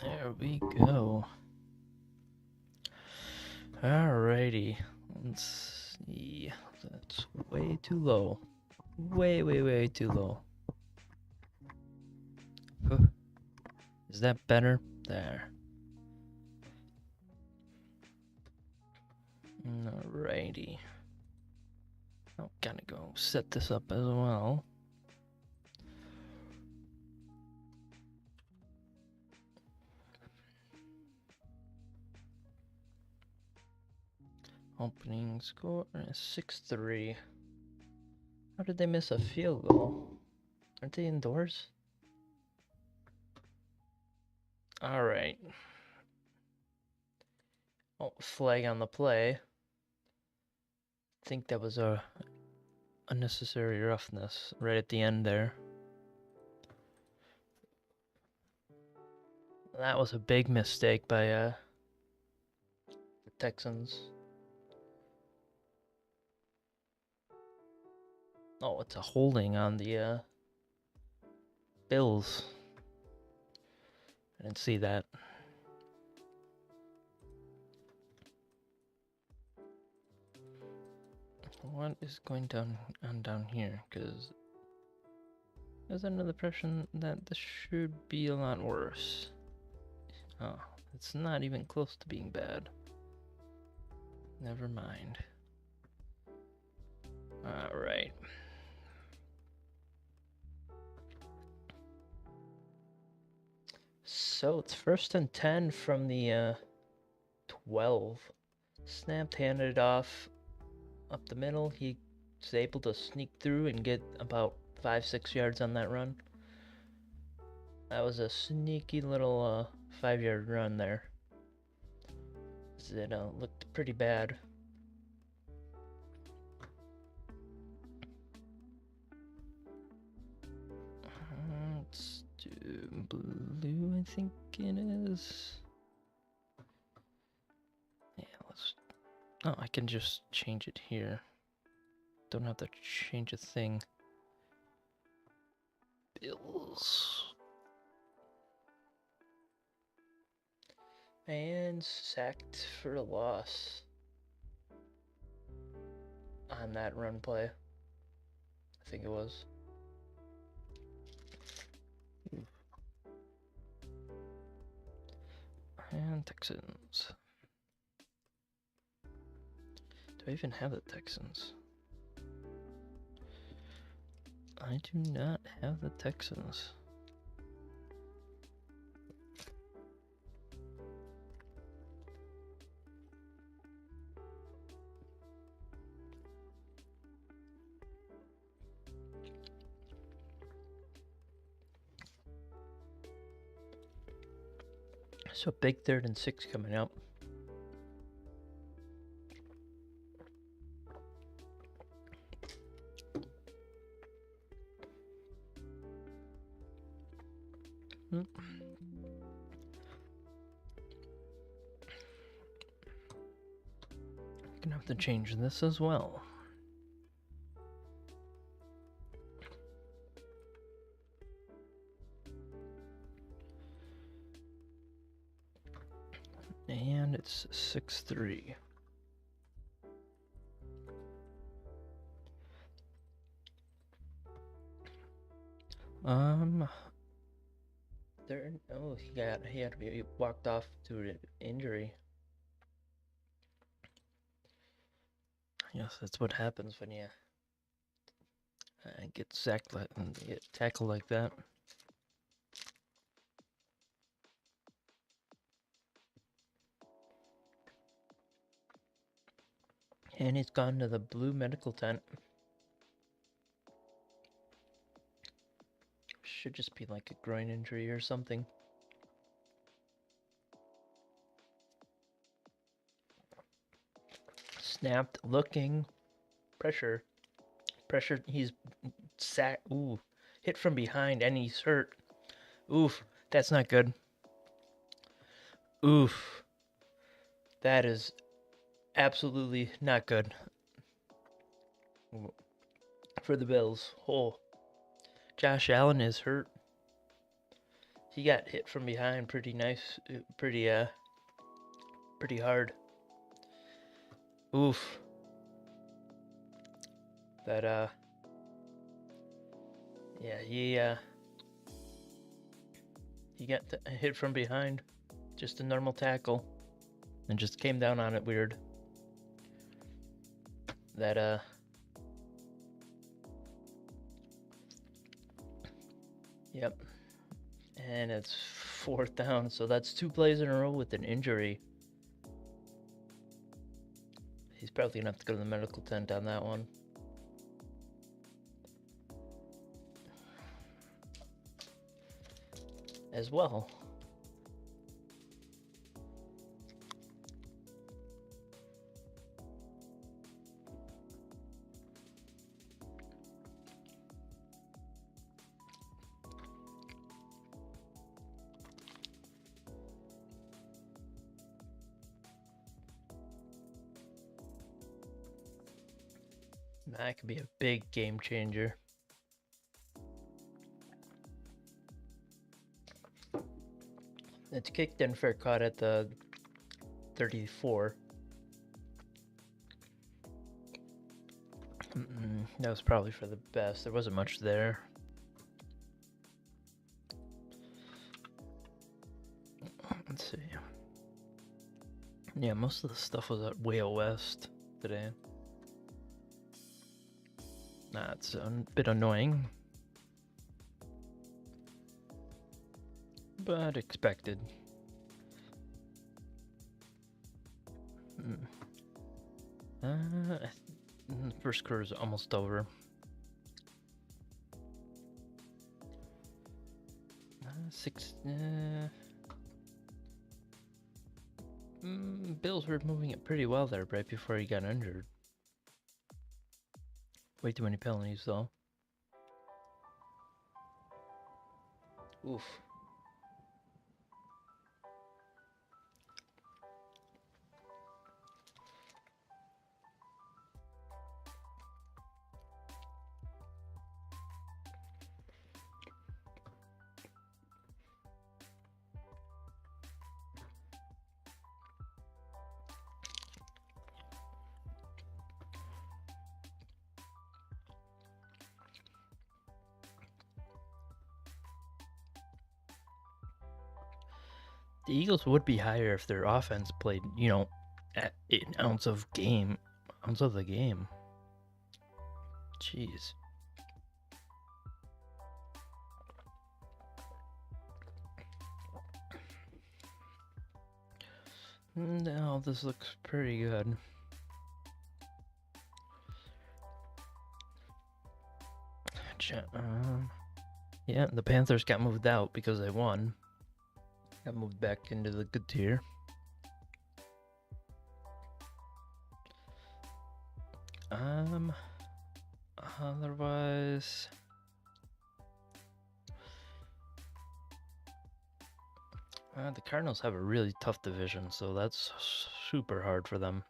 There we go. Alrighty. Let's see. That's way too low. Way too low. Huh. Is that better? There. Alrighty. I'm gonna go set this up as well. Opening score is 6-3. How did they miss a field goal? Aren't they indoors? Alright. Oh, flag on the play. I think that was a unnecessary roughness right at the end there. That was a big mistake by the Texans. Oh, it's a holding on the Bills. I didn't see that. What is going on down here? Because there's another impression that this should be a lot worse. Oh, it's not even close to being bad. Never mind. Alright. So it's 1st and 10 from the 12. Snapped, handed it off up the middle. He was able to sneak through and get about 5-6 yards on that run. That was a sneaky little 5-yard run there. It looked pretty bad. Let's do blue, I think it is. Yeah, let's... Oh, I can just change it here. Don't have to change a thing. Bills. And sacked for a loss on that run play. I think it was. And Texans. Do I even have the Texans? I do not have the Texans. So big 3rd and 6 coming up. Gonna have to change this as well. And it's 6-3. Oh, he had to be walked off due to injury. Yes, that's what happens when you get sacked and get tackled like that. And he's gone to the blue medical tent. Should just be like a groin injury or something. Snapped, looking, pressure, he's sacked, ooh, hit from behind and he's hurt. Oof, that's not good. Oof, that is absolutely not good for the Bills. Oh, Josh Allen is hurt. he got hit from behind pretty pretty hard. Oof. But yeah, he got hit from behind, just a normal tackle, and just came down on it weird. That yep. And it's 4th down, so that's 2 plays in a row with an injury. He's probably gonna have to go to the medical tent on that one. As well. That could be a big game changer. It's kicked in for a cut at the 34. That was probably for the best. There wasn't much there. Let's see. Yeah, most of the stuff was at way out west today. That's a bit annoying, but expected. First quarter is almost over. Bills were moving it pretty well there right before he got injured. Way too many penalties though. Oof. The Eagles would be higher if their offense played, at an ounce of the game. Jeez. Now this looks pretty good. Yeah, the Panthers got moved out because they won. Got moved back into the good tier. Otherwise, the Cardinals have a really tough division, so that's super hard for them.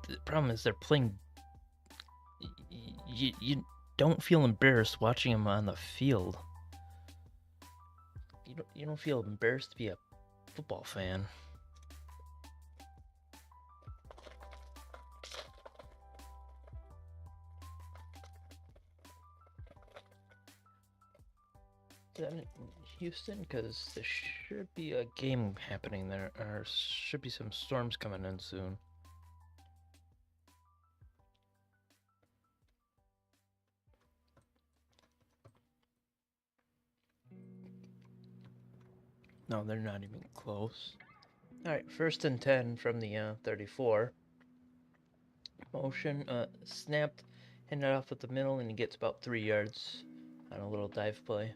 The problem is they're playing. You don't feel embarrassed watching them on the field. You don't feel embarrassed to be a football fan. Houston, because there should be a game happening there, or should be some storms coming in soon. No, they're not even close. Alright, 1st and 10 from the 34. Motion, snapped, handed off at the middle, and he gets about 3 yards on a little dive play.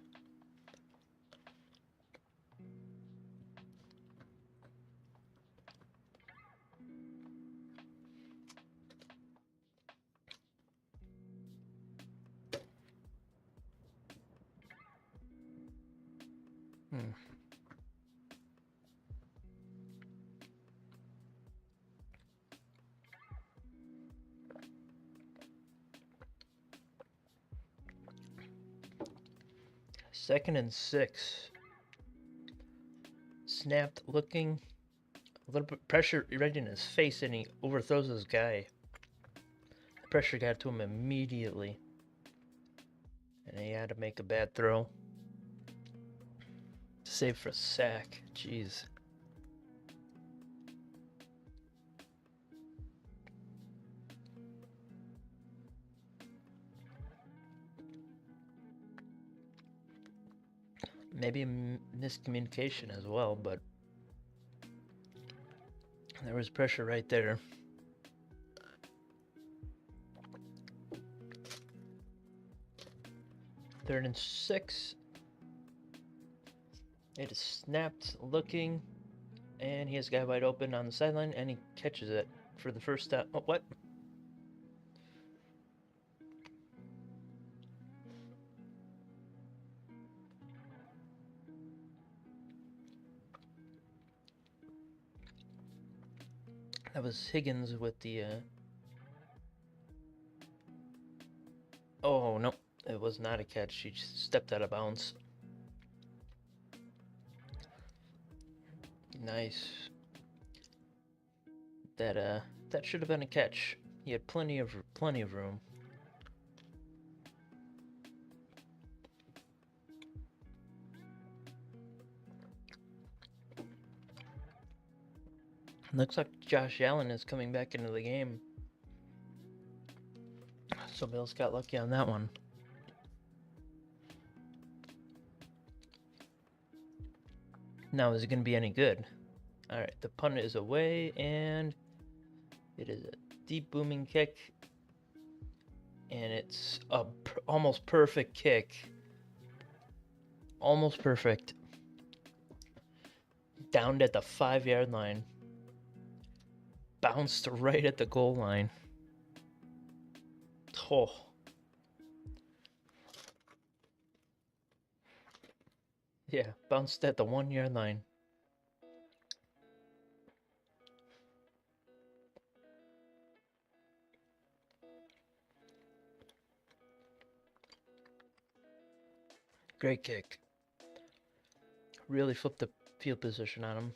2nd and 6. Snapped, looking, a little bit pressure right in his face, and he overthrows this guy. The pressure got to him immediately, and he had to make a bad throw. Save for a sack. Jeez. Maybe a miscommunication as well, but there was pressure right there. Third and 6. It is snapped, looking, and he has a guy wide open on the sideline, and he catches it for the first down. Oh, what? That was Higgins with the, Oh, no. It was not a catch. He just stepped out of bounds. Nice. That should have been a catch. He had plenty of room. Looks like Josh Allen is coming back into the game. So Bills got lucky on that one. Now, is it going to be any good? Alright, the punt is away, and it is a deep booming kick. And it's a almost perfect kick. Almost perfect. Downed at the 5-yard line. Bounced right at the goal line. Oh. Yeah, bounced at the 1-yard line. Great kick. Really flipped the field position on him.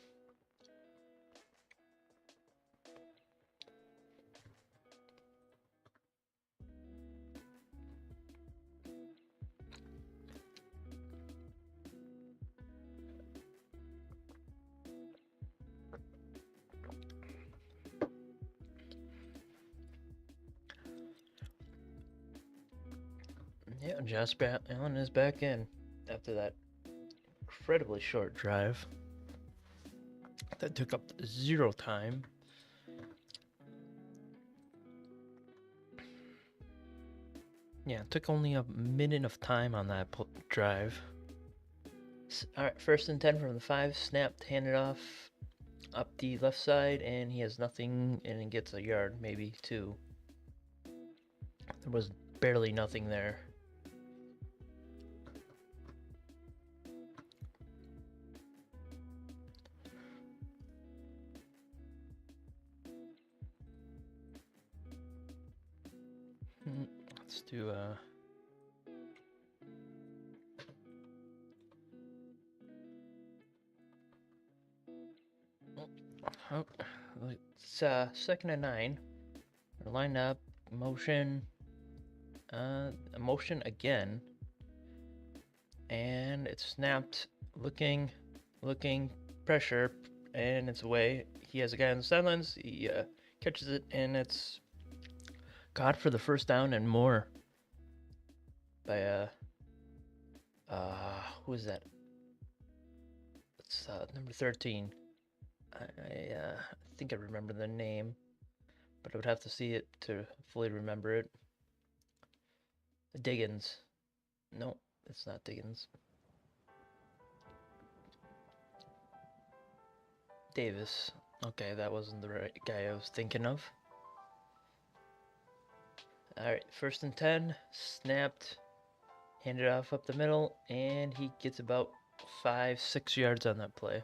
Yeah, Josh Allen is back in after that incredibly short drive that took up 0 time. Yeah, it took only a minute of time on that drive. Alright, 1st and 10 from the 5. Snapped, handed off up the left side, and he has nothing, and he gets a yard, maybe 2. There was barely nothing there. Let's do it's 2nd and 9. We're lined up, motion, motion again, and it's snapped, looking, pressure, and it's away. He has a guy on the sidelines. He catches it, and it's caught for the first down and more by who is that? It's number 13. I think I remember the name, but I would have to see it to fully remember it. Diggins. No, it's not Diggins. Davis. Okay, that wasn't the right guy I was thinking of. Alright, 1st and 10. Snapped. Handed off up the middle, and he gets about 5-6 yards on that play.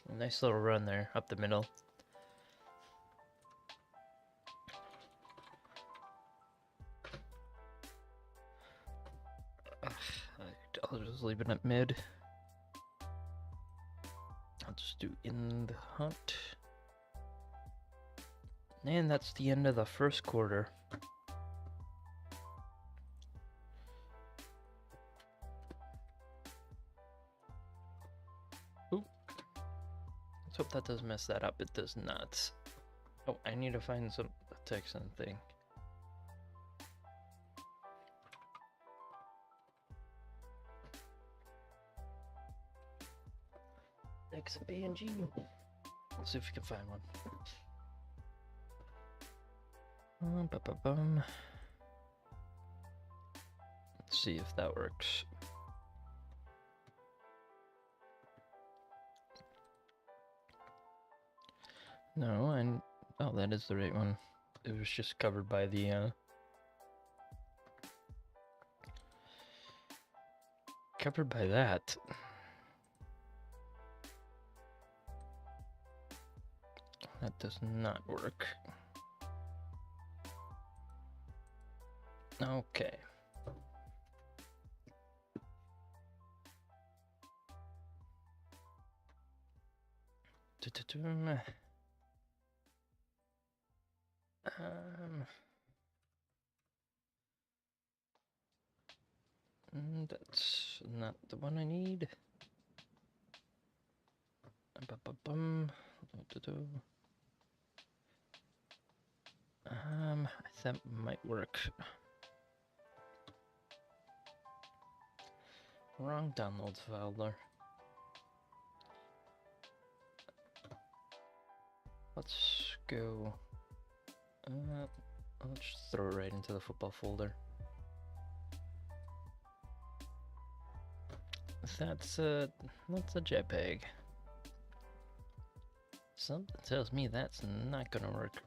A nice little run there up the middle. I'll just leave it at mid. I'll just do in the hunt. And that's the end of the first quarter. Oop. Let's hope that doesn't mess that up. It does not. Oh, I need to find a Texan thing. Exit BNG. Let's see if we can find one. Let's see if that works. No, and oh, that is the right one. It was just covered by the covered by that. That does not work. Okay. That's not the one I need. That might work. Wrong downloads folder. Let's go. Let's just throw it right into the football folder. That's a JPEG. Something tells me that's not gonna work.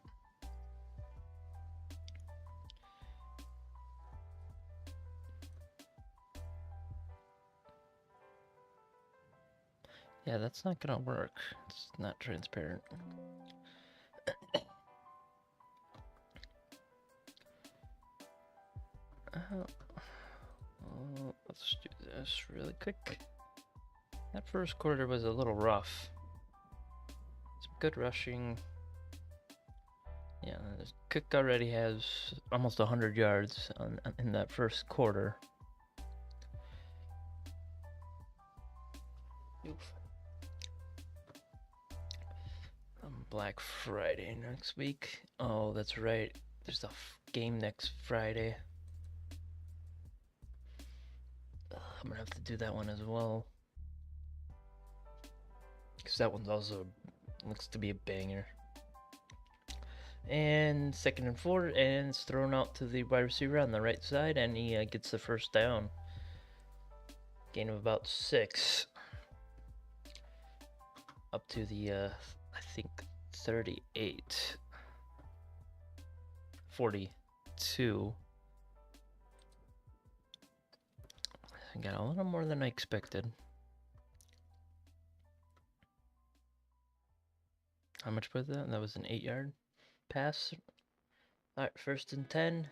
Yeah, that's not gonna work. It's not transparent. Let's do this really quick. That first quarter was a little rough. Some good rushing. Yeah, Cook already has almost 100 yards in that first quarter. Oof. Black Friday next week. Oh, that's right. There's a game next Friday. I'm gonna have to do that one as well. Because that one's also looks to be a banger. And 2nd and 4, and it's thrown out to the wide receiver on the right side, and he gets the first down. Gain of about 6. Up to the, I think, 38. 42. I got a little more than I expected. How much was that? That was an 8-yard pass. Alright, 1st and 10.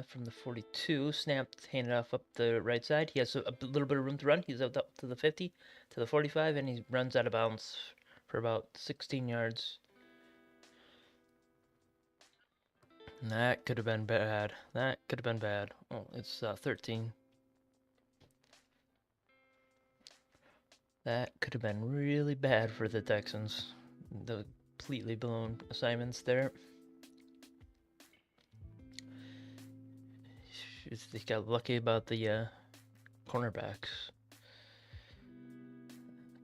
From the 42, snapped, handed off up the right side. He has a little bit of room to run. He's up to the 50, to the 45, and he runs out of bounds for about 16 yards. And that could have been bad. That could have been bad. Oh, it's 13. That could have been really bad for the Texans. The completely blown assignments there. They got lucky about the cornerbacks.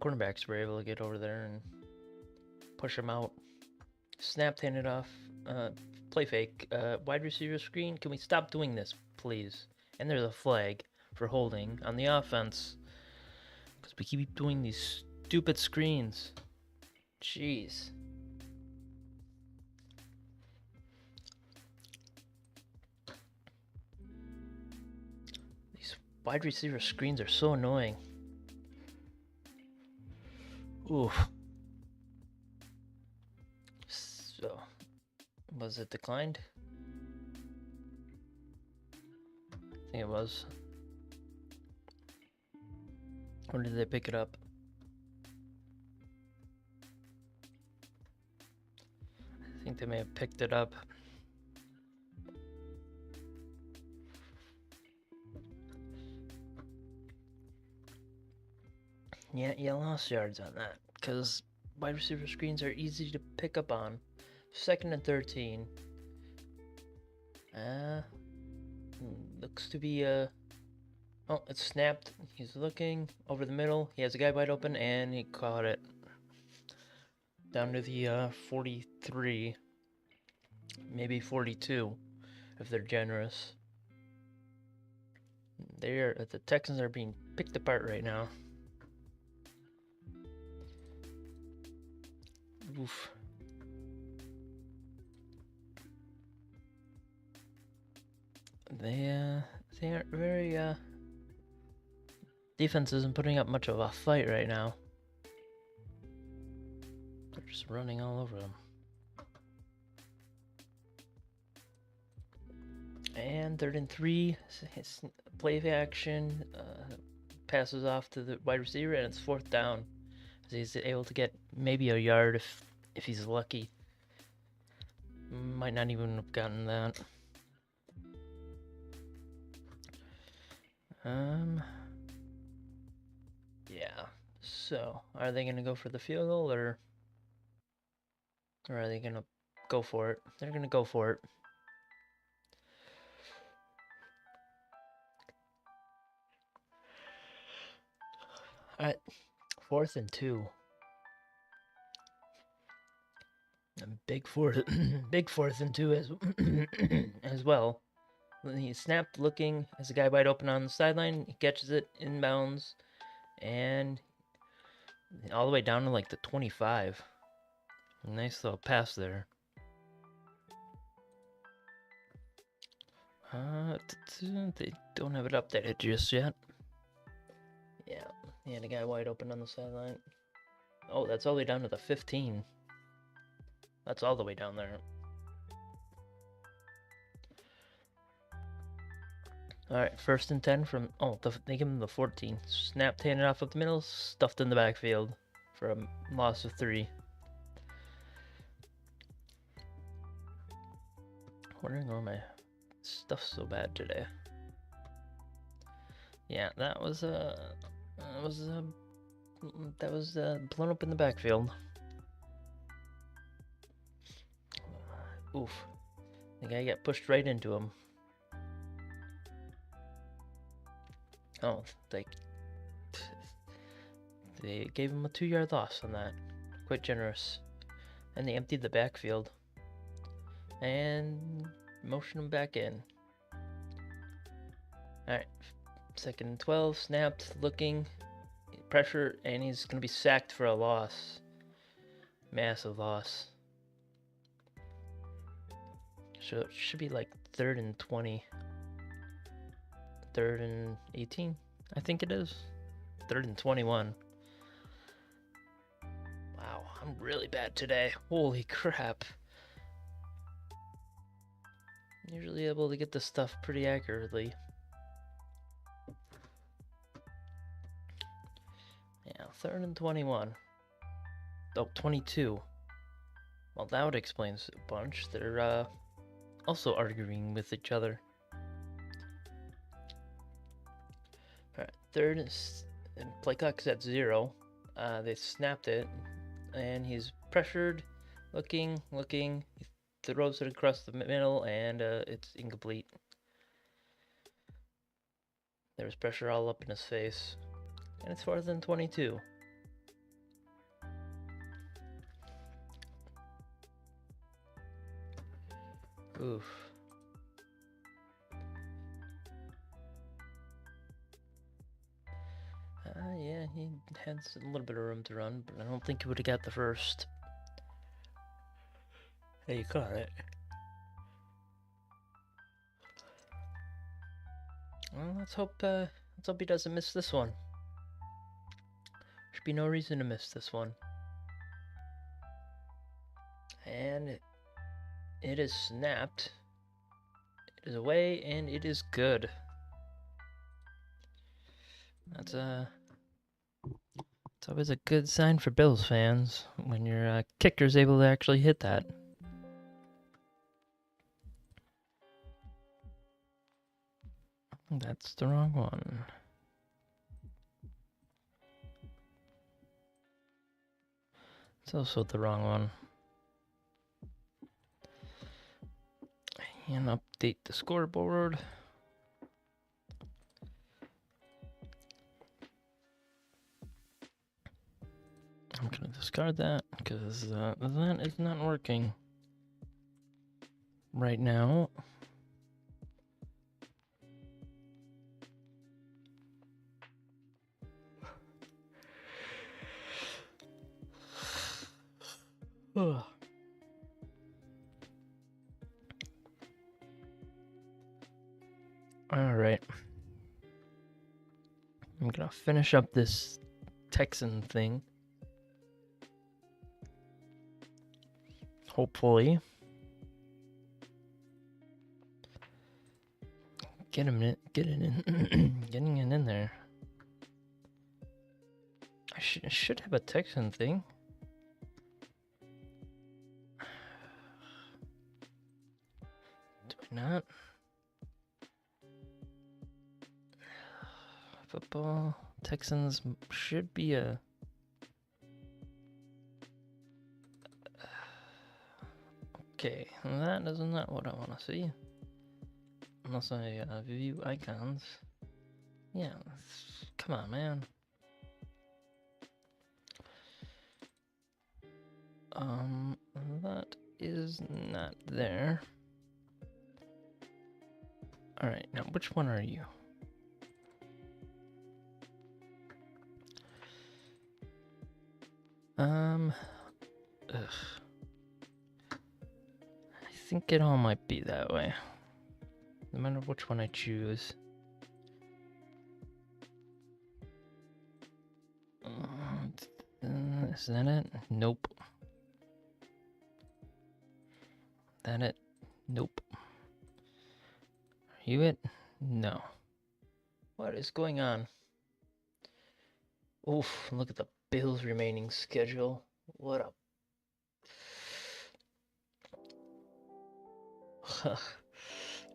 Cornerbacks were able to get over there and push him out. Snapped, handed off. Play fake. Wide receiver screen. Can we stop doing this, please? And there's a flag for holding on the offense. Because we keep doing these stupid screens. Jeez. These wide receiver screens are so annoying. Oof. So, was it declined? I think it was. Or did they pick it up? I think they may have picked it up. Yeah, you lost yards on that because wide receiver screens are easy to pick up on. 2nd and 13. Looks to be oh, it's snapped. He's looking over the middle. He has a guy wide open, and he caught it. Down to the 43, maybe 42, if they're generous. The Texans are being picked apart right now. Oof. They aren't very defense isn't putting up much of a fight right now. They're just running all over them. And 3rd and 3, play action, passes off to the wide receiver, and it's 4th down. He's able to get maybe a yard if he's lucky. Might not even have gotten that. Yeah. So, are they gonna go for the field goal or are they gonna go for it? They're gonna go for it. Alright, 4th and 2. A big 4th and 2 as well. He snapped looking, has a guy wide open on the sideline, he catches it inbounds, and all the way down to like the 25. Nice little pass there. They don't have it updated just yet. Yeah, he had a guy wide open on the sideline. Oh, that's all the way down to the 15. That's all the way down there. Alright, 1st and 10 from... Oh, they give him the 14. Snapped, handed off up the middle, stuffed in the backfield for a loss of 3. Wondering why my stuff's so bad today. Yeah, that was blown up in the backfield. Oof. The guy got pushed right into him. Oh, they gave him a 2-yard loss on that. Quite generous. And they emptied the backfield. And motioned him back in. Alright. 2nd and 12, snapped, looking, pressure, and he's going to be sacked for a loss. Massive loss. So it should be like 3rd and 20. 3rd and 18, I think it is. 3rd and 21. Wow, I'm really bad today. Holy crap. Usually able to get this stuff pretty accurately. Yeah, 3rd and 21. Oh, 22. Well, that explains a bunch. They're also arguing with each other. Alright, 3rd and play clock's at 0. They snapped it, and he's pressured, looking. He throws it across the middle, and it's incomplete. There's pressure all up in his face, and it's 4th and 22. Oof. Yeah, he had a little bit of room to run, but I don't think he would have got the first. Hey, you caught it. Well, let's hope he doesn't miss this one. Should be no reason to miss this one. And it is snapped. It is away, and it is good. That's It's always a good sign for Bills fans when your kicker's able to actually hit that. That's the wrong one. It's also the wrong one. And update the scoreboard. I'm gonna discard that because that is not working right now. Ugh. All right. I'm gonna finish up this Texan thing. Hopefully. Getting it in there. I should have a Texan thing. Do I not? Football. Texans should be a... Okay, that is not what I want to see. Unless I view icons. Yeah, come on, man. That is not there. Alright, now which one are you? Ugh. I think it all might be that way. No matter which one I choose. Is that it? Nope. That it? Nope. Are you it? No. What is going on? Oof, look at the Bills' remaining schedule. What a...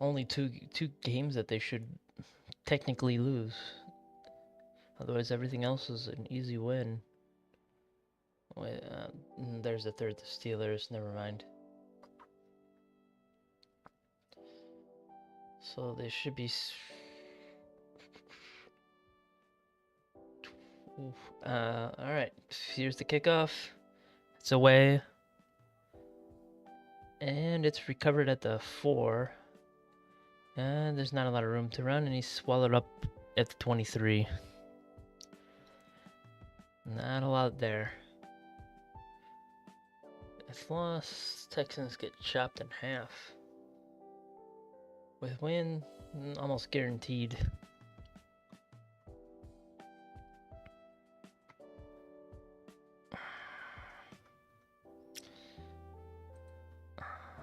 Only two games that they should technically lose. Otherwise, everything else is an easy win. Wait, there's the third, the Steelers. Never mind. So they should be... Alright, here's the kickoff. It's away. And it's recovered at the 4. And there's not a lot of room to run, and he's swallowed up at the 23. Not a lot there. If lost, Texans get chopped in half. With win, almost guaranteed.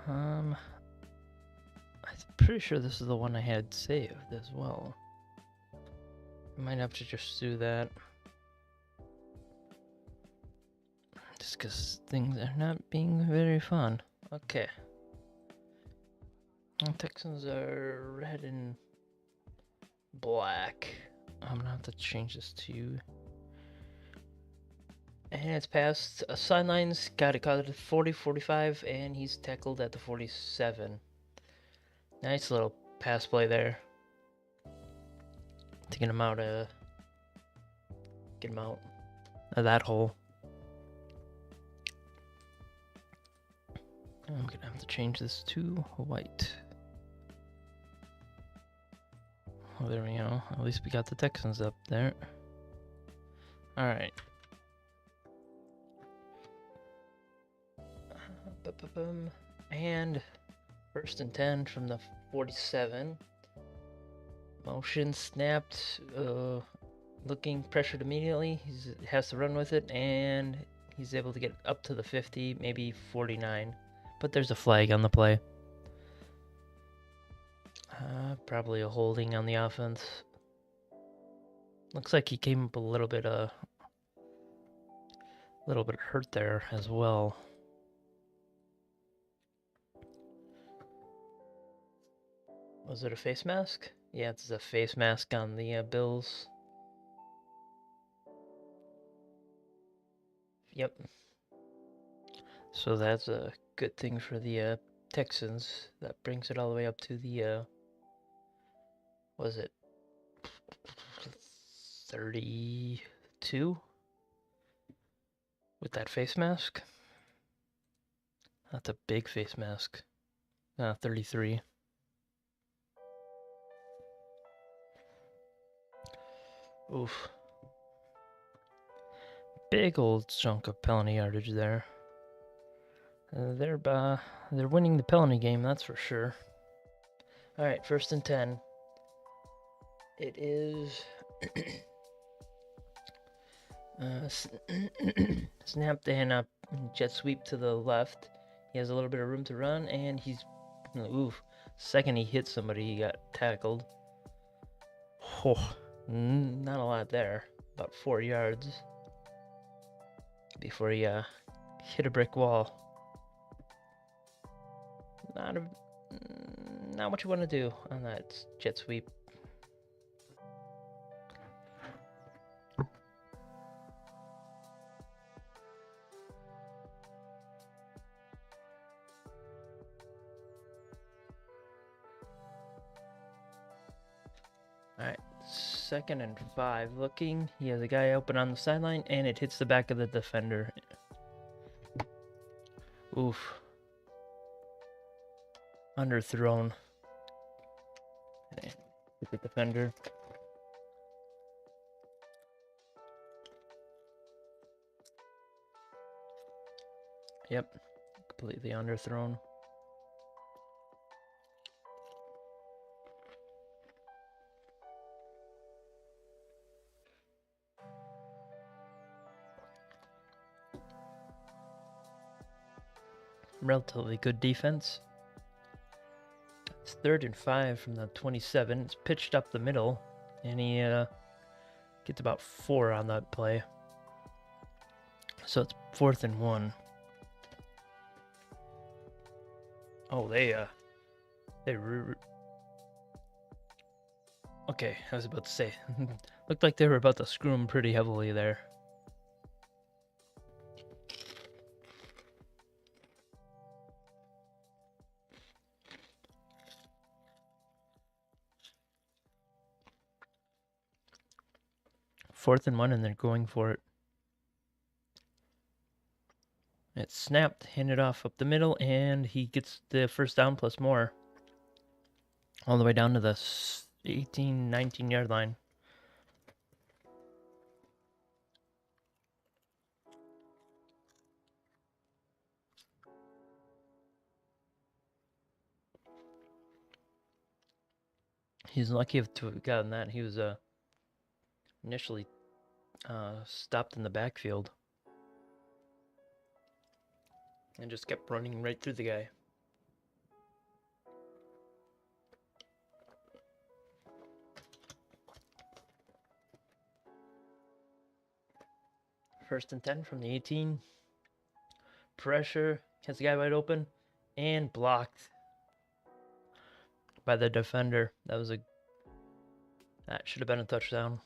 I'm pretty sure this is the one I had saved as well. I might have to just do that. Just because things are not being very fun. Okay. The Texans are red and black. I'm gonna have to change this to... And it's past sidelines, got it caught at the 40, 45, and he's tackled at the 47. Nice little pass play there. Taking him out, get him out of that hole. I'm gonna have to change this to white. Oh, there we go. At least we got the Texans up there. Alright. And 1st and 10 from the 47. Motion snapped. Looking pressured immediately. He has to run with it, and he's able to get up to the 50, maybe 49. But there's a flag on the play. Probably a holding on the offense. Looks like he came up a little bit A little bit hurt there as well. Was it a face mask? Yeah, it's a face mask on the Bills. Yep. So that's a good thing for the Texans. That brings it all the way up to the, was it 32? With that face mask? That's a big face mask. 33. Oof. Big old chunk of penalty yardage there. They're winning the penalty game, that's for sure. All right, 1st and 10. It is snap the hand up, jet sweep to the left. He has a little bit of room to run, and he's second he hit somebody, he got tackled. Oh, not a lot there, about 4 yards before he hit a brick wall. Not what you want to do on that jet sweep. Alright, 2nd and 5 looking. He has a guy open on the sideline, and it hits the back of the defender. Oof. Underthrown. Hit the defender. Yep, completely underthrown. Relatively good defense. It's 3rd and 5 from the 27. It's pitched up the middle, and he gets about 4 on that play. So it's 4th and 1. Oh, okay, I was about to say, looked like they were about to screw him pretty heavily there. Fourth and 1, and they're going for it. It's snapped, handed off up the middle, and he gets the first down plus more. All the way down to the 18, 19-yard line. He's lucky to have gotten that. He was initially stopped in the backfield and just kept running right through the guy. First and 10 from the 18. Pressure, gets the guy wide open, and blocked by the defender. That should have been a touchdown.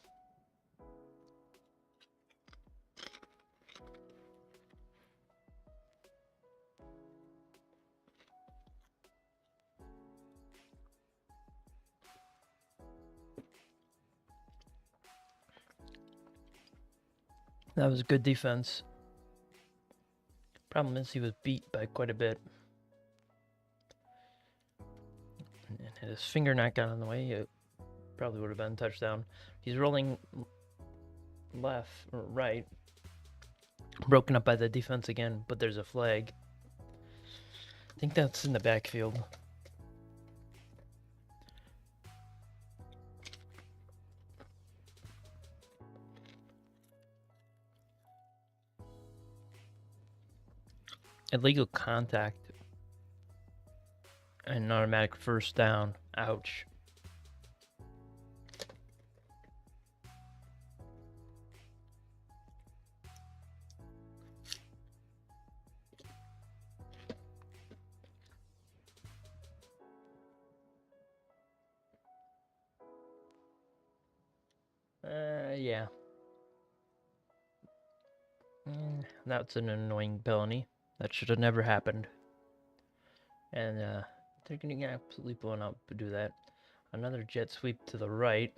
That was good defense. Problem is he was beat by quite a bit. And his finger not got on the way, it probably would have been a touchdown. He's rolling left or right. Broken up by the defense again, but there's a flag. I think that's in the backfield. Illegal contact. An automatic first down. Ouch. Yeah. That's an annoying penalty. That should have never happened. And they're getting absolutely blown up to do that. Another jet sweep to the right.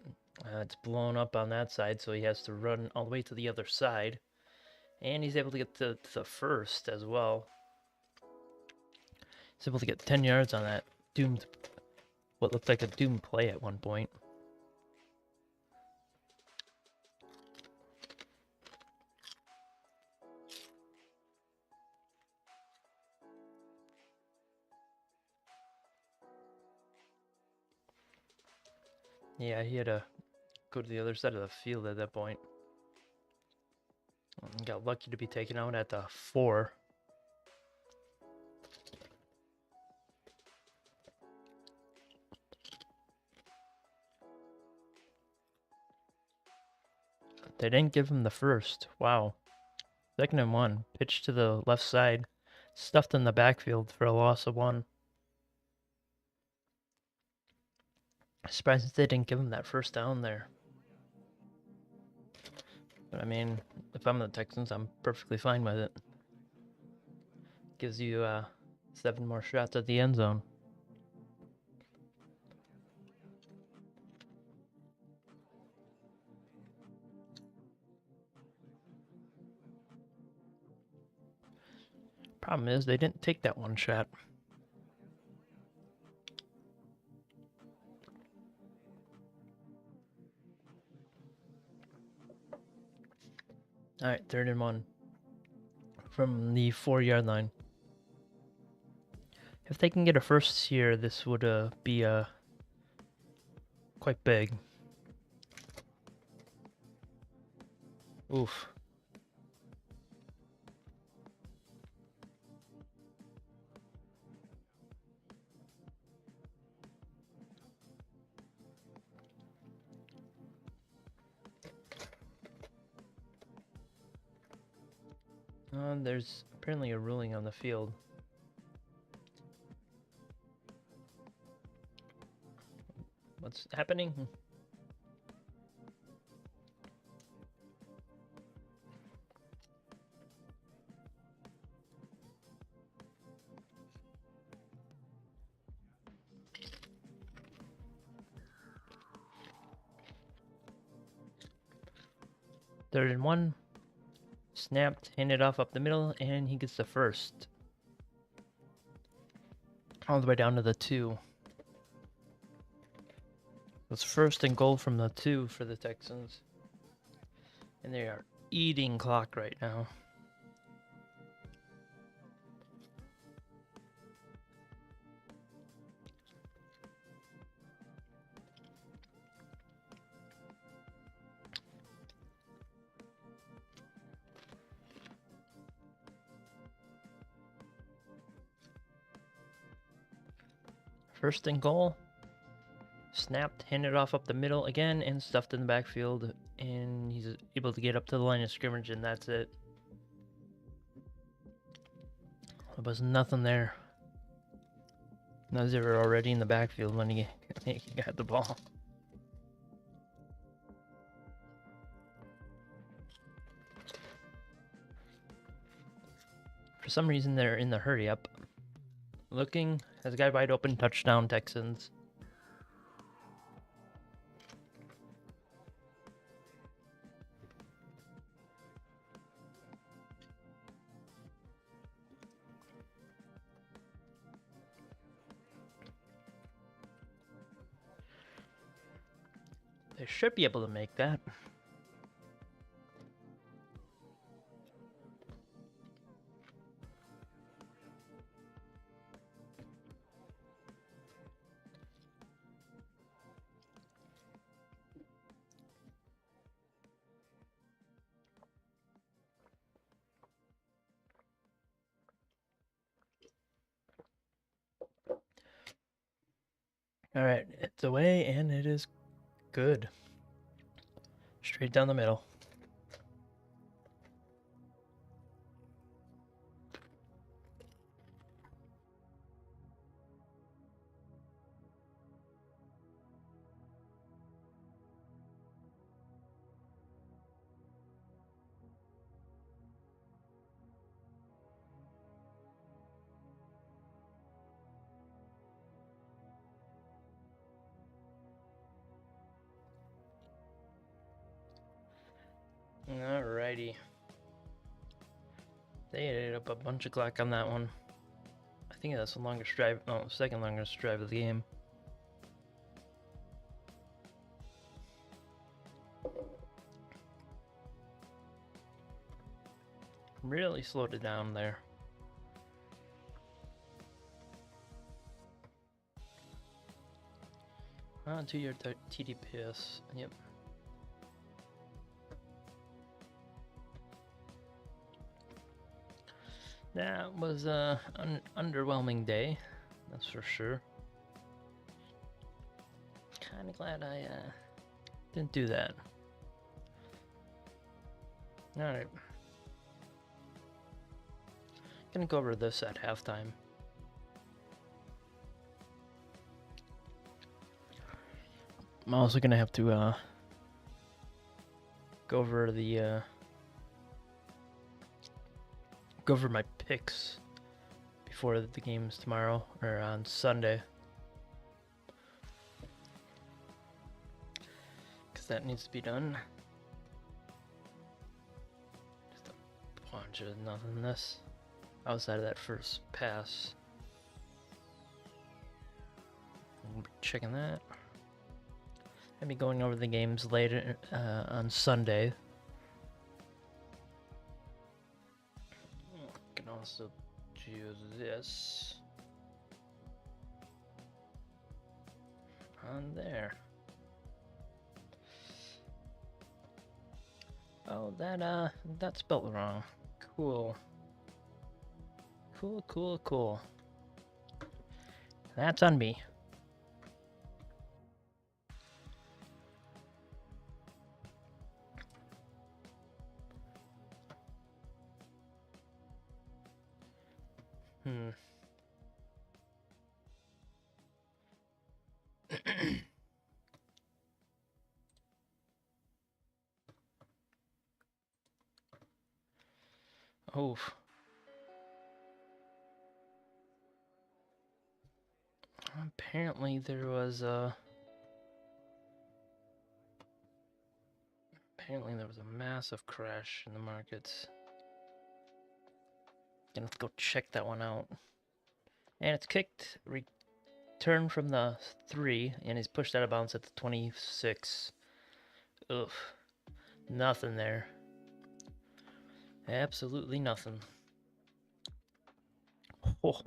It's blown up on that side, so he has to run all the way to the other side. And he's able to get to the first as well. He's able to get 10 yards on that doomed, what looked like a doomed play at one point. Yeah, he had to go to the other side of the field at that point. Got lucky to be taken out at the 4. They didn't give him the first. Wow. 2nd and 1. Pitch to the left side. Stuffed in the backfield for a loss of 1. Surprised they didn't give him that first down there. But I mean, if I'm the Texans, I'm perfectly fine with it. Gives you 7 more shots at the end zone. Problem is, they didn't take that one shot. Alright, 3rd and 1. From the 4-yard line. If they can get a first here, this would be quite big. Oof. There's apparently a ruling on the field. What's happening? 3rd and 1. Snapped, handed off up the middle, and he gets the first. All the way down to the 2. It's 1st and goal from the 2 for the Texans. And they are eating clock right now. First and goal. Snapped, handed off up the middle again, and stuffed in the backfield. And he's able to get up to the line of scrimmage, and that's it. There was nothing there. Now they were already in the backfield when he got the ball. For some reason, they're in the hurry up. Looking, has a guy wide open, touchdown Texans. They should be able to make that. All right, it's away, and it is good. Straight down the middle. Alrighty. They ate up a bunch of clock on that one. I think that's the longest drive, no, second longest drive of the game. Really slowed it down there. On 2-yard TDPS, yep. That was an underwhelming day, that's for sure. Kind of glad I didn't do that. Alright. Gonna go over this at halftime. I'm also gonna have to go over the go over my picks before the games tomorrow or on Sunday, because that needs to be done. Just a bunch of nothingness outside of that first pass. We'll be checking that. I'll be going over the games later on Sunday. Can also do this on there. Oh, that's spelled wrong. Cool. Cool. That's on me. Oof. Apparently there was a massive crash in the markets. Gonna have to go check that one out. And it's kicked, return from the 3, and he's pushed out of bounds at the 26. Ugh. Nothing there. Absolutely nothing. Oh.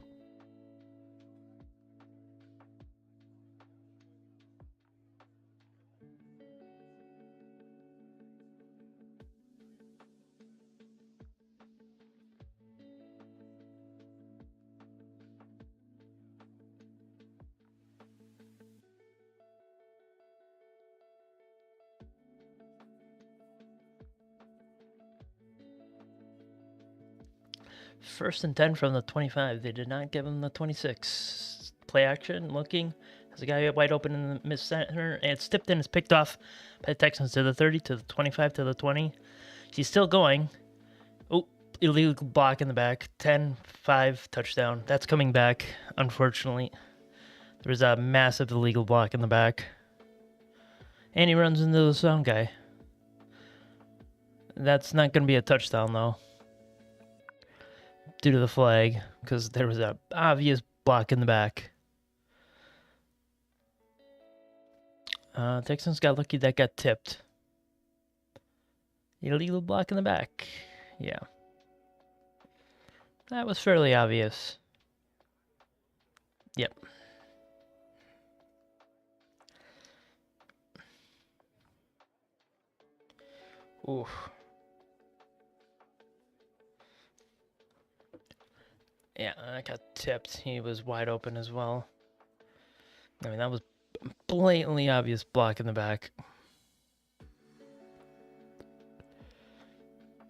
First and 10 from the 25. They did not give him the 26. Play action, looking. There's a guy wide open in the mid-center, and it's tipped in. It's picked off by the Texans to the 30, to the 25, to the 20. He's still going. Oh, illegal block in the back. 10-5 touchdown. That's coming back, unfortunately. There was a massive illegal block in the back. And he runs into the sound guy. That's not going to be a touchdown, though, due to the flag, because there was an obvious block in the back. Texans got lucky that got tipped. Illegal block in the back. Yeah. That was fairly obvious. Yep. Oof. Yeah, I got tipped. He was wide open as well. I mean, that was blatantly obvious block in the back.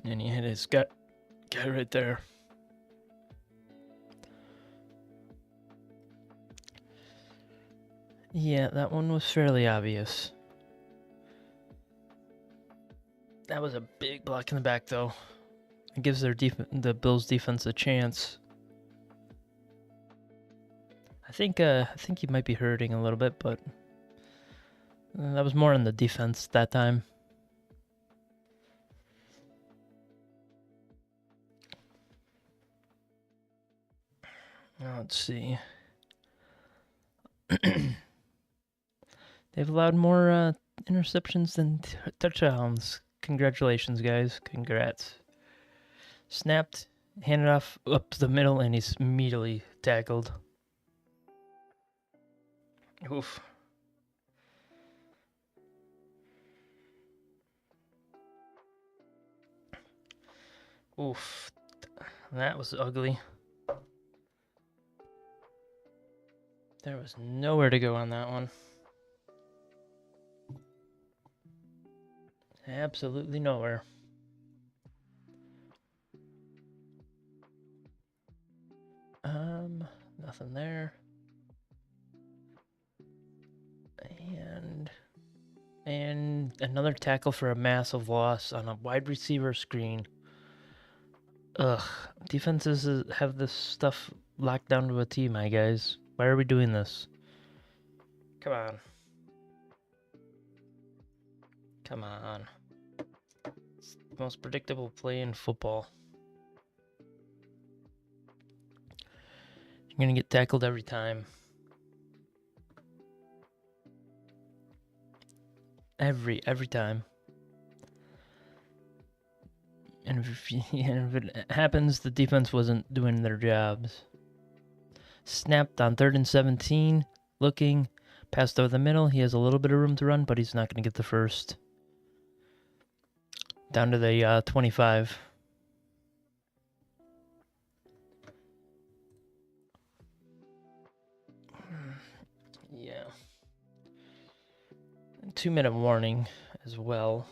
And he hit his guy right there. Yeah, that one was fairly obvious. That was a big block in the back, though. It gives the Bills defense a chance. I think he might be hurting a little bit, but that was more on the defense that time. Let's see. They've allowed more interceptions than touchdowns. Congratulations, guys. Congrats. Snapped, handed off up the middle, and he's immediately tackled. Oof. Oof. That was ugly. There was nowhere to go on that one. Absolutely nowhere. Nothing there. And another tackle for a massive loss on a wide receiver screen. Ugh. Defenses have this stuff locked down to a T, my guys. Why are we doing this? Come on. Come on. It's the most predictable play in football. You're gonna get tackled every time. Every time. And if it happens, the defense wasn't doing their jobs. Snapped on 3rd and 17. Looking. Passed over the middle. He has a little bit of room to run, but he's not going to get the first. Down to the 25. Yeah. 2-minute warning as well.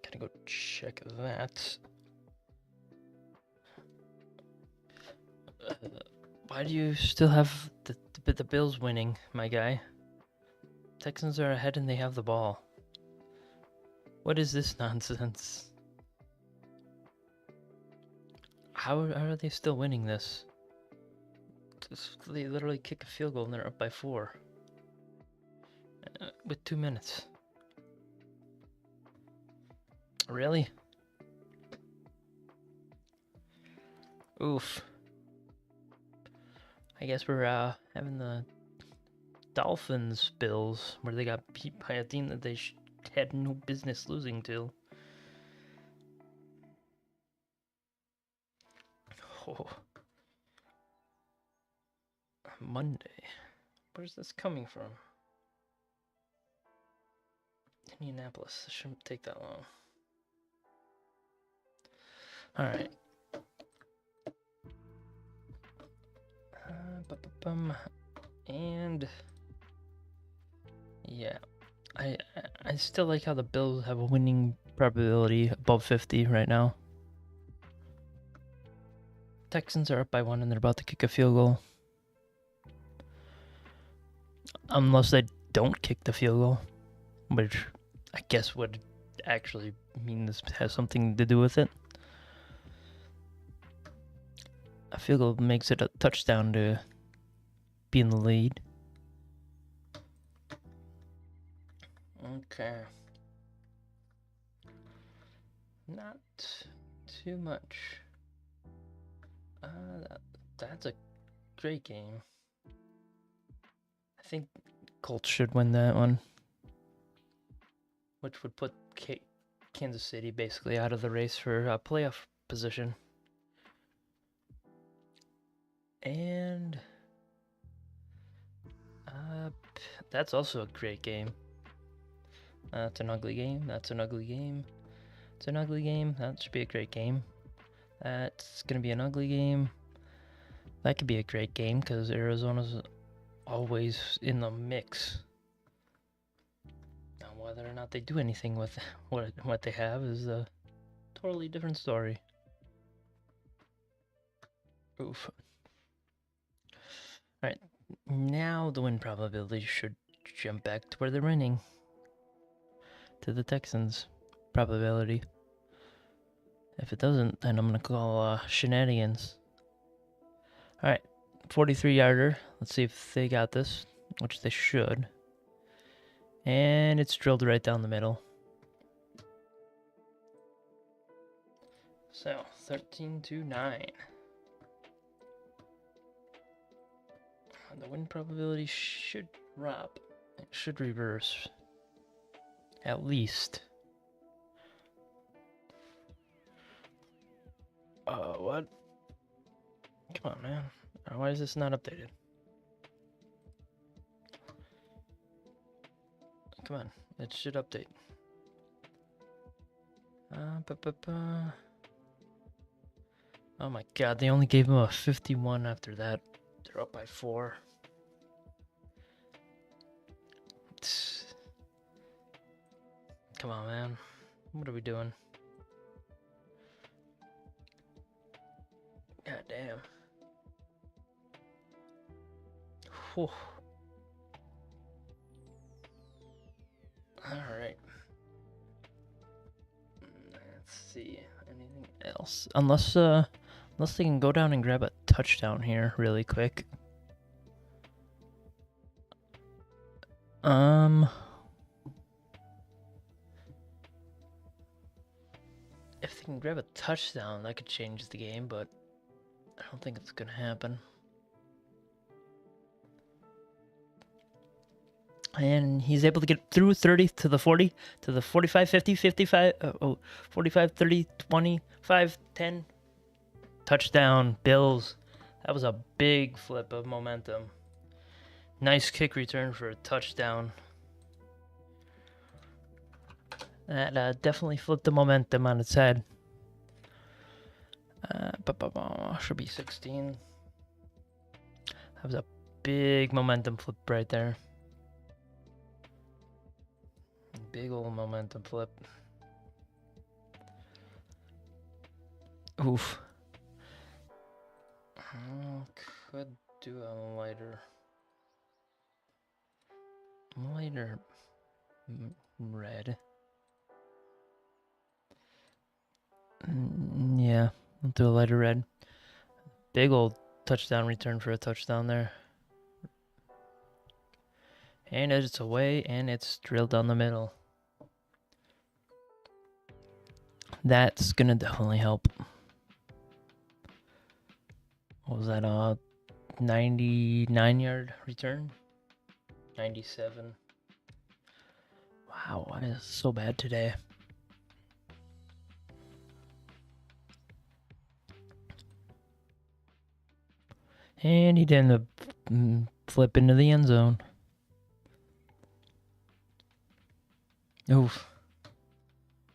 Gotta go check that. Why do you still have the Bills winning, my guy? Texans are ahead and they have the ball. What is this nonsense? How are they still winning this? They literally kick a field goal and they're up by 4. With 2 minutes. Really? Oof. I guess we're having the Dolphins Bills, where they got beat by a team that they had no business losing to. Oh. Monday. Where's this coming from? Indianapolis. It shouldn't take that long. Alright. And yeah, I still like how the Bills have a winning probability above 50 right now. Texans are up by 1 and they're about to kick a field goal. Unless they don't kick the field goal, which I guess would actually mean this has something to do with it. A field goal makes it a touchdown to be in the lead. Okay. Not too much. That's a great game. I think Colts should win that one, which would put Kansas City basically out of the race for playoff position. And that's also a great game. That's an ugly game. That's an ugly game. It's an ugly game. That should be a great game. That's going to be an ugly game. That could be a great game because Arizona's always in the mix. Now, whether or not they do anything with what they have is a totally different story. Oof. Alright, now the win probability should jump back to where they're winning. To the Texans probability. If it doesn't, then I'm going to call shenanigans. Alright, 43-yarder. Let's see if they got this, which they should. And it's drilled right down the middle. So 13-9. The win probability should drop. It should reverse. At least. What? Come on, man. Why is this not updated? Come on. It should update. Oh my god, they only gave him a 51 after that. They're up by 4. Come on, man. What are we doing? God damn. Whew. Alright. Let's see. Anything else? Unless they can go down and grab a touchdown here really quick. If they can grab a touchdown, that could change the game, but I don't think it's gonna happen. And he's able to get through 30 to the 40, to the 45, 50, 55, 45, 30, 25, 10. Touchdown, Bills. That was a big flip of momentum. Nice kick return for a touchdown. That definitely flipped the momentum on its head. Should be 16. That was a big momentum flip right there. Big old momentum flip. Oof. Could do a lighter red. Yeah, I'll do a lighter red. Big old touchdown return for a touchdown there. And it's away, and it's drilled down the middle. That's gonna definitely help. What was that, 99-yard return? 97. Wow, why is it so bad today? And he didn't flip into the end zone. Oof.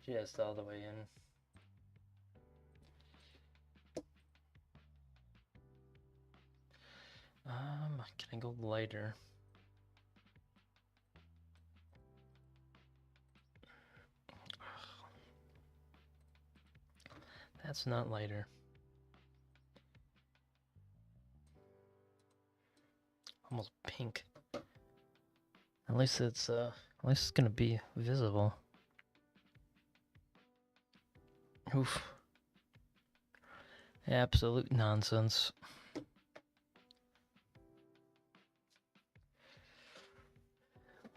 Just all the way in. Can I go lighter? That's not lighter. Almost pink. At least it's gonna be visible. Oof. Absolute nonsense.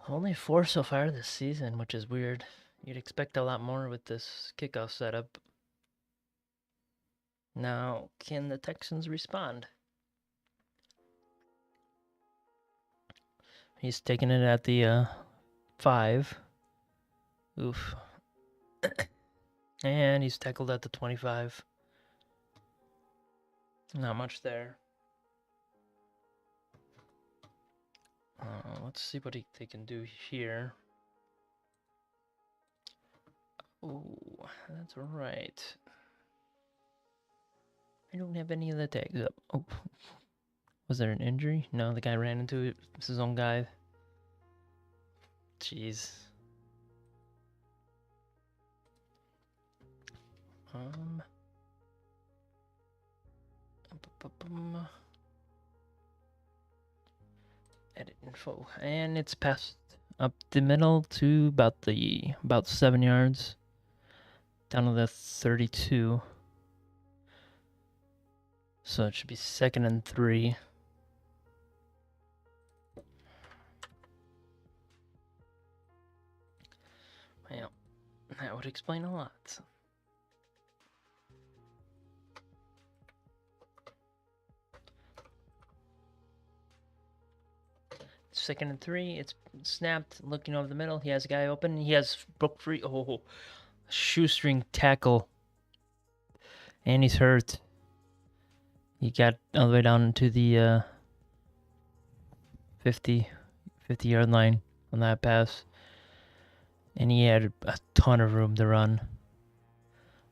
Only 4 so far this season, which is weird. You'd expect a lot more with this kickoff setup. Now, can the Texans respond? He's taking it at the 5. Oof. And he's tackled at the 25. Not much there. Let's see what they can do here. Oh, that's right. I don't have any of the tags up. Oh, was there an injury? No, the guy ran into it. It's his own guy. Jeez. Edit info, and it's passed up the middle to about 7 yards, down to the 32. So it should be 2nd and 3. Well, that would explain a lot. 2nd and 3. It's snapped, looking over the middle. He has a guy open. He has broke free. Oh, shoestring tackle. And he's hurt. He got all the way down to the 50-yard line on that pass. And he had a ton of room to run.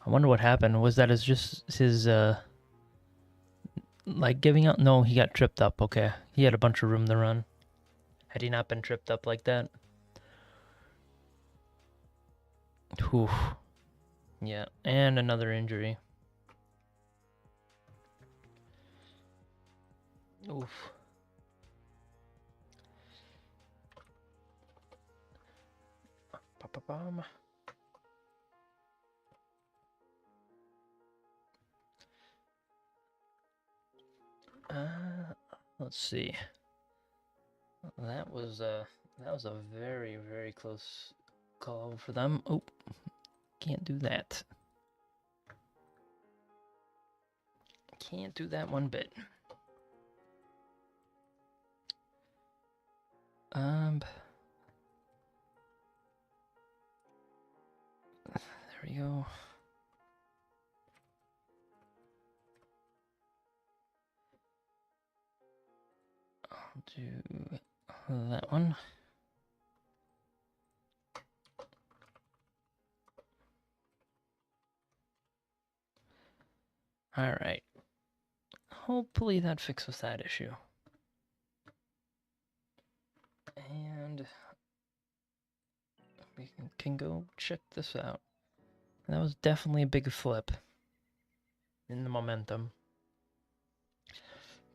I wonder what happened. Was that just his like giving up? No, he got tripped up. Okay. He had a bunch of room to run. Had he not been tripped up like that? Whew. Yeah, and another injury. Oof. Ba-ba-bum. Let's see. That was a very, very close call for them. Oh, can't do that. Can't do that one bit. There we go. I'll do that one. All right. Hopefully that fixes that issue. And we can go check this out. That was definitely a big flip in the momentum.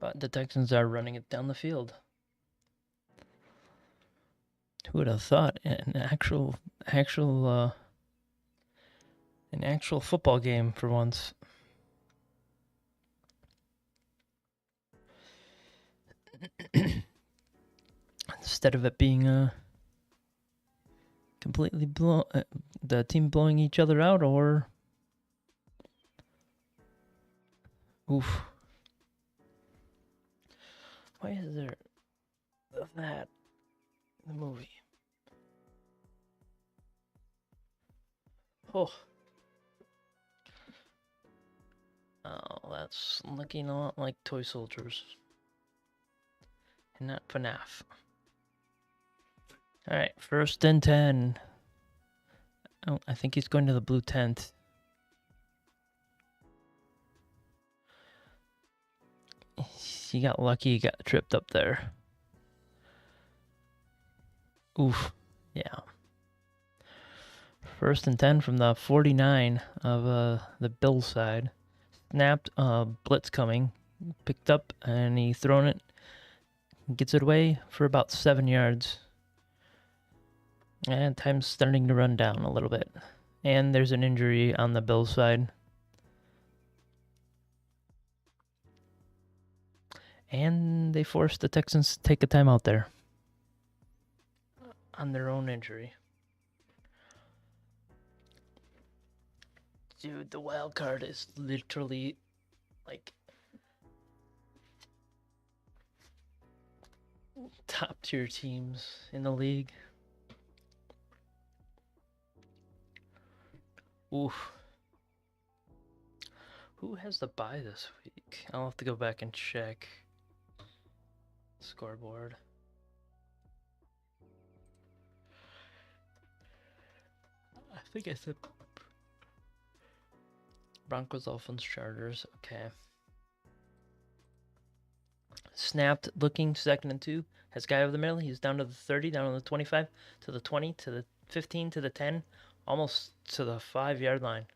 But the Texans are running it down the field. Who would have thought an actual football game for once? Instead of it being completely the team blowing each other out, or oof. Why is there that in the movie? Oh, that's looking a lot like Toy Soldiers, and not FNAF. All right, 1st and 10. Oh, I think he's going to the blue tent. He got lucky. He got tripped up there. Oof. Yeah. 1st and 10 from the 49 of the Bills side. Snapped. Blitz coming. Picked up and he thrown it. Gets it away for about 7 yards. And time's starting to run down a little bit. And there's an injury on the Bills side. And they forced the Texans to take a timeout there. On their own injury. Dude, the wild card is literally like top tier teams in the league. Oof. Who has the bye this week? I'll have to go back and check. Scoreboard. I think I said Broncos, Dolphins, Chargers. Okay. Snapped, looking, 2nd and 2. Has guy over the middle. He's down to the 30, down to the 25, to the 20, to the 15, to the 10, almost to the 5-yard line.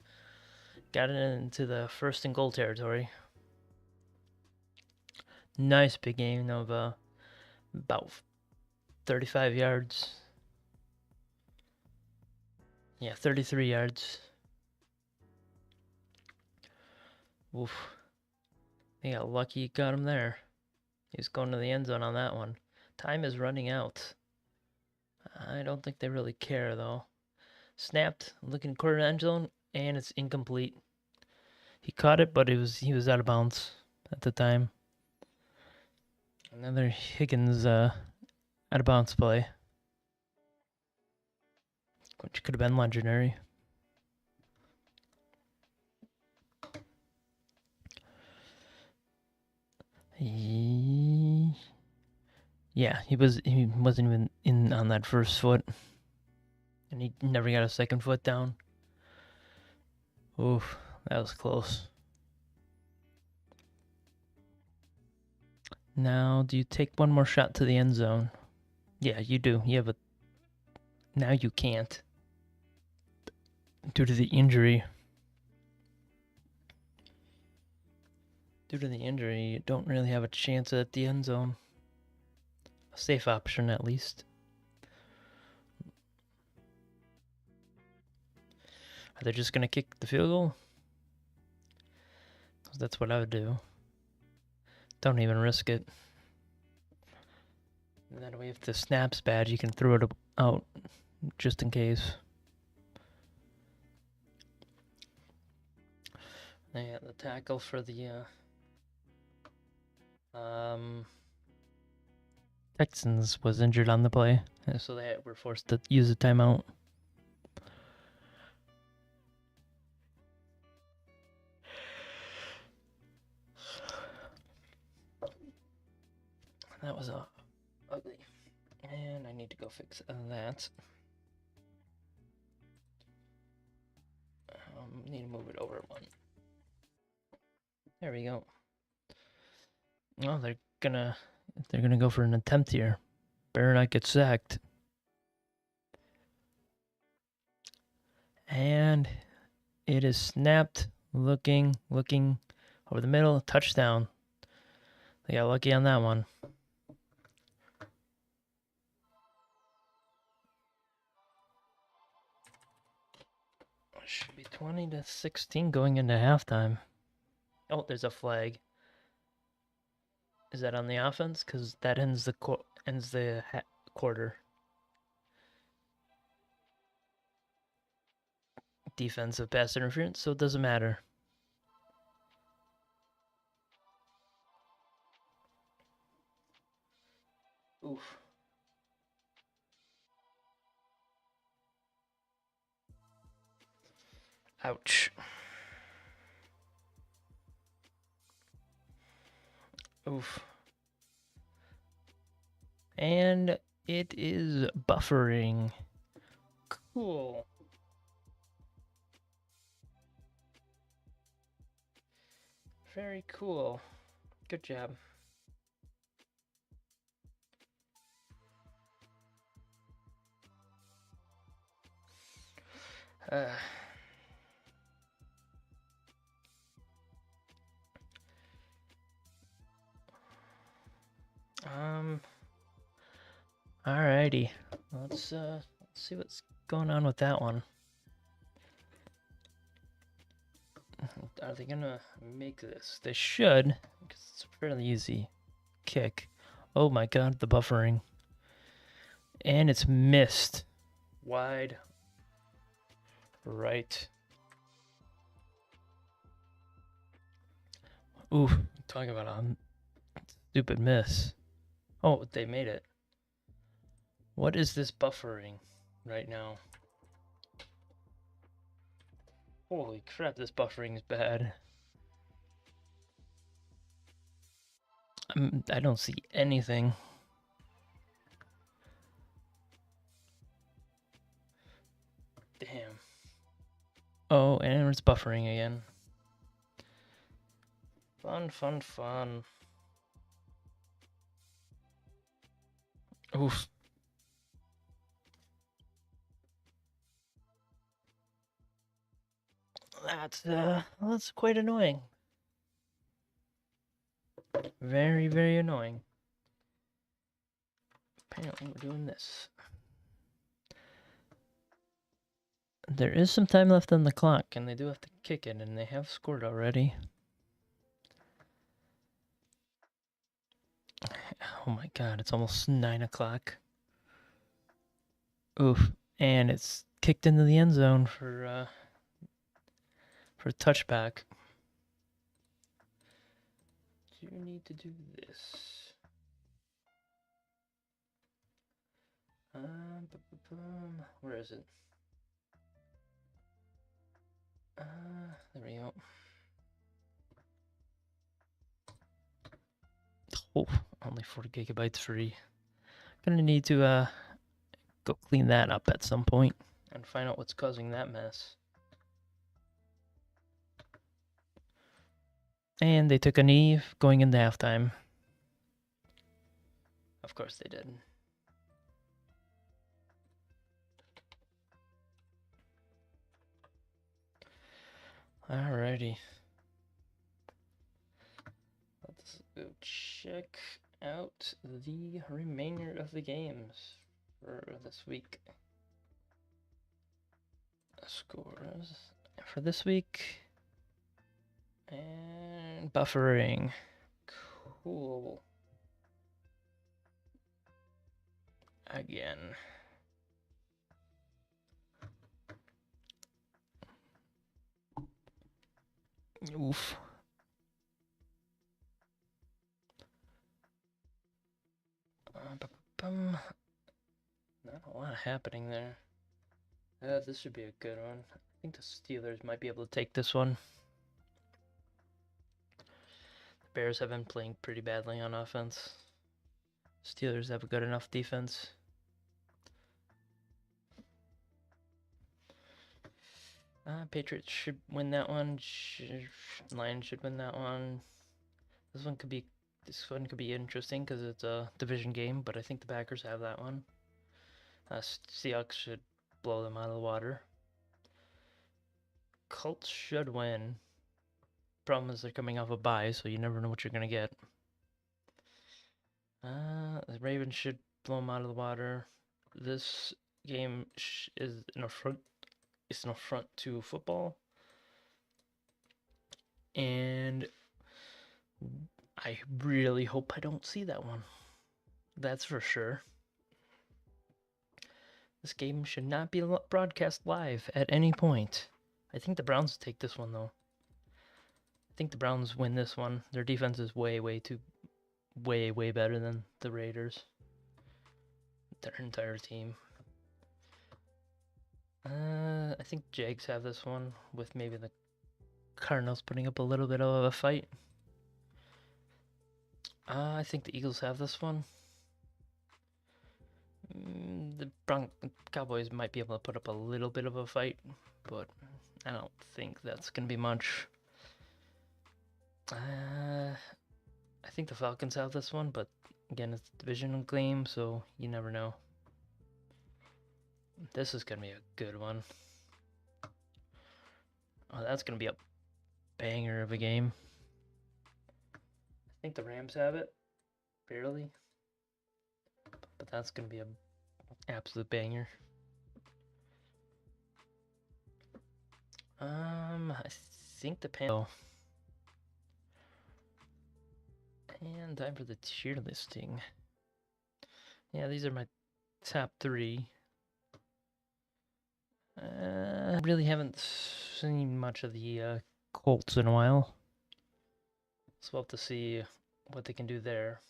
Got it into the 1st and goal territory. Nice big game of about 35 yards. Yeah, 33 yards. Oof. He got lucky, got him there. He's going to the end zone on that one. Time is running out. I don't think they really care, though. Snapped, looking quarter end zone, and it's incomplete. He caught it, but he was out of bounds at the time. Another Higgins Out of bounds play. Which could have been legendary. Yeah, he wasn't even in on that first foot. And he never got a second foot down. Oof, that was close. Now, do you take one more shot to the end zone? Yeah, you do. You have a... Now you can't. Due to the injury. Due to the injury, you don't really have a chance at the end zone. A safe option, at least. Are they just going to kick the field goal? That's what I would do. Don't even risk it. And that way, if the snap's bad, you can throw it out just in case. Yeah, the tackle for the Texans was injured on the play, so they were forced to use a timeout. That was ugly. And I need to go fix that. Need to move it over one. There we go. Well, they're gonna go for an attempt here. Better not get sacked. And it is snapped. Looking over the middle. Touchdown. They got lucky on that one. Should be 20-16 going into halftime. Oh, there's a flag. Is that on the offense? Because that ends the quarter. Defensive pass interference, so it doesn't matter. Oof. Ouch. Oof. And it is buffering. Cool. Very cool. Good job. Alrighty. Let's see what's going on with that one. Are they gonna make this? They should, because it's a fairly easy kick. Oh my god, the buffering. And it's missed. Wide right. Oof, talking about a stupid miss. Oh, they made it. What is this buffering right now? Holy crap, this buffering is bad. I don't see anything. Damn. Oh, and it's buffering again. Fun. Oof. That's quite annoying. Very, very annoying. Apparently we're doing this. There is some time left on the clock, and they do have to kick it, and they have scored already. Oh my god, it's almost 9 o'clock. Oof. And it's kicked into the end zone for touchback. Do you need to do this? Where is it? There we go. Oh, only 40 gigabytes free. Gonna need to go clean that up at some point and find out what's causing that mess. And they took a knee going into halftime. Of course they did. Alrighty. Let's go check out the remainder of the games for this week. Scores for this week. And buffering. Cool. Again. Oof. Not a lot happening there. This should be a good one. I think the Steelers might be able to take this one. The Bears have been playing pretty badly on offense. Steelers have a good enough defense. Patriots should win that one. Lions should win that one. This one could be interesting because it's a division game, but I think the Packers have that one. Seahawks should blow them out of the water. Colts should win. Problem is they're coming off a bye, so you never know what you're gonna get. The Ravens should blow them out of the water. This game is an affront. It's an affront to football, and I really hope I don't see that one. That's for sure. This game should not be broadcast live at any point. I think the Browns take this one, though. I think the Browns win this one. Their defense is way better than the Raiders. Their entire team. I think Jags have this one, with maybe the Cardinals putting up a little bit of a fight. I think the Eagles have this one. The Cowboys might be able to put up a little bit of a fight, but I don't think that's going to be much. I think the Falcons have this one, but again, it's a divisional game, so you never know. This is going to be a good one. Oh, that's going to be a banger of a game. I think the Rams have it, barely. But that's going to be an absolute banger. I think the panel. And time for the tier listing. Yeah, these are my top 3. Really haven't seen much of the Colts in a while. So we'll have to see what they can do there.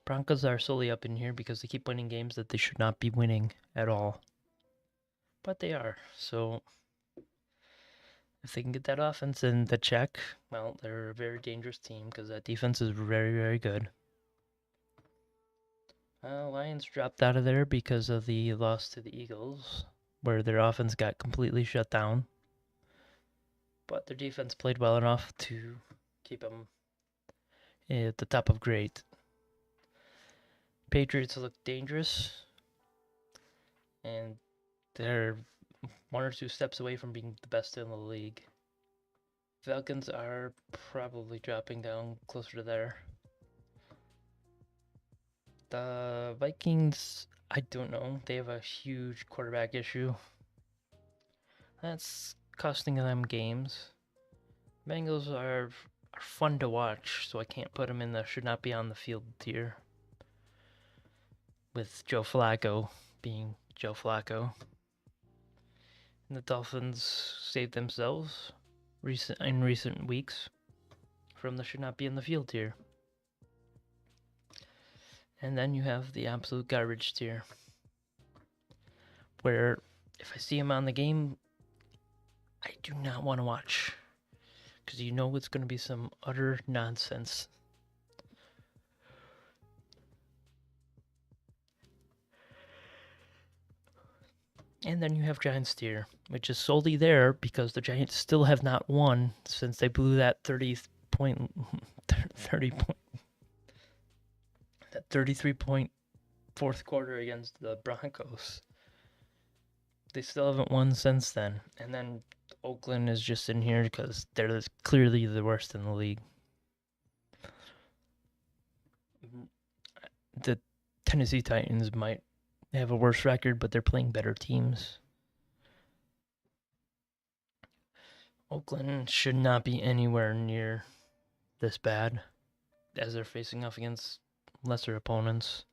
Broncos are solely up in here because they keep winning games that they should not be winning at all. But they are, so if they can get that offense in the check, well, they're a very dangerous team because that defense is very good. Lions dropped out of there because of the loss to the Eagles, where their offense got completely shut down. But their defense played well enough to keep them at the top of grade. Patriots look dangerous, and they're 1 or 2 steps away from being the best in the league. Falcons are probably dropping down closer to there. The Vikings, I don't know. They have a huge quarterback issue. That's costing them games. Bengals are fun to watch, so I can't put them in the should not be on the field tier. With Joe Flacco being Joe Flacco. And the Dolphins saved themselves in recent weeks from the should not be in the field tier. And then you have the absolute garbage tier, where if I see him on the game, I do not want to watch, because you know it's going to be some utter nonsense. And then you have Giants tier, which is solely there because the Giants still have not won since they blew that 33-point fourth quarter against the Broncos. They still haven't won since then. And then Oakland is just in here because they're clearly the worst in the league. The Tennessee Titans might have a worse record, but they're playing better teams. Oakland should not be anywhere near this bad, as they're facing off against lesser opponents.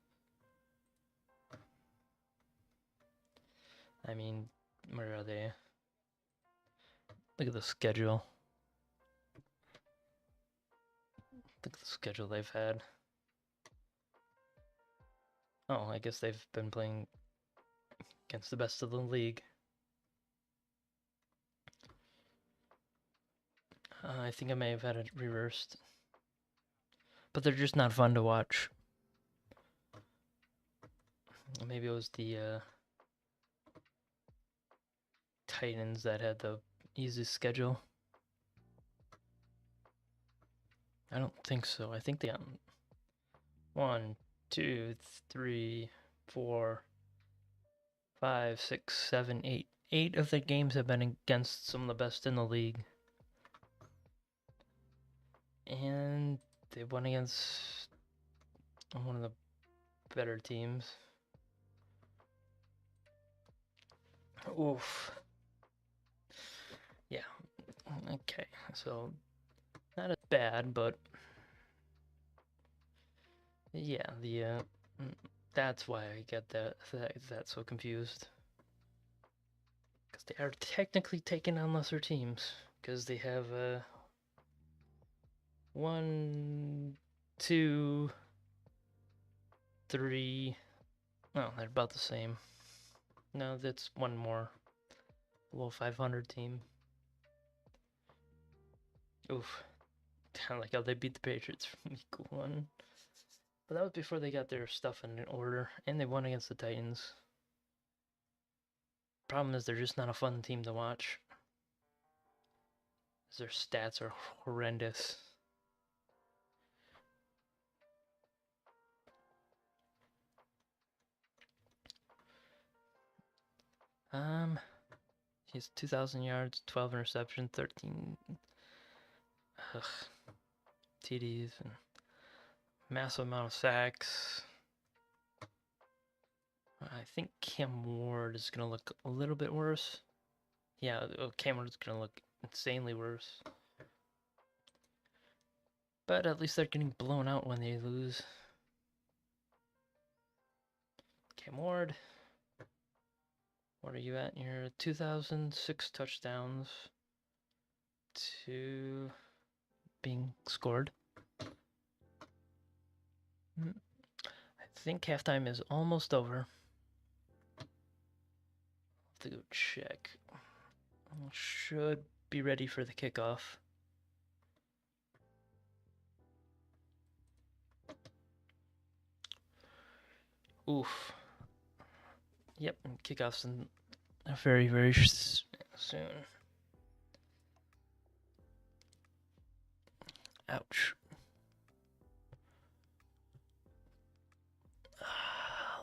I mean, where are they? Look at the schedule. Look at the schedule they've had. Oh, I guess they've been playing against the best of the league. I think I may have had it reversed. But they're just not fun to watch. Maybe it was the Titans that had the easiest schedule. I don't think so. I think they got 1, 2, 3, 4, 5, 6, 7, 8. 8 of the games have been against some of the best in the league. And they won against one of the better teams. Oof. Yeah. Okay. So not as bad, but yeah, that's why I get that's so confused. Because they are technically taking on lesser teams. Because they have 1, 2, 3. No, they're about the same. No, that's one more. Below 500 team. Oof. I like how they beat the Patriots from week 1. But that was before they got their stuff in order, and they won against the Titans. Problem is, they're just not a fun team to watch. Their stats are horrendous. He has 2,000 yards, 12 interceptions, 13 TDs, and massive amount of sacks. I think Cam Ward is going to look a little bit worse. Yeah, Cam Ward is going to look insanely worse. But at least they're getting blown out when they lose. Cam Ward, what are you at? You're 2,006 touchdowns to being scored. I think halftime is almost over. Have to go check. Should be ready for the kickoff. Oof. Yep, kickoff's in very, very soon. Ouch.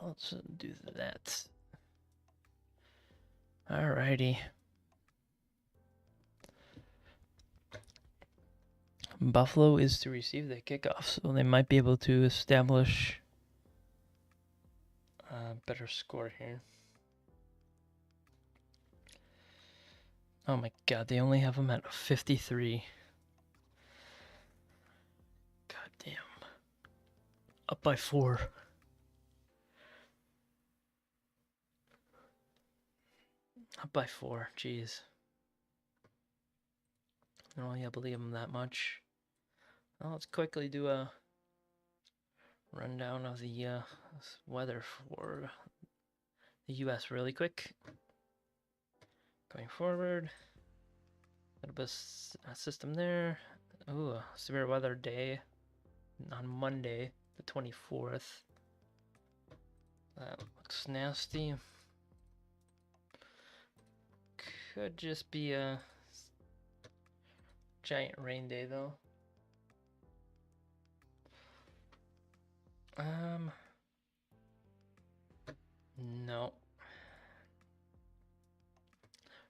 Let's do that. Alrighty. Buffalo is to receive the kickoff, so they might be able to establish a better score here. Oh my god, they only have them at 53. God damn. Up by 4. Up by 4, jeez. I don't really believe them that much. Well, let's quickly do a rundown of the weather for the U.S. really quick. Going forward, a little bit of system there. Ooh, severe weather day on Monday, the 24th. That looks nasty. Could just be a giant rain day though. No.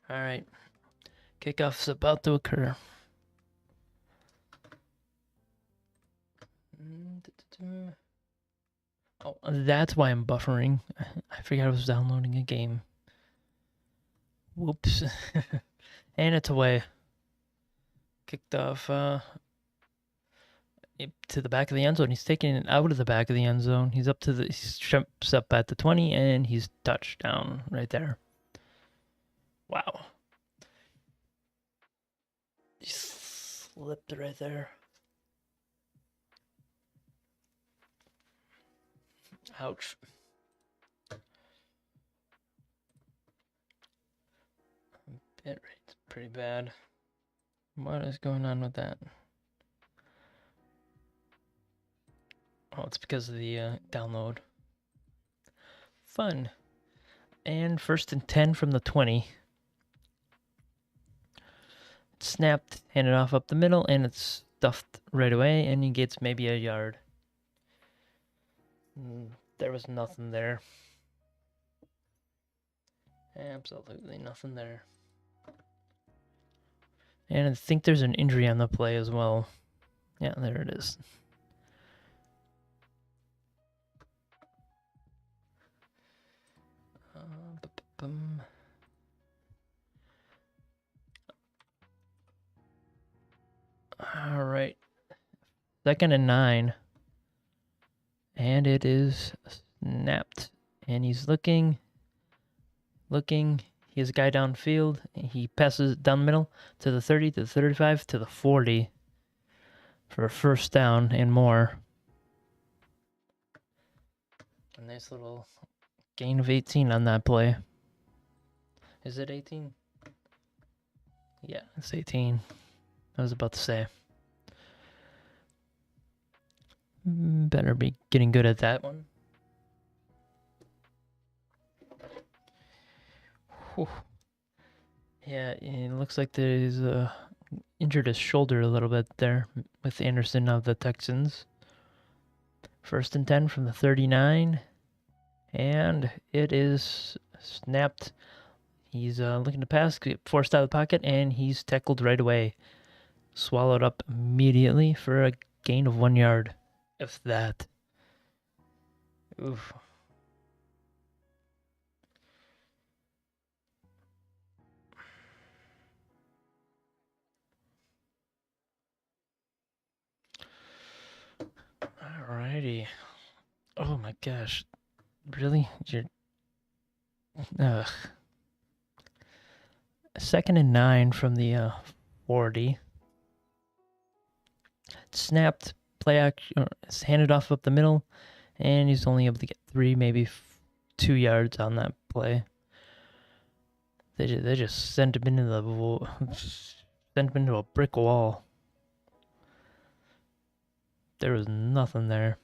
Alright. Kickoff's about to occur. Oh, that's why I'm buffering. I forgot I was downloading a game. Whoops. And it's away. Kicked off to the back of the end zone. He's taking it out of the back of the end zone. He's up to the, he jumps up at the 20, and he's touchdown right there. Wow. He slipped it right there. Ouch. Bit rate's pretty bad. What is going on with that? Oh, it's because of the download. Fun. And 1st and 10 from the 20. It's snapped, handed off up the middle, and it's stuffed right away, and he gets maybe a yard. There was nothing there. Absolutely nothing there. And I think there's an injury on the play as well. Yeah, there it is. All right. 2nd and 9. And it is snapped. And he's looking. He has a guy downfield. He passes down the middle to the 30, to the 35, to the 40 for a 1st down and more. A nice little gain of 18 on that play. Is it 18? Yeah, it's 18. I was about to say. Better be getting good at that one. Whew. Yeah, it looks like he's injured his shoulder a little bit there with Anderson of the Texans. 1st and 10 from the 39. And it is snapped. He's looking to pass, get forced out of the pocket, and he's tackled right away. Swallowed up immediately for a gain of 1 yard. If that. Oof. Alrighty. Oh my gosh. Really? You're... Ugh. 2nd and 9 from the 40. Snapped. Play action. It's handed off up the middle. And he's only able to get 3, maybe 2 yards on that play. They just sent him into a brick wall. There was nothing there.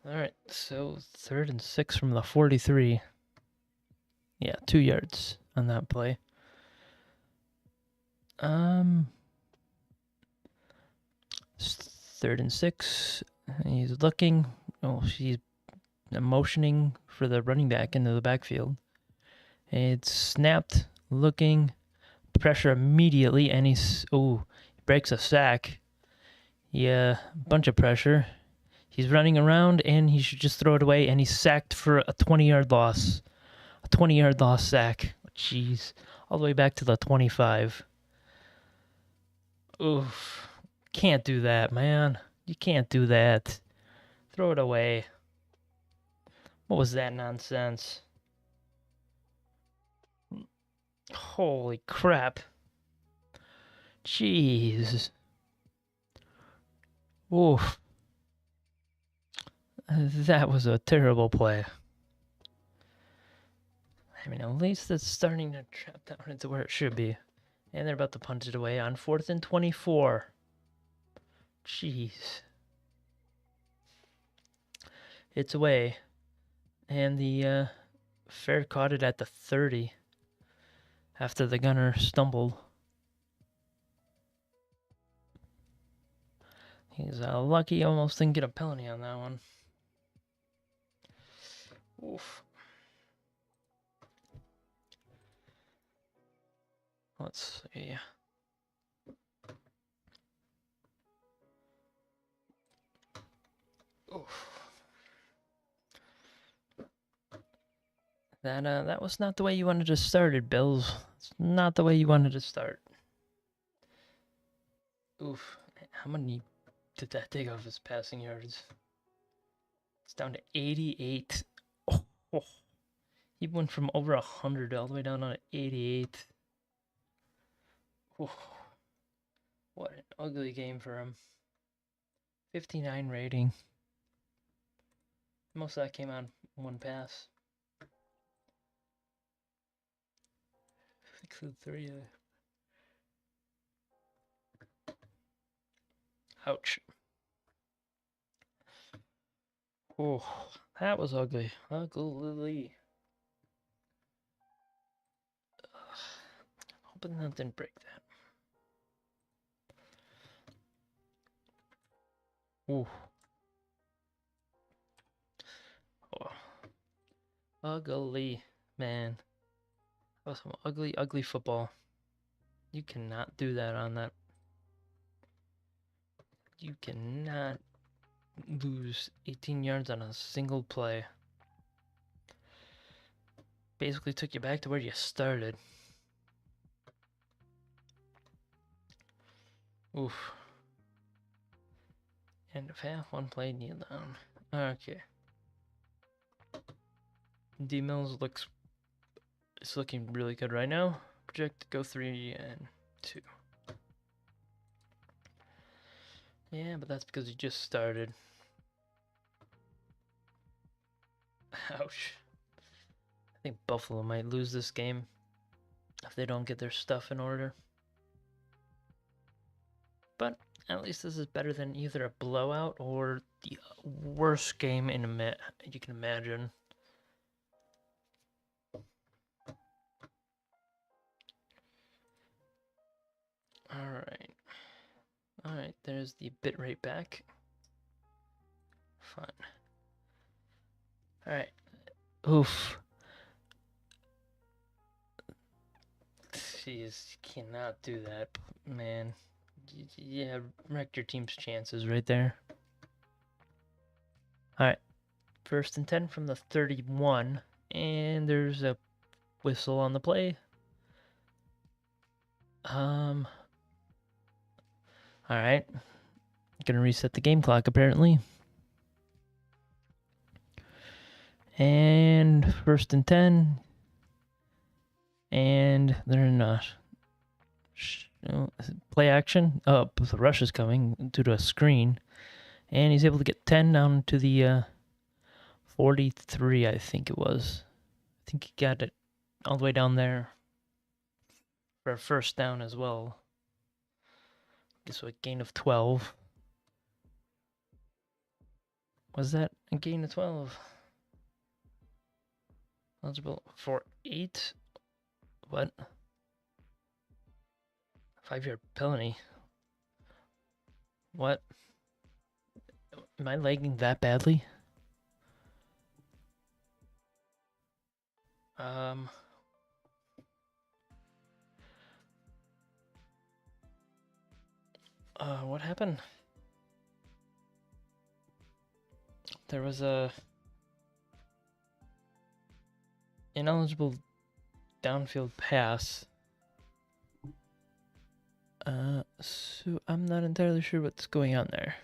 Alright, so 3rd and 6 from the 43. Yeah, 2 yards on that play. 3rd and 6. He's looking. Oh, she's motioning for the running back into the backfield. It's snapped. Looking. Pressure immediately, and he breaks a sack. Yeah, bunch of pressure. He's running around, and he should just throw it away, and he's sacked for a 20-yard loss. A 20-yard loss sack. Jeez. All the way back to the 25. Oof. Can't do that, man. You can't do that. Throw it away. What was that nonsense? Holy crap. Jeez. Oof. That was a terrible play. I mean, at least it's starting to trap down into where it should be. And they're about to punt it away on 4th and 24. Jeez. It's away. And the Fair caught it at the 30 after the gunner stumbled. He's lucky he almost didn't get a penalty on that one. Oof. Let's see. Oof. That was not the way you wanted to start it, Bills. It's not the way you wanted to start. Oof. How many did that take off his passing yards? It's down to 88. Oh. He went from over 100 all the way down to 88. Oh. What an ugly game for him. 59 rating. Most of that came on one pass. 6 and 3. Ouch. Oh, that was ugly. Ugly. Hoping that didn't break that. Ooh. Oh. Ugly, man. That was some ugly football. You cannot do that on that. You cannot lose 18 yards on a single play. Basically took you back to where you started. Oof. End of half, one play, kneel down. Okay. D Mills it's looking really good right now. Project to go 3 and 2. Yeah, but that's because he just started. Ouch. I think Buffalo might lose this game if they don't get their stuff in order. But at least this is better than either a blowout or the worst game you can imagine. Alright, there's the bitrate back. Fun. Alright. Oof. Jeez, you cannot do that, man. Yeah, wrecked your team's chances right there. Alright. 1st and 10 from the 31. And there's a whistle on the play. Alright. Gonna reset the game clock, apparently. And 1st and 10. And they're not. Play action. Oh, the rush is coming due to a screen. And he's able to get 10 down to the 43, I think it was. I think he got it all the way down there for a 1st down as well. So a gain of 12. Was that a gain of 12? Eligible for 8? What? 5-yard penalty. What? Am I lagging that badly? What happened? There was a ineligible downfield pass. So I'm not entirely sure what's going on there.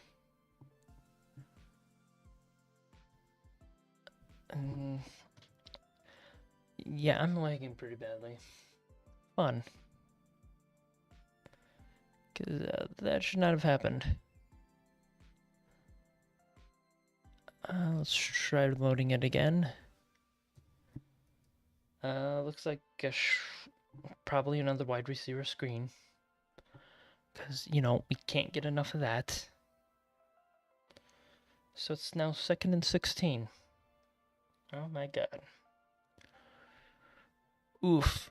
Yeah, I'm lagging pretty badly. Fun. Because that should not have happened. Let's try loading it again. Looks like probably another wide receiver screen. Because, you know, we can't get enough of that. So it's now 2nd and 16. Oh my god. Oof.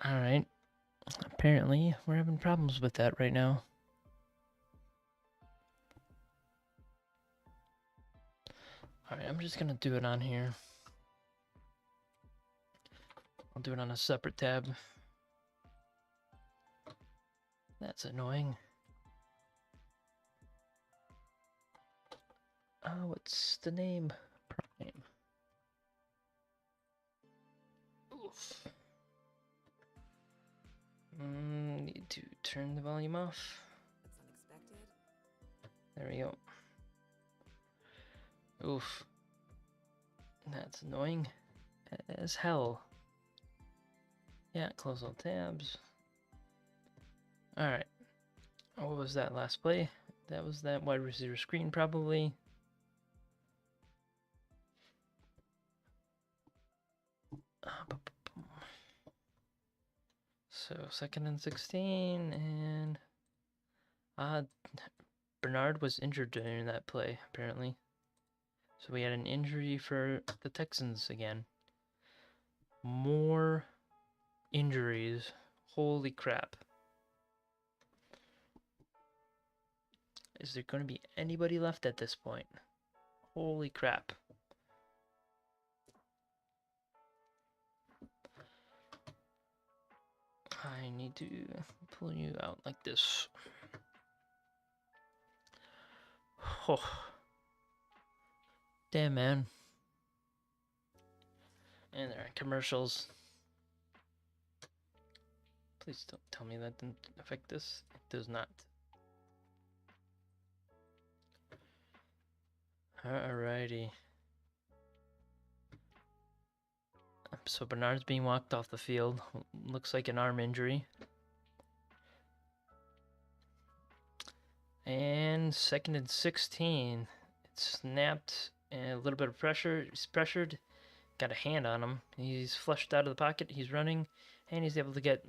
Alright. Apparently, we're having problems with that right now. Alright, I'm just gonna do it on here. I'll do it on a separate tab. That's annoying. What's the name? Prime. Oof. Need to turn the volume off. That's unexpected. There we go. Oof. That's annoying as hell. Yeah, close all tabs. Alright. What was that last play? That was that wide receiver screen, probably. So 2nd and 16, and Bernard was injured during that play, apparently. So we had an injury for the Texans again. More injuries. Holy crap. Is there going to be anybody left at this point? Holy crap. I need to pull you out like this. Oh. Damn, man. And there are commercials. Please don't tell me that didn't affect this. It does not. Alrighty. So Bernard's being walked off the field. Looks like an arm injury. And 2nd and 16. It snapped, and a little bit of pressure. He's pressured. Got a hand on him. He's flushed out of the pocket. He's running, and he's able to get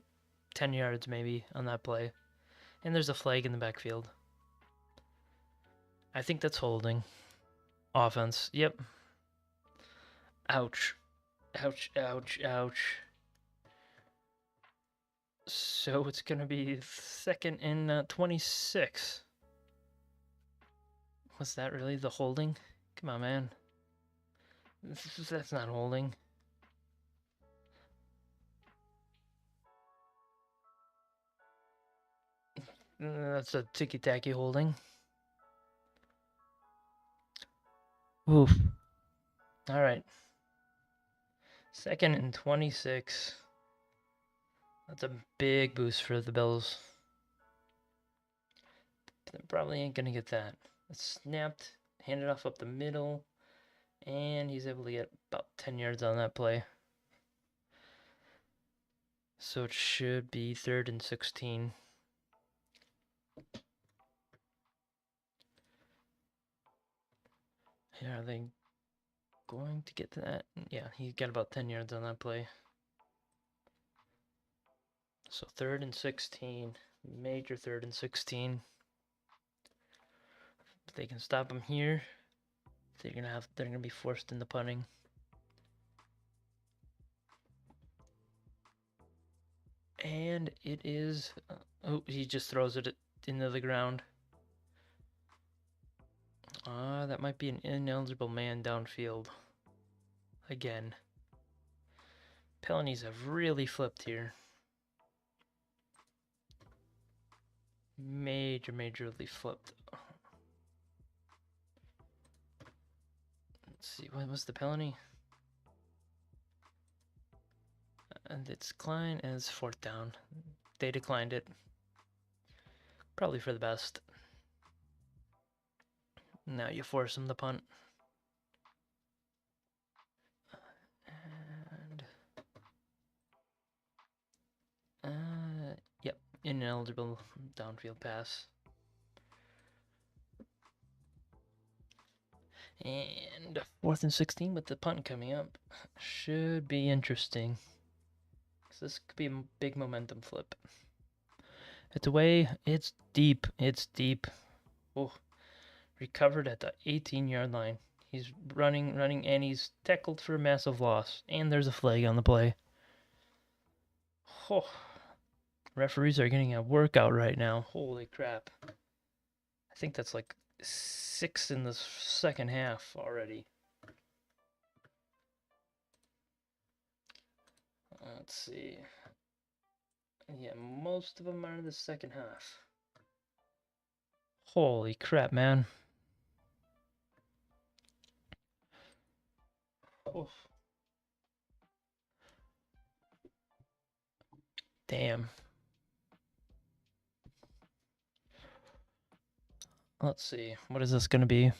10 yards maybe on that play. And there's a flag in the backfield. I think that's holding. Offense. Yep. Ouch. Ouch, ouch, ouch. So it's going to be 2nd and 26. Was that really the holding? Come on, man. That's not holding. That's a ticky-tacky holding. Oof. Alright. 2nd and 26. That's a big boost for the Bills. They probably ain't gonna get that. It's snapped, handed off up the middle, and he's able to get about 10 yards on that play. So it should be 3rd and 16. Yeah, are they going to get to that? Yeah, he got about 10 yards on that play. So 3rd and 16. Major 3rd and 16. If they can stop him here, they're gonna be forced into punting. And it is oh, he just throws it into the ground. That might be an ineligible man downfield. Again. Pelonies have really flipped here. Majorly flipped. Let's see, what was the penalty? And it's declined as 4th down. They declined it. Probably for the best. Now you force them to punt. ineligible downfield pass. And 4th and 16 with the punt coming up. Should be interesting. So this could be a big momentum flip. It's away. It's deep. It's deep. Oh, recovered at the 18-yard line. He's running, and he's tackled for a massive loss. And there's a flag on the play. Oh, referees are getting a workout right now. Holy crap. I think that's like 6 in the second half already. Let's see. Yeah, most of them are in the second half. Holy crap, man. Oof. Damn. Let's see. What is this going to be?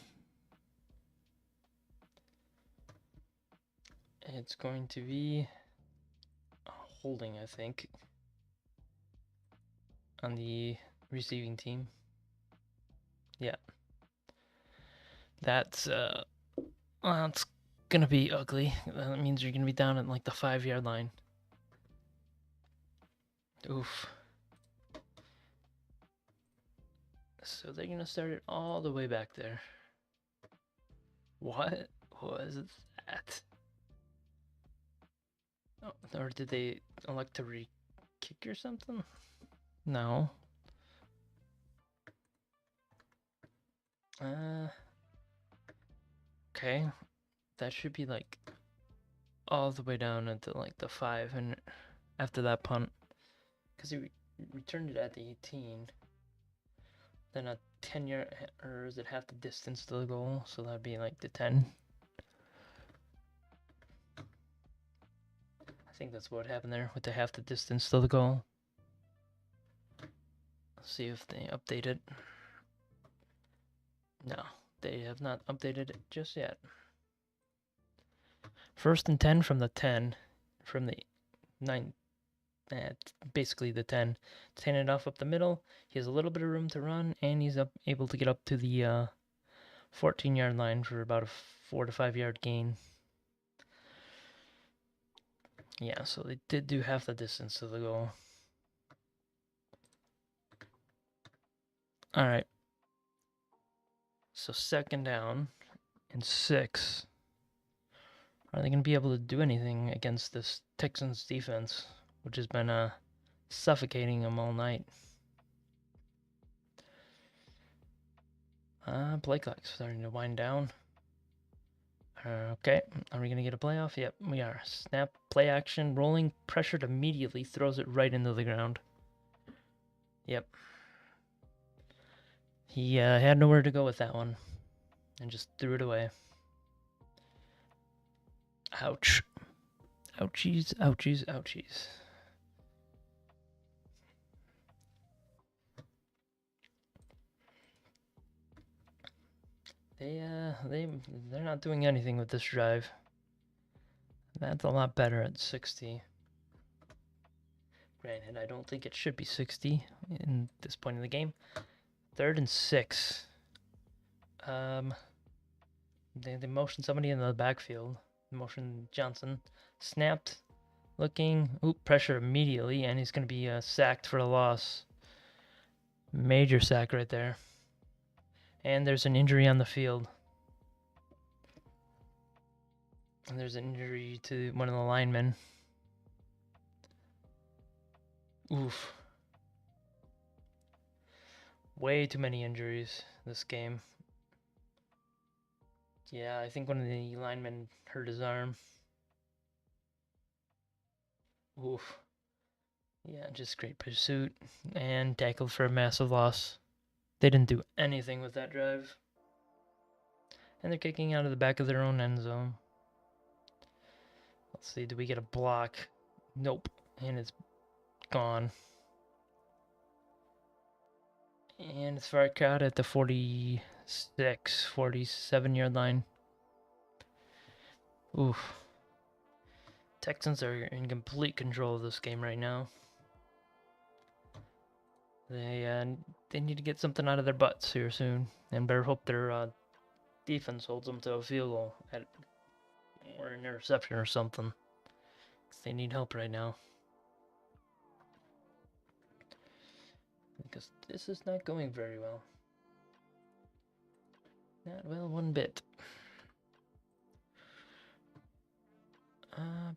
It's going to be holding, I think, on the receiving team. Yeah. That's going to be ugly. That means you're going to be down at like the 5-yard line. Oof. So they're going to start it all the way back there. What was that? Oh, or did they elect to re-kick or something? No. Okay. That should be like all the way down into like the 5, and after that punt, because he returned it at the 18, then a 10-yard, or is it half the distance to the goal? So that'd be like the 10. I think that's what happened there with the half the distance to the goal. Let's see if they update it. No, they have not updated it just yet. 1st and 10 from the 10, from the 9, basically the 10. 10 it off up the middle. He has a little bit of room to run, and he's able to get up to the 14-yard line for about a 4 to 5 yard gain. Yeah, so they did do half the distance to the goal. All right. So 2nd down and 6. Are they going to be able to do anything against this Texans defense, which has been suffocating them all night? Play clock's starting to wind down. Okay, are we going to get a playoff? Yep, we are. Snap, play action, rolling, pressured immediately, throws it right into the ground. Yep. He had nowhere to go with that one, and just threw it away. Ouch. Ouchies, ouchies, ouchies. They're not doing anything with this drive. That's a lot better at 60. Granted, I don't think it should be 60 in this point in the game. 3rd and 6. They motioned somebody in the backfield. Motion Johnson. Snapped. Looking. Oop, pressure immediately, and he's going to be sacked for a loss. Major sack right there. And there's an injury on the field. And there's an injury to one of the linemen. Oof. Way too many injuries this game. Yeah, I think one of the linemen hurt his arm. Oof. Yeah, just great pursuit and tackled for a massive loss. They didn't do anything with that drive. And they're kicking out of the back of their own end zone. Let's see, do we get a block? Nope. And it's gone. And it's far out at the 46, 47-yard line. Oof. Texans are in complete control of this game right now. They need to get something out of their butts here soon, and better hope their defense holds them to a field goal or an interception or something. 'Cause they need help right now. Because this is not going very well. Not well one bit.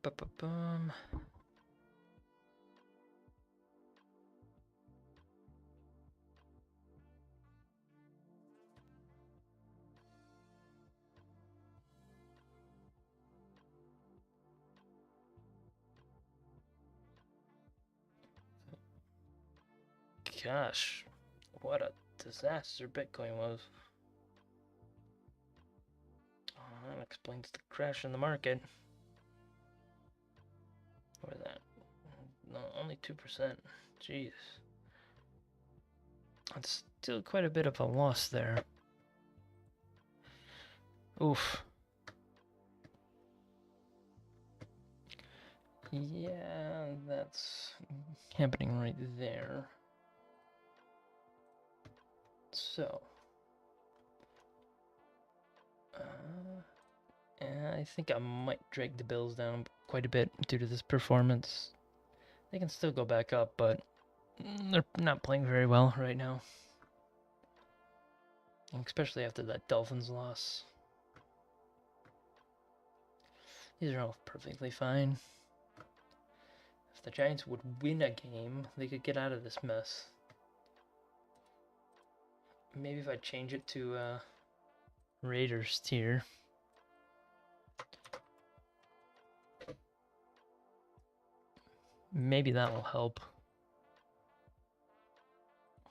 Ba-ba-bum. Gosh, what a disaster Bitcoin was. Oh, that explains the crash in the market. What is that? No, only 2%. Jeez. That's still quite a bit of a loss there. Oof. Yeah, that's happening right there. So, I think I might drag the Bills down quite a bit due to this performance. They can still go back up, but they're not playing very well right now. Especially after that Dolphins loss. These are all perfectly fine. If the Giants would win a game, they could get out of this mess. Maybe if I change it to Raiders tier. Maybe that will help.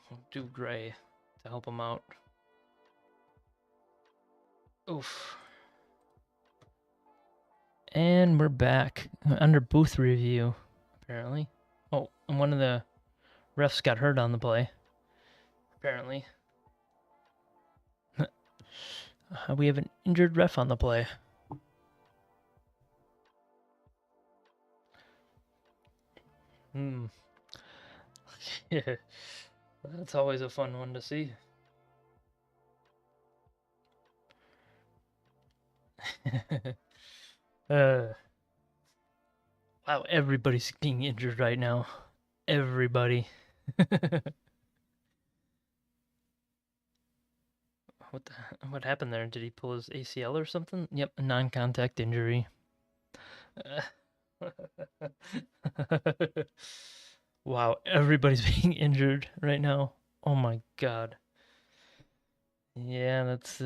I'll do gray to help them out. Oof. And we're back under booth review, apparently. Oh, and one of the refs got hurt on the play, apparently. We have an injured ref on the play. Yeah, that's always a fun one to see. Wow, everybody's being injured right now. Everybody. What happened there? Did he pull his ACL or something? Yep, a non-contact injury. Wow, everybody's being injured right now. Oh my god. Yeah, that's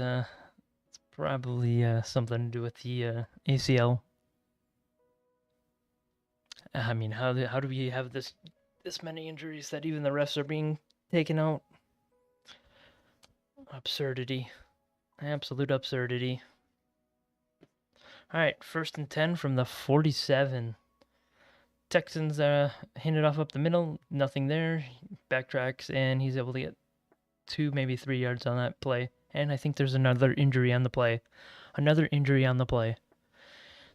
probably something to do with the ACL. I mean, how do we have this many injuries that even the refs are being taken out? Absurdity. Absolute absurdity. All right, 1st and 10 from the 47. Texans hand it off up the middle, nothing there. Backtracks, and he's able to get 2, maybe 3 yards on that play. And I think there's another injury on the play. Another injury on the play.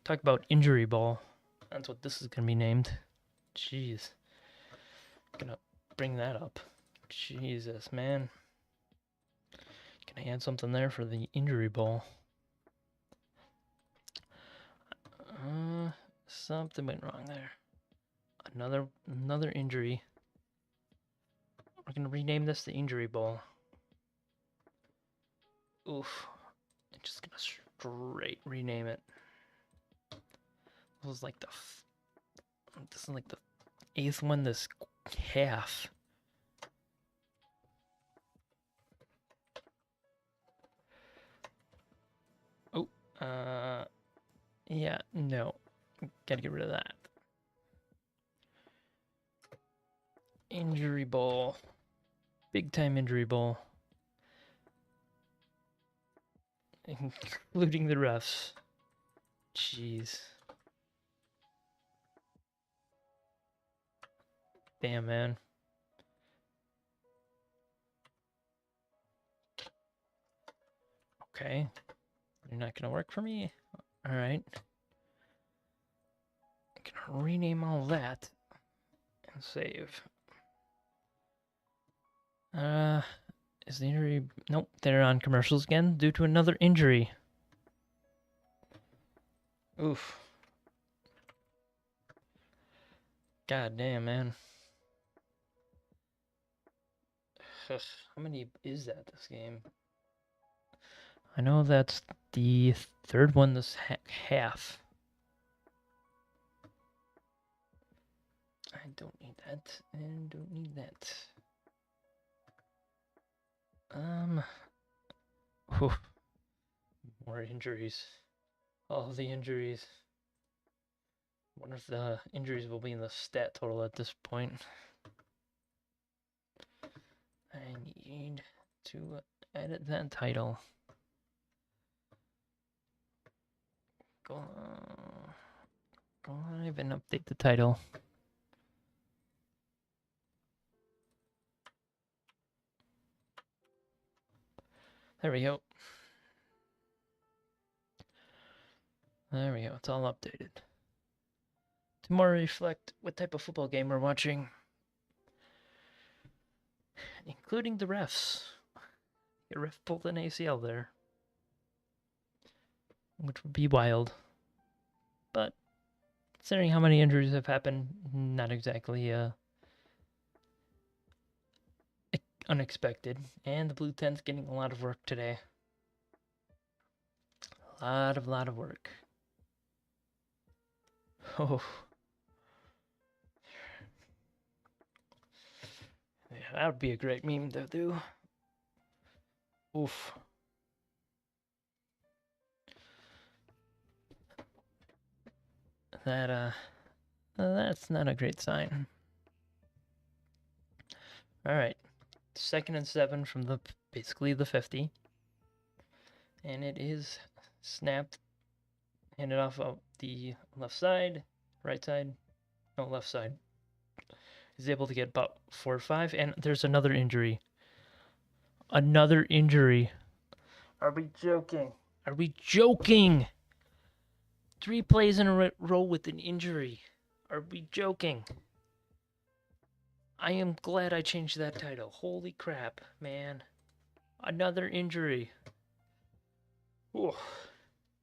Talk about injury ball. That's what this is going to be named. Jeez. Gonna bring that up. Jesus, man. Can I add something there for the injury ball? Something went wrong there. Another injury. We're gonna rename this the injury ball. Oof. I'm just gonna straight rename it. This is like the 8th one this half. Oh, yeah, no. Gotta get rid of that. Injury ball. Big time injury ball. Including the refs. Jeez. Damn, man. Okay. You're not gonna work for me? Alright. I can rename all that and save. Is the injury? Nope, they're on commercials again due to another injury. Oof. God damn, man. Ugh, how many is that this game? I know that's the third one this half. I don't need that, and don't need that. Whew. More injuries. All the injuries. Wonder if the injuries will be in the stat total at this point. I need to edit that title. Go live and update the title. There we go. There we go. It's all updated. To more reflect what type of football game we're watching, including the refs. The ref pulled an ACL there, which would be wild. But considering how many injuries have happened, not exactly unexpected. And the Blue 10's getting a lot of work today. A lot of work. Oh. Yeah, that would be a great meme to do. Oof. That's not a great sign. All right. 2nd and 7 from basically the 50. And it is snapped, handed off of the left side, right side, no, left side. He's able to get about 4 or 5, and there's another injury. Another injury. Are we joking? Are we joking? 3 plays in a row with an injury. Are we joking? I am glad I changed that title. Holy crap, man. Another injury. Ooh.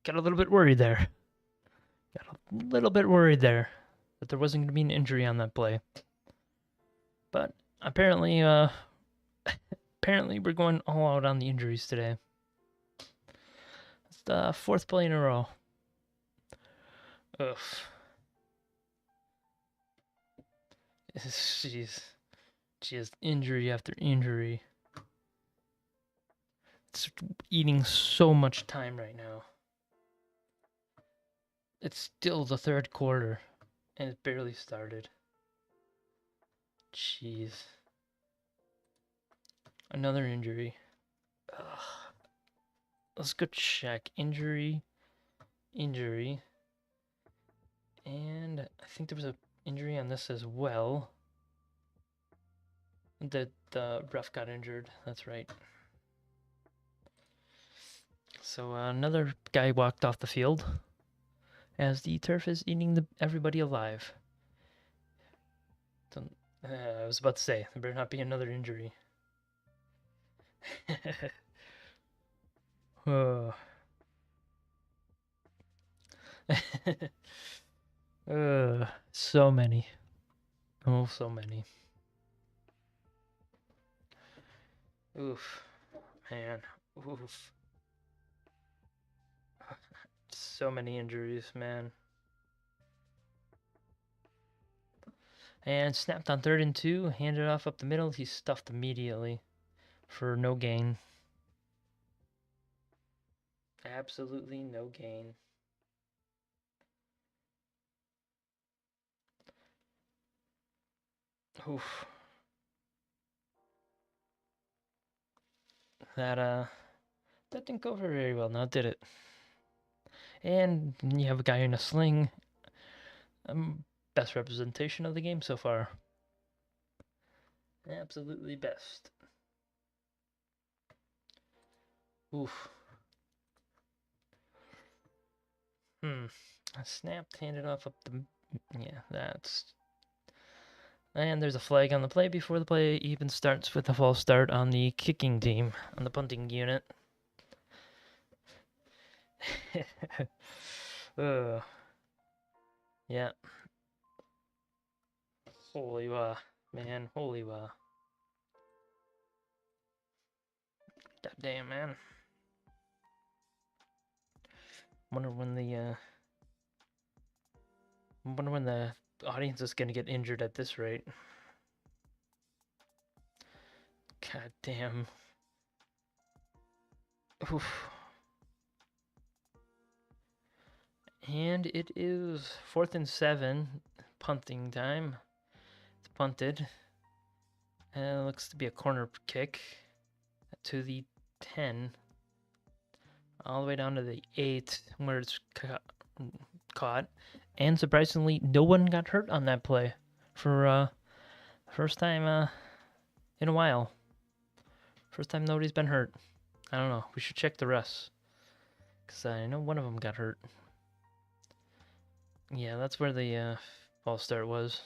Got a little bit worried there. Got a little bit worried there that there wasn't going to be an injury on that play. But apparently, apparently we're going all out on the injuries today. It's the 4th play in a row. Ugh. Jeez. Just injury after injury. It's eating so much time right now. It's still the 3rd quarter, and it barely started. Jeez. Another injury. Ugh. Let's go check. Injury. And I think there was an injury on this as well. The ref got injured. That's right. So another guy walked off the field as the turf is eating everybody alive. I was about to say, there better not be another injury. Oh. So many. Oh, so many. Oof. Man. Oof. So many injuries, man. And snapped on 3rd and 2, handed off up the middle. He's stuffed immediately for no gain. Absolutely no gain. Oof. That didn't go very well now, did it? And you have a guy in a sling. Best representation of the game so far. Absolutely best. Oof. Snapped, handed off up the... Yeah, that's... And there's a flag on the play before the play even starts with a false start on the kicking team, on the punting unit. Yeah. Holy man, holy God damn, man. Wonder when the audience is gonna get injured at this rate. God damn. Oof. And it is 4th and 7, punting time. It's punted. And it looks to be a corner kick to the 10. All the way down to the 8, where it's caught. And surprisingly, no one got hurt on that play for first time in a while. First time nobody's been hurt. I don't know. We should check the rest. Because I know one of them got hurt. Yeah, that's where the false start was.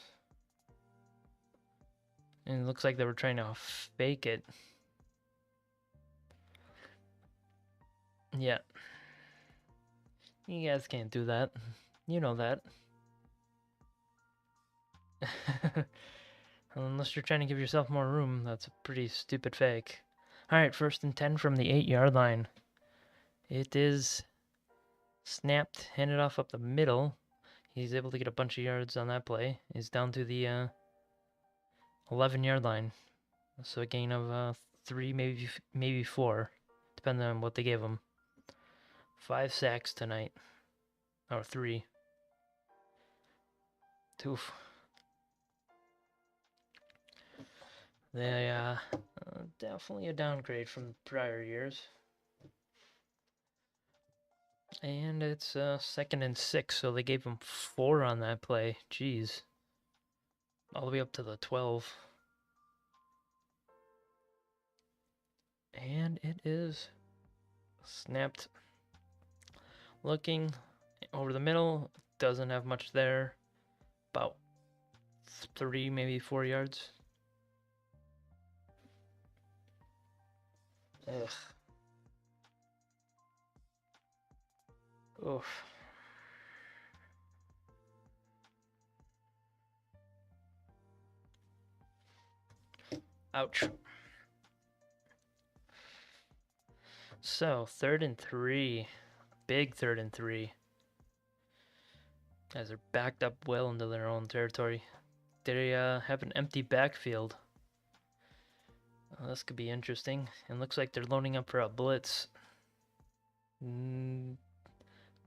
And it looks like they were trying to fake it. Yeah. You guys can't do that. You know that. Unless you're trying to give yourself more room, that's a pretty stupid fake. Alright, 1st and 10 from the 8-yard line. It is snapped, handed off up the middle. He's able to get a bunch of yards on that play. He's down to the 11-yard line. So a gain of 3, maybe 4, depending on what they gave him. 5 sacks tonight. Or 3. Oof. They definitely a downgrade from prior years. And it's 2nd and 6, so they gave him 4 on that play. Jeez. All the way up to the 12. And it is snapped. Looking over the middle, doesn't have much there. About 3, maybe 4 yards. Ugh. Oof. Ouch. So, 3rd and 3. Big 3rd and 3. Guys are backed up well into their own territory. They have an empty backfield. This could be interesting. And looks like they're loading up for a blitz.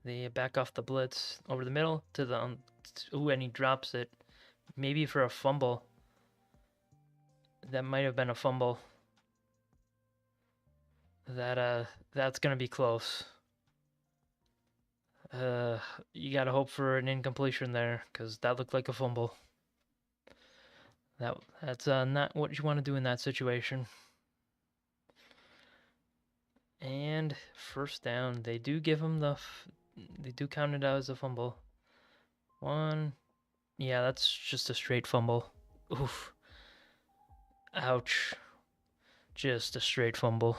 They back off the blitz over the middle to the and he drops it. Maybe for a fumble. That might have been a fumble. That's gonna be close. You gotta hope for an incompletion there, because that looked like a fumble. That's not what you want to do in that situation. And 1st down, they do give him they do count it out as a fumble. 1, yeah, that's just a straight fumble. Oof. Ouch. Just a straight fumble.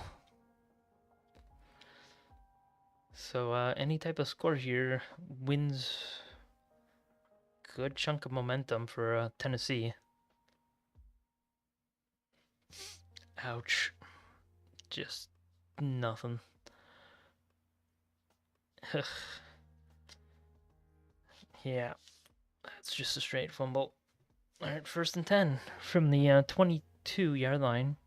So any type of score here wins good chunk of momentum for Tennessee. Ouch. Just nothing. Yeah, that's just a straight fumble. Alright, 1st and 10 from the 22-yard line.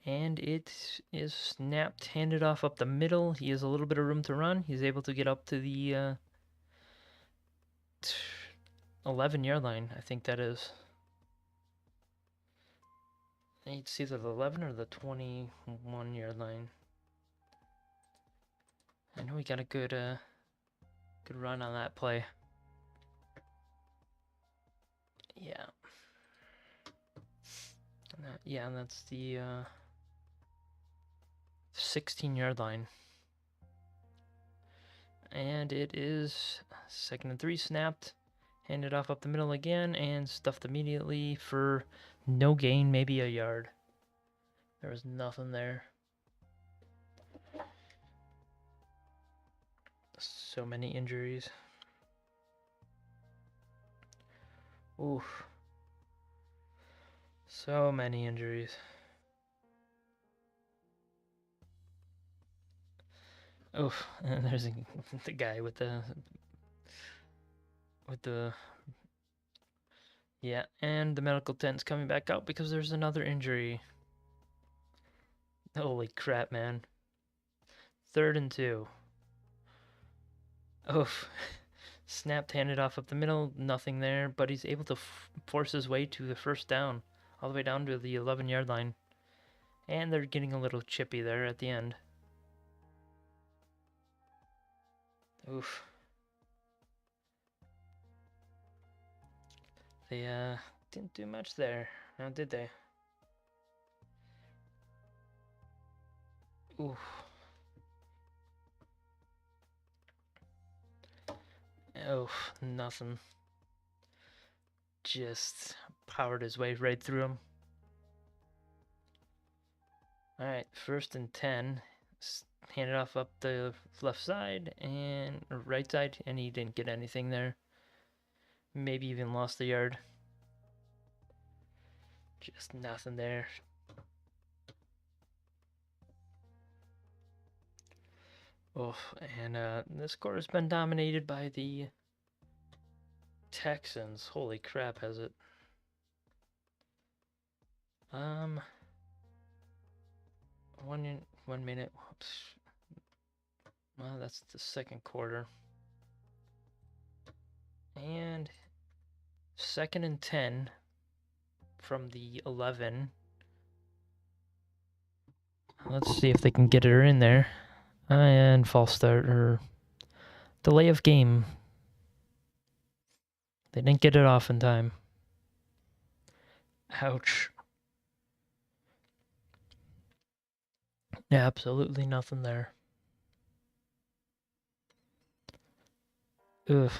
And it is snapped, handed off up the middle. He has a little bit of room to run. He's able to get up to the 11-yard line, I think that is. It's either the 11 or the 21-yard line. I know he got a good run on that play. Yeah. Yeah, and that's the 16-yard line. And it is 2nd and 3 snapped. Handed off up the middle again and stuffed immediately for no gain, maybe a yard. There was nothing there. So many injuries. Oof. So many injuries. Oof. And there's the guy with the yeah, and the medical tent's coming back out because there's another injury. Holy crap, man. 3rd and 2. Oof. Snapped, handed off up the middle, nothing there, but he's able to force his way to the first down, all the way down to the 11-yard line. And they're getting a little chippy there at the end. Oof. They didn't do much there, now did they? Oof. Oof, nothing. Just powered his way right through him. Alright, 1st and 10. Handed off up the left side and right side, and he didn't get anything there. Maybe even lost the yard. Just nothing there. Oof, and the score has been dominated by the Texans. Holy crap, has it? 1 minute. Whoops. Well, that's the 2nd quarter. And 2nd and 10 from the 11. Let's see if they can get her in there. And false start or delay of game. They didn't get it off in time. Ouch. Absolutely nothing there. Ugh.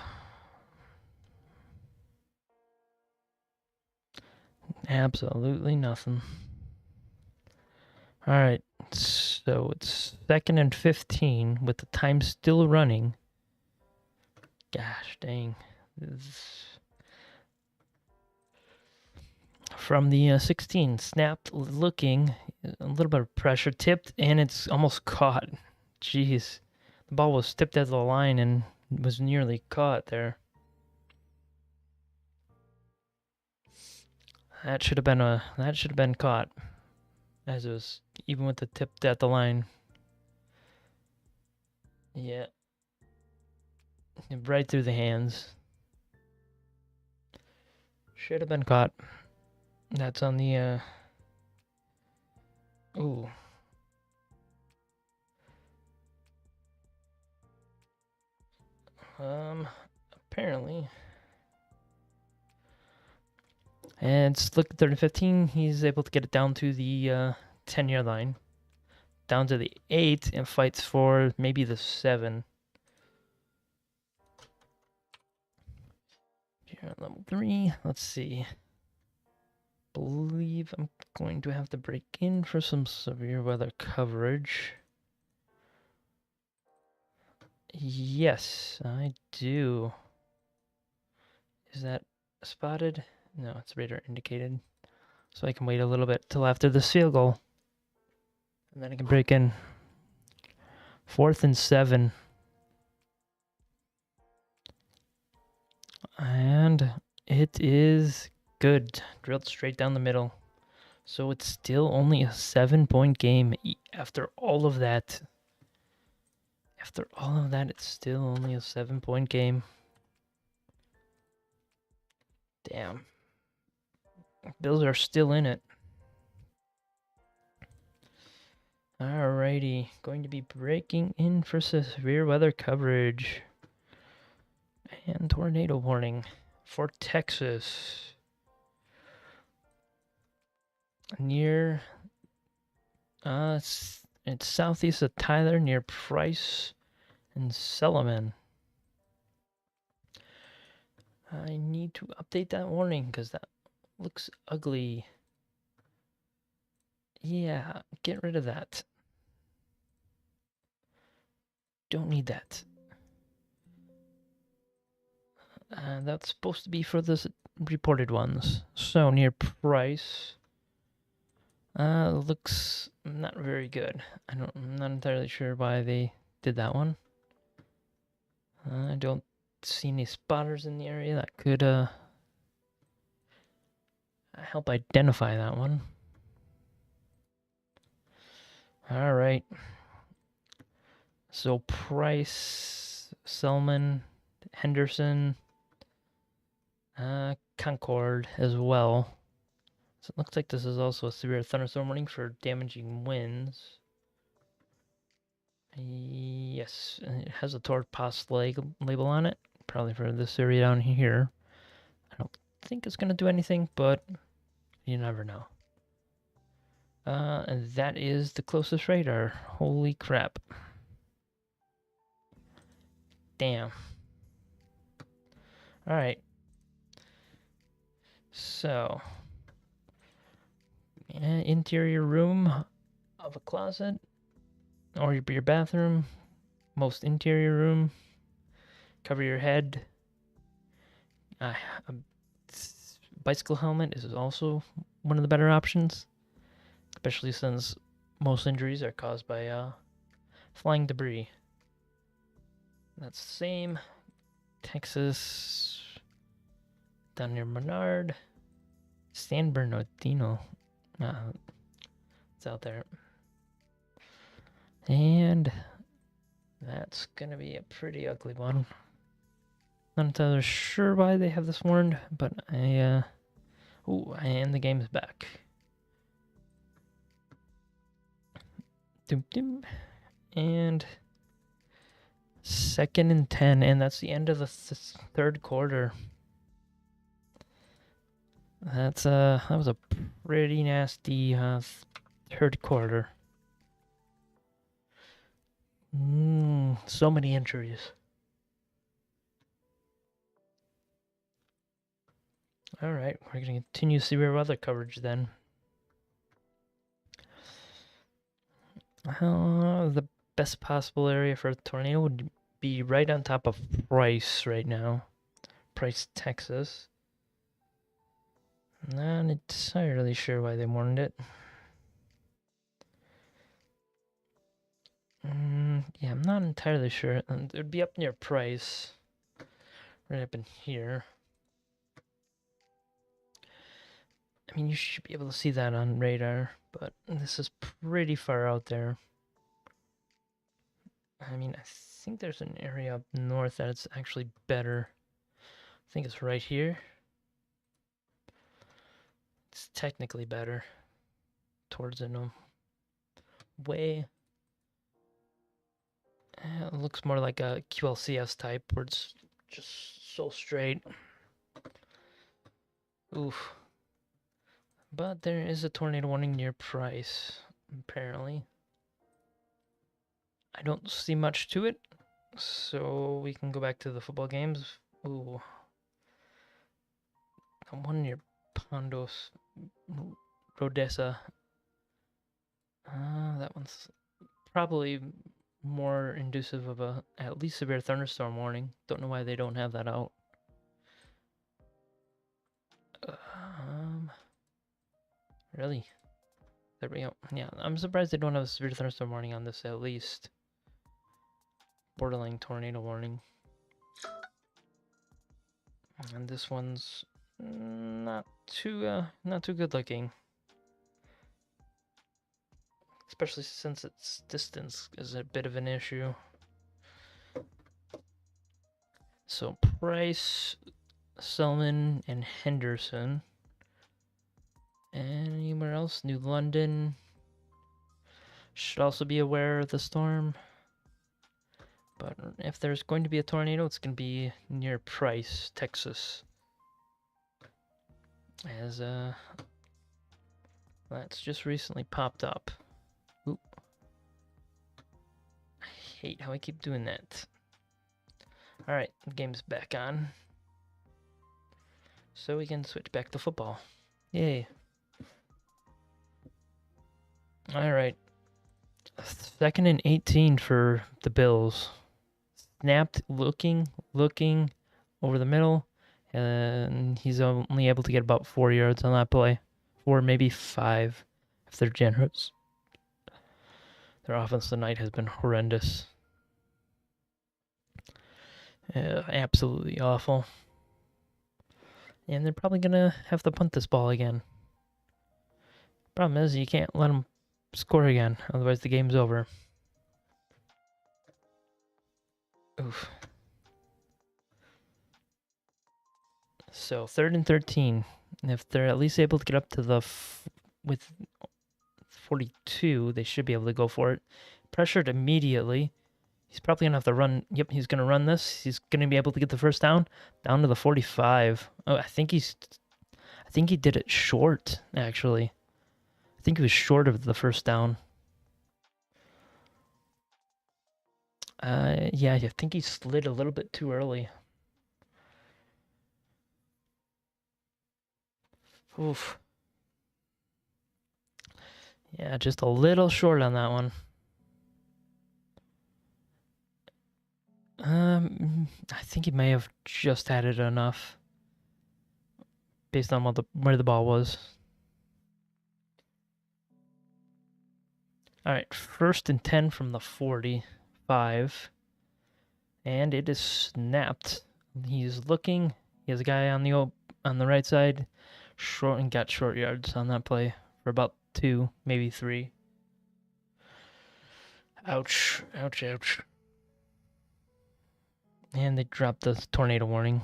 Absolutely nothing. Alright, so it's 2nd and 15 with the time still running. Gosh dang. From the 16, snapped, looking, a little bit of pressure, tipped, and it's almost caught. Jeez. The ball was tipped at the line and was nearly caught there. That should have been caught. As it was, even with the tip at the line. Yeah. Right through the hands. Should have been caught. That's on the, ooh. Apparently. And it's look 3rd and 15. He's able to get it down to the 10-yard line. Down to the 8 and fights for maybe the 7. Here at level 3. Let's see. Believe I'm going to have to break in for some severe weather coverage. Yes, I do. Is that spotted? No, it's radar indicated. So I can wait a little bit till after this field goal. And then I can break in. 4th and 7. And it is good. Drilled straight down the middle. So it's still only a 7-point game after all of that. After all of that, it's still only a 7-point game. Damn. Bills are still in it. Alrighty. Going to be breaking in for severe weather coverage. And tornado warning for Texas. Near, it's southeast of Tyler, near Price and Solomon. I need to update that warning because that looks ugly. Yeah, get rid of that. Don't need that. That's supposed to be for the reported ones. So near price. Looks not very good. I'm not entirely sure why they did that one. I don't see any spotters in the area that could help identify that one. All right. So Price, Selman, Henderson, Concord as well. So it looks like this is also a severe thunderstorm warning for damaging winds. Yes, it has a Torpos label on it, probably for this area down here. I don't think it's going to do anything, but you never know. And that is the closest radar. Holy crap. Damn. Alright. So, interior room of a closet, or your bathroom, most interior room, cover your head. A bicycle helmet is also one of the better options, especially since most injuries are caused by flying debris. That's the same. Texas, down near Menard, San Bernardino. It's out there. And that's gonna be a pretty ugly one. Not entirely sure why they have this warned, but and the game's back. Doom doom. And 2nd and 10, and that's the end of the third quarter. That was a pretty nasty third quarter. So many injuries. Alright, we're going to continue severe weather coverage then. The best possible area for a tornado would be right on top of Price right now. Price, Texas. Not entirely sure why they warned it. Yeah, I'm not entirely sure. It would be up near Price. Right up in here. I mean, you should be able to see that on radar, but this is pretty far out there. I mean, I think there's an area up north that's actually better. I think it's right here. It's technically better. Towards it, no. Way. It looks more like a QLCS type, where it's just so straight. Oof. But there is a tornado warning near Price, apparently. I don't see much to it, so we can go back to the football games. Ooh. One near Pondos, Rodessa. That one's probably more inducive of a at least severe thunderstorm warning. Don't know why they don't have that out. Really? There we go. Yeah, I'm surprised they don't have a severe thunderstorm warning on this at least. Borderline tornado warning. And this one's not too good looking. Especially since its distance is a bit of an issue. So Price, Selman, and Henderson. Anywhere else? New London. Should also be aware of the storm. But if there's going to be a tornado, it's going to be near Price, Texas. As that's just recently popped up. Oop. I hate how I keep doing that. Alright, the game's back on. So we can switch back to football. Yay. Alright. 2nd and 18 for the Bills. Snapped, looking over the middle, and he's only able to get about 4 yards on that play. 4, maybe 5, if they're generous. Their offense tonight has been horrendous. Absolutely awful. And they're probably going to have to punt this ball again. Problem is, you can't let them score again, otherwise the game's over. Oof. So 3rd and 13. If they're at least able to get up to the with 42, they should be able to go for it. Pressured immediately. He's probably gonna have to run. Yep, he's gonna run this. He's gonna be able to get the first down to the 45. Oh, I think he did it short actually. I think he was short of the first down. Yeah, I think he slid a little bit too early. Oof. Yeah, just a little short on that one. I think he may have just had it enough based on where the ball was. All right, 1st and 10 from the 45, and it is snapped. He's looking. He has a guy on the right side, short, and got short yards on that play for about 2, maybe 3. Ouch, ouch, ouch. And they dropped the tornado warning.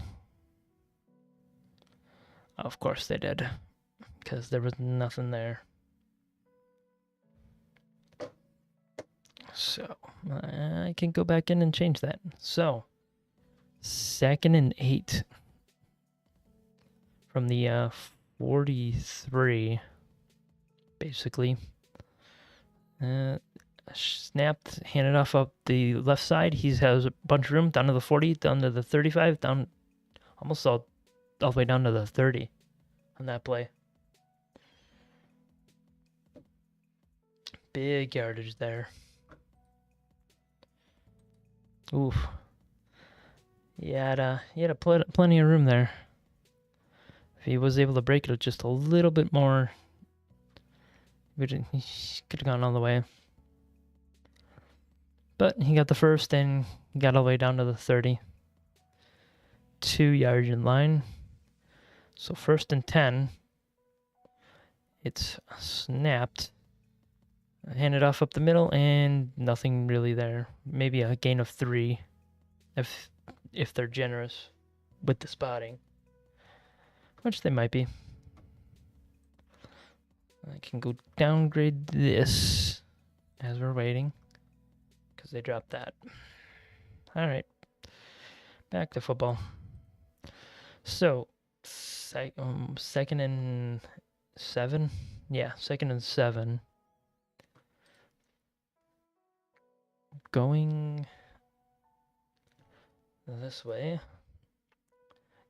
Of course they did, because there was nothing there. So I can go back in and change that. So 2nd and 8 from the 43, basically. Snapped, handed off up the left side. He has a bunch of room down to the 40, down to the 35, down almost all the way down to the 30 on that play. Big yardage there. Oof. He had plenty of room there. If he was able to break it just a little bit more, he could have gone all the way. But he got the first and got all the way down to the 30. 2-yard line. So 1st and 10. It's snapped. Handed off up the middle and nothing really there. Maybe a gain of 3 if they're generous with the spotting. Which they might be. I can go downgrade this as we're waiting. Because they dropped that. Alright. Back to football. So, 2nd and 7? Yeah, 2nd and 7. Going this way.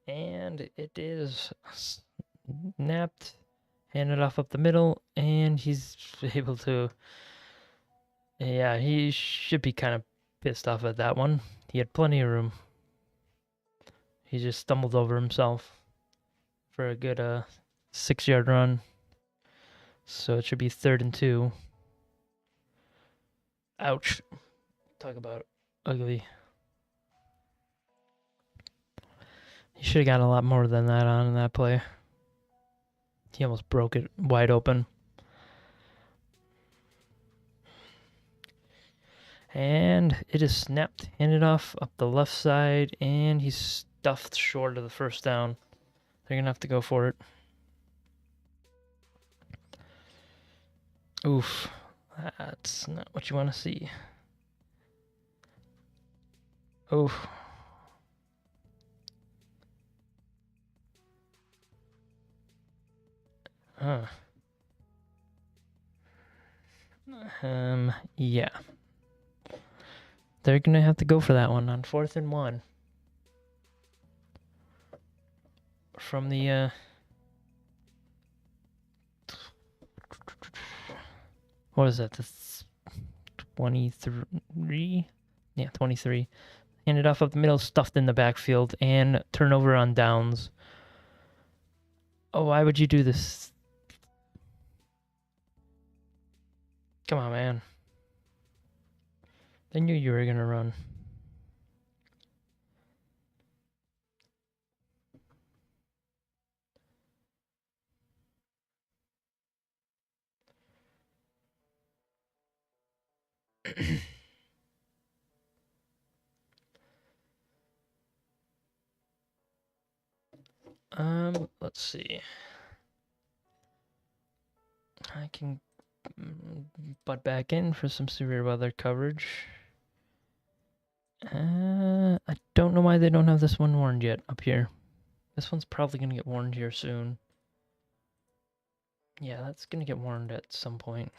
And it is snapped, handed off up the middle, and he's able to... Yeah, he should be kind of pissed off at that one. He had plenty of room. He just stumbled over himself for a good 6-yard run. So it should be 3rd and 2. Ouch. Talk about ugly. He should have got a lot more than that on in that play. He almost broke it wide open. And it is snapped, handed off up the left side, and he's stuffed short of the first down. They're going to have to go for it. Oof. That's not what you want to see. Oof. Huh. Yeah. They're going to have to go for that one on 4th and 1. from the what is that? This 23? Yeah, 23. Handed off up the middle, stuffed in the backfield, and turnover on downs. Oh, why would you do this? Come on, man. I knew you were gonna run. Let's see. I can butt back in for some severe weather coverage. I don't know why they don't have this one warned yet up here. This one's probably gonna get warned here soon. Yeah, that's gonna get warned at some point.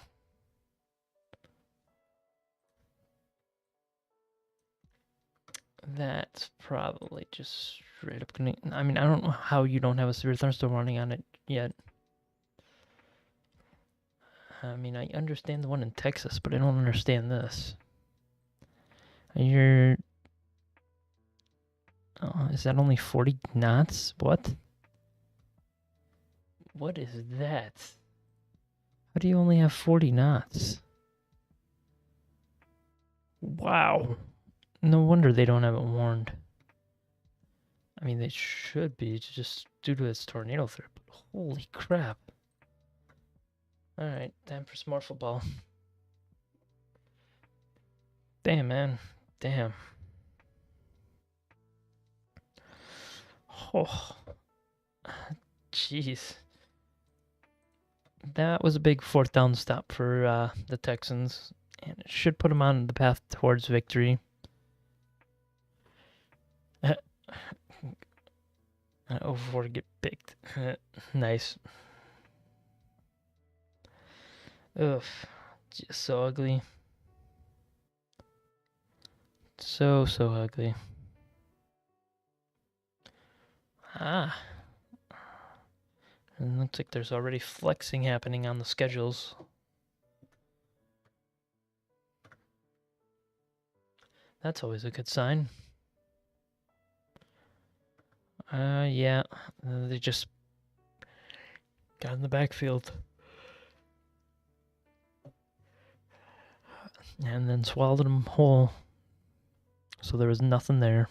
That's probably just straight up gonna... I mean, I don't know how you don't have a severe thunderstorm warning on it yet. I mean, I understand the one in Texas, but I don't understand this. You're... Oh, is that only 40 knots? What? What is that? How do you only have 40 knots? Wow. No wonder they don't have it warned. I mean, they should be, just due to its tornado threat, but holy crap. Alright, time for some more football. Damn, man. Damn. Oh. Jeez. That was a big fourth down stop for the Texans, and it should put them on the path towards victory. Over get picked. Nice. Ugh. Just so ugly. So ugly. Ah. And looks like there's already flexing happening on the schedules. That's always a good sign. Yeah. They just got in the backfield. And then swallowed them whole. So there was nothing there.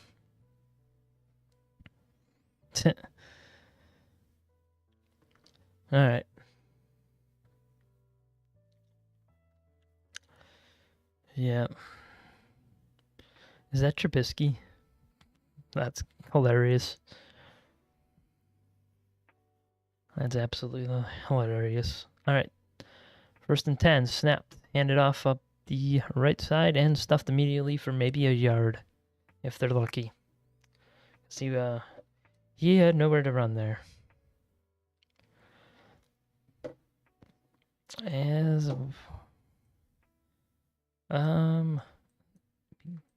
Alright. Yeah. Is that Trubisky? That's hilarious. That's absolutely hilarious. Alright. 1st and 10. Snapped. Handed off up the right side and stuffed immediately for maybe a yard. If they're lucky. See, he had nowhere to run there. As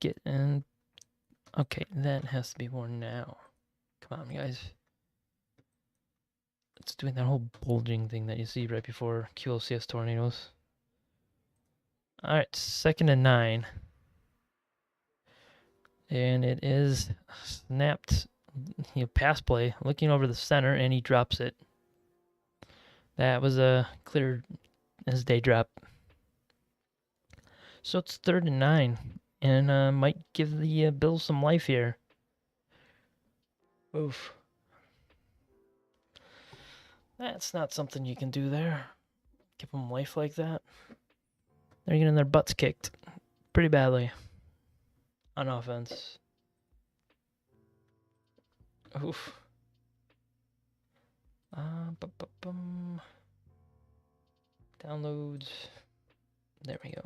get in. Okay, that has to be worn now. Come on, guys. It's doing that whole bulging thing that you see right before QLCS tornadoes. Alright, 2nd and 9. And it is snapped. Pass play, looking over the center, and he drops it. That was a clear as day drop. So it's 3rd and 9, and might give the Bills some life here. Oof. That's not something you can do there. Give them life like that. They're getting their butts kicked pretty badly on offense. Oof. Downloads. There we go.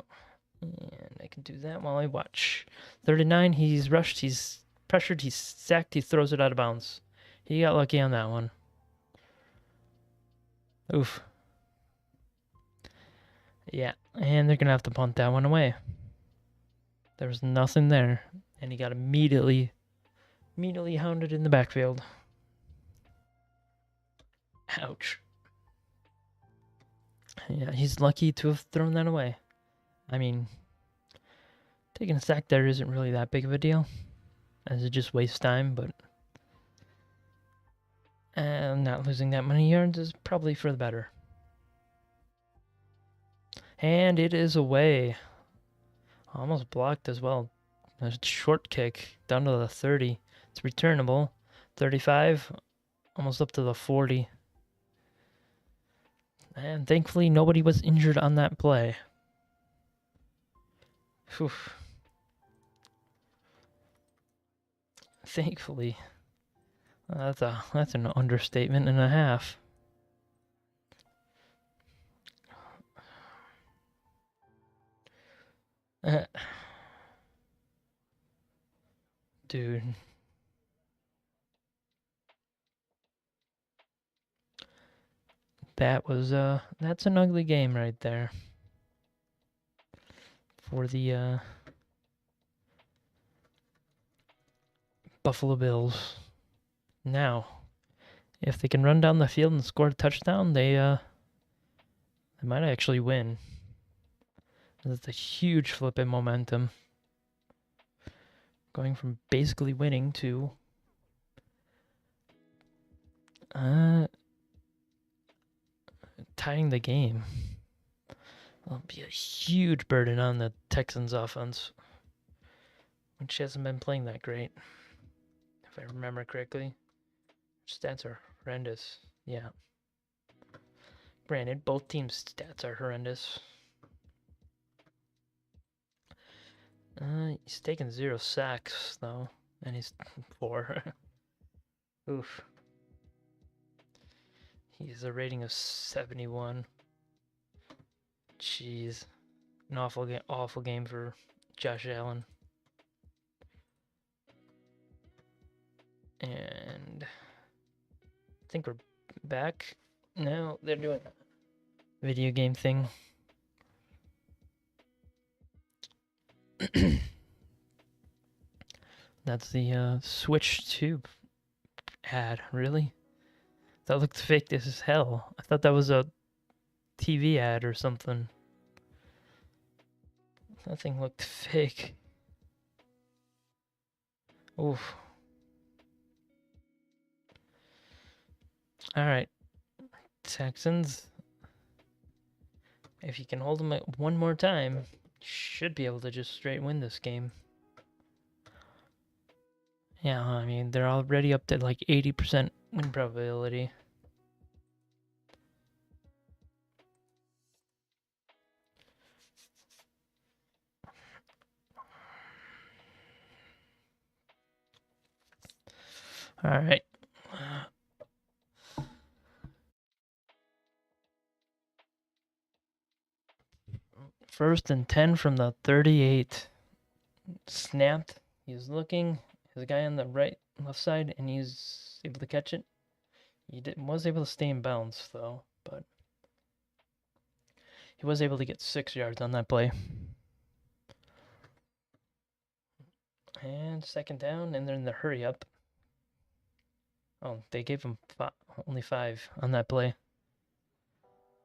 And I can do that while I watch. 3rd and 9, he's rushed, he's pressured, he's sacked, he throws it out of bounds. He got lucky on that one. Oof. Yeah, and they're going to have to punt that one away. There was nothing there, and he got immediately hounded in the backfield. Ouch. Yeah, he's lucky to have thrown that away. I mean, taking a sack there isn't really that big of a deal, as it just wastes time, but not losing that many yards is probably for the better. And it is away. Almost blocked as well. A short kick down to the 30. It's returnable. 35, almost up to the 40. And thankfully, nobody was injured on that play. Whew. Thankfully. That's an understatement and a half. Dude. That's an ugly game right there. For the Buffalo Bills. Now, if they can run down the field and score a touchdown, they might actually win. That's a huge flip in momentum. Going from basically winning to tying the game. That'll be a huge burden on the Texans offense, which hasn't been playing that great, if I remember correctly. Stats are horrendous. Yeah. Granted, both teams' stats are horrendous. He's taken 0 sacks, though, and he's 4. Oof. He has a rating of 71. Jeez. An awful game for Josh Allen. And I think we're back. No, they're doing a video game thing. That's the Switch Tube ad, really? That looked fake as hell. I thought that was a TV ad or something. That thing looked fake. Oof. Alright. Texans. If you can hold them at one more time, should be able to just straight win this game. Yeah, I mean, they're already up to like 80% win probability. All right. First and 10 from the 38. Snapped. He's looking. There's a guy on the left side, and he's able to catch it. He was able to stay in bounds, though, but he was able to get 6 yards on that play. And second down, and they're in the hurry up. Oh, they gave him only 5 on that play.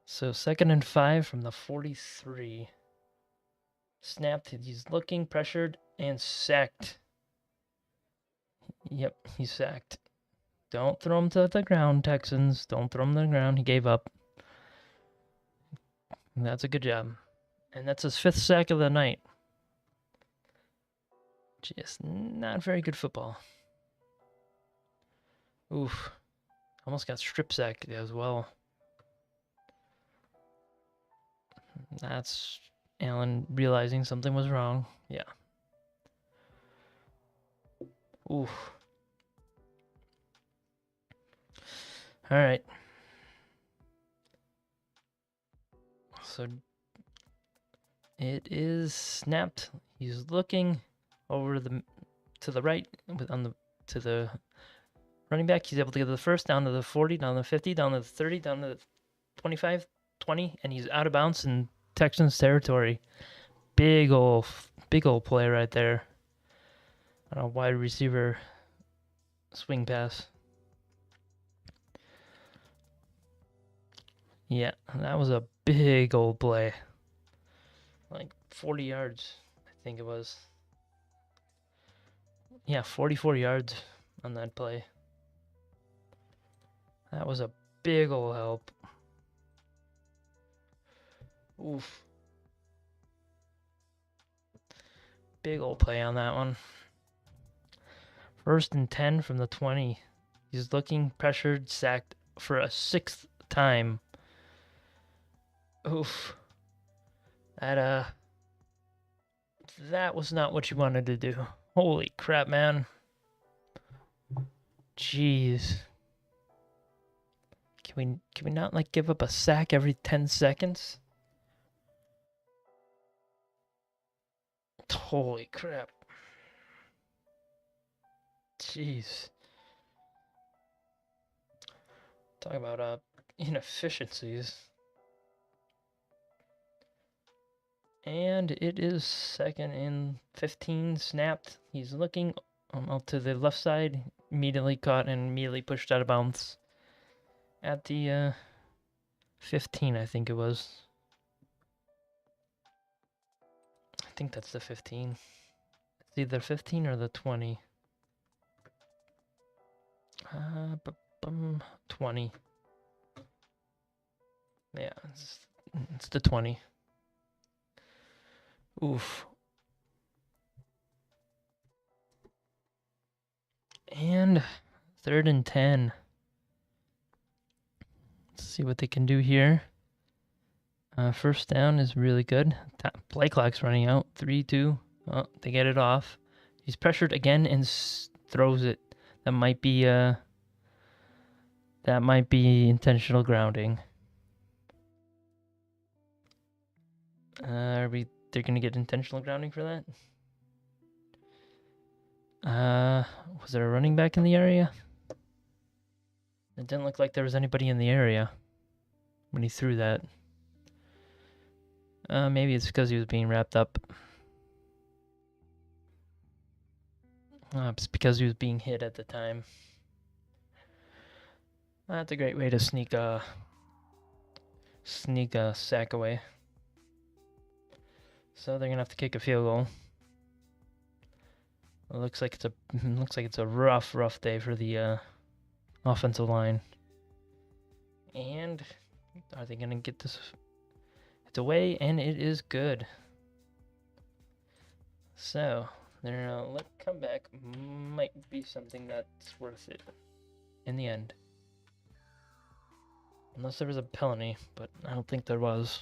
So 2nd and 5 from the 43. Snapped. He's looking, pressured, and sacked. Yep, he's sacked. Don't throw him to the ground, Texans. Don't throw him to the ground. He gave up. That's a good job. And that's his 5th sack of the night. Just not very good football. Oof. Almost got strip sacked as well. That's Allen realizing something was wrong. Yeah. Oof. All right. So it is snapped. He's looking over to the right to the running back. He's able to get to the first, down to the 40, down to the 50, down to the 30, down to the 25, 20, and he's out of bounds in Texans territory. Big ol' play right there. On a wide receiver swing pass. Yeah, that was a big old play. Like 40 yards, I think it was. Yeah, 44 yards on that play. That was a big old help. Oof. Big old play on that one. 1st and 10 from the 20. He's looking pressured, sacked for a 6th time. Oof. That was not what you wanted to do. Holy crap, man. Jeez. Can we not like give up a sack every 10 seconds? Holy crap. Jeez. Talk about inefficiencies. And it is 2nd and 15 snapped. He's looking out to the left side, immediately caught and immediately pushed out of bounds at the 15, I think it was. I think that's the 15. It's either 15 or the 20. 20. Yeah, it's the 20. Oof. And 3rd and 10. Let's see what they can do here. 1st down is really good. Play clock's running out. 3-2. Oh, they get it off. He's pressured again and throws it. That might be intentional grounding. They're gonna get intentional grounding for that? Was there a running back in the area? It didn't look like there was anybody in the area when he threw that. Maybe it's because he was being wrapped up. It's because he was being hit at the time. That's a great way to sneak a sack away. So they're gonna have to kick a field goal. It looks like it's a rough day for the offensive line. And are they gonna get this? It's away, and it is good. So their comeback might be something that's worth it in the end. Unless there was a penalty, but I don't think there was.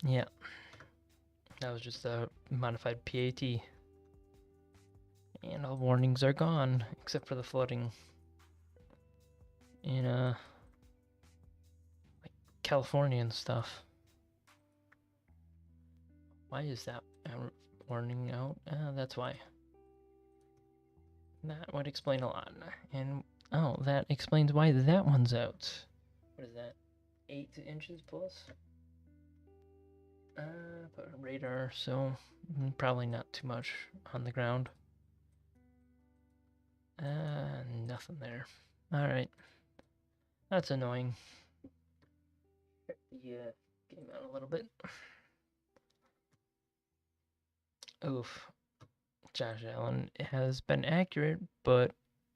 Yeah. That was just a modified PAT. And all warnings are gone, except for the flooding in like California and stuff. Why is that warning out? That's why. That would explain a lot. And oh, that explains why that one's out. What is that? 8 inches plus? Put a radar, so probably not too much on the ground. Nothing there. Alright. That's annoying. Yeah, game out a little bit. Oof. Josh Allen has been accurate, but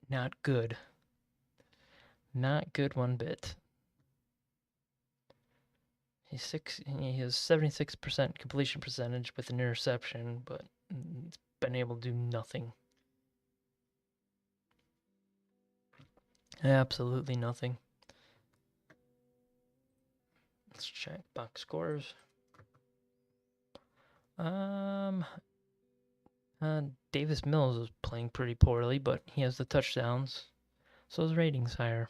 not good. Not good one bit. He has 76% completion percentage with an interception, but he's been able to do nothing. Absolutely nothing. Let's check box scores. Davis Mills is playing pretty poorly, but he has the touchdowns, so his rating's higher.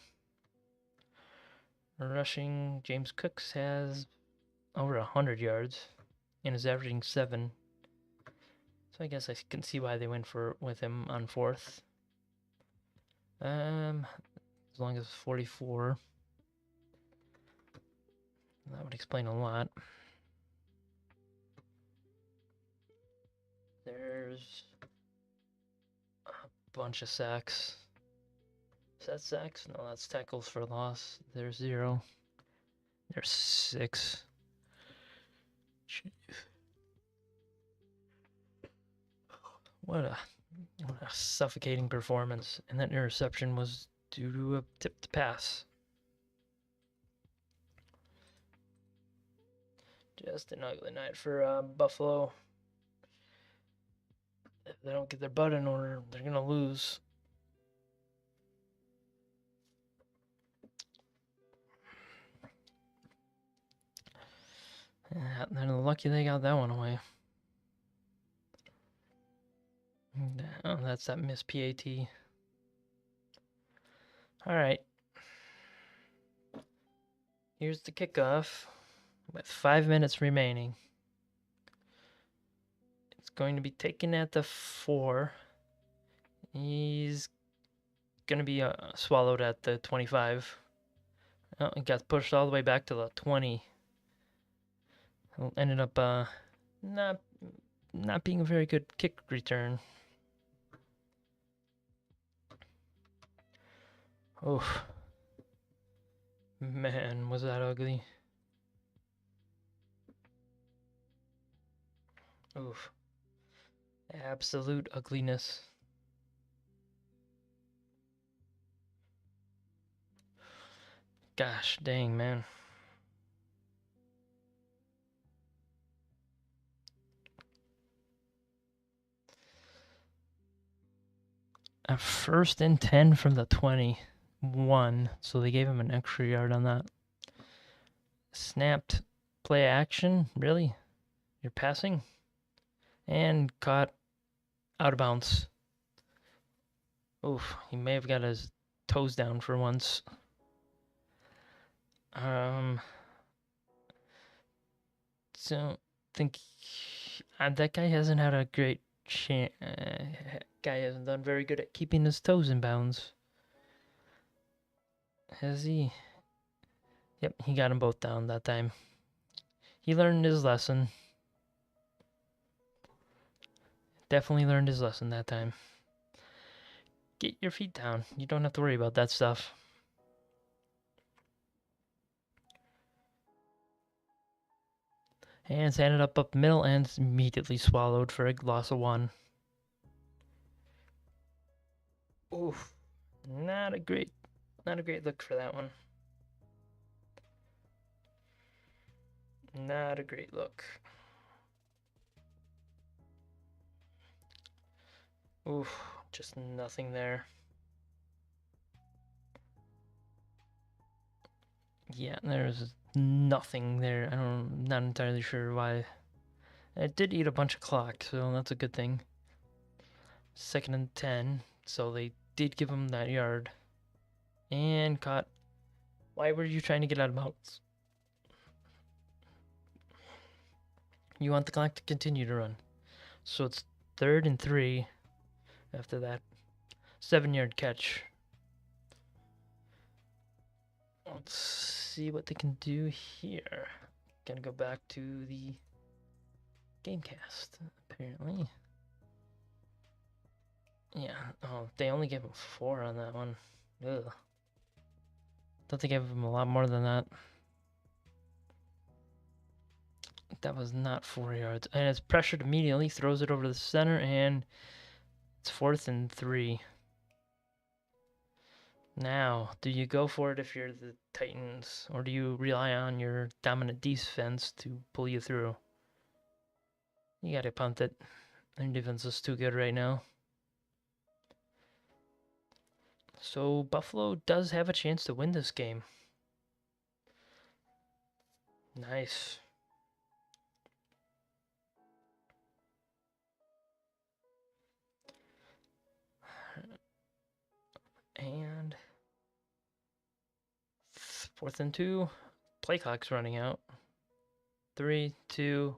Rushing, James Cooks has over 100 yards and is averaging 7. So I guess I can see why they went with him on 4th. As long as 44. That would explain a lot. There's a bunch of sacks. Is that sacks? No, that's tackles for loss. There's 0. There's 6. Jeez. What a suffocating performance. And that interception was due to a tipped pass. Just an ugly night for Buffalo. If they don't get their butt in order, they're going to lose. Yeah, they're lucky they got that one away. Oh, that's that missed PAT. All right. Here's the kickoff with 5 minutes remaining. It's going to be taken at the 4. He's going to be swallowed at the 25. Oh, he got pushed all the way back to the 20. Ended up not being a very good kick return. Oh, man, was that ugly. Oof. Absolute ugliness. Gosh dang, man. A 1st and 10 from the 21, so they gave him an extra yard on that. Snapped play action, really? You're passing? And caught out of bounds. Oof, he may have got his toes down for once. So think that guy hasn't had a great chance. Guy hasn't done very good at keeping his toes in bounds. Has he? Yep, he got them both down that time. He learned his lesson. Definitely learned his lesson that time. Get your feet down. You don't have to worry about that stuff. And it's handed up middle and immediately swallowed for a loss of 1. Oof. Not a great look for that one. Not a great look. Oof, just nothing there. Yeah, there's nothing there. I'm not entirely sure why. It did eat a bunch of clock, so that's a good thing. 2nd and 10, so they did give him that yard. And caught. Why were you trying to get out of bounds? You want the clock to continue to run. So it's 3rd and 3 after that 7-yard catch. Let's see what they can do here. Gonna go back to the Gamecast, apparently. Yeah, oh, they only gave him 4 on that one. Ugh. Thought they gave him a lot more than that. That was not 4 yards. And it's pressured immediately, throws it over the center, and it's 4th and 3. Now, do you go for it if you're the Titans, or do you rely on your dominant defense to pull you through? You gotta punt it. Their defense is too good right now. So Buffalo does have a chance to win this game. Nice. And 4th and 2. Play clock's running out. 3, 2,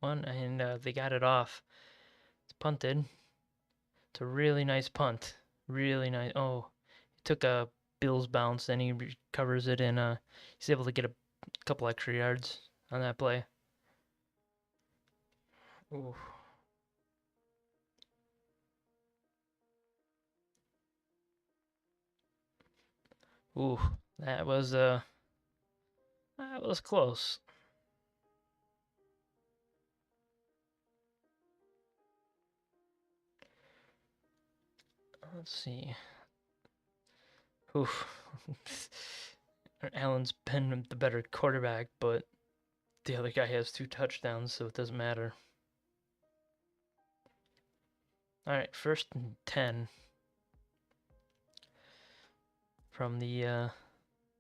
1, and they got it off. It's punted. It's a really nice punt. Really nice. Oh, he took a Bills bounce, and he recovers it, and he's able to get a couple extra yards on that play. Ooh. Ooh, that was close. Let's see. Oof. Allen's been the better quarterback, but the other guy has 2 touchdowns, so it doesn't matter. All right, 1st and 10 from the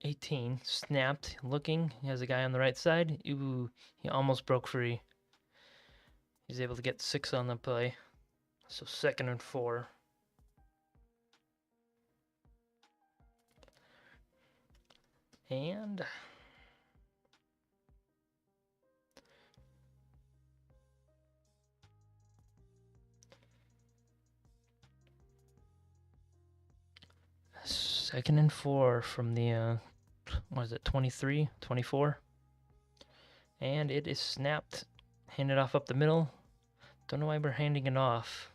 18. Snapped, looking. He has a guy on the right side. Ooh, he almost broke free. He's able to get 6 on the play. So 2nd and 4. And second and 4 from the what is it, 23, 24? And it is snapped. Handed off up the middle. Don't know why we're handing it off.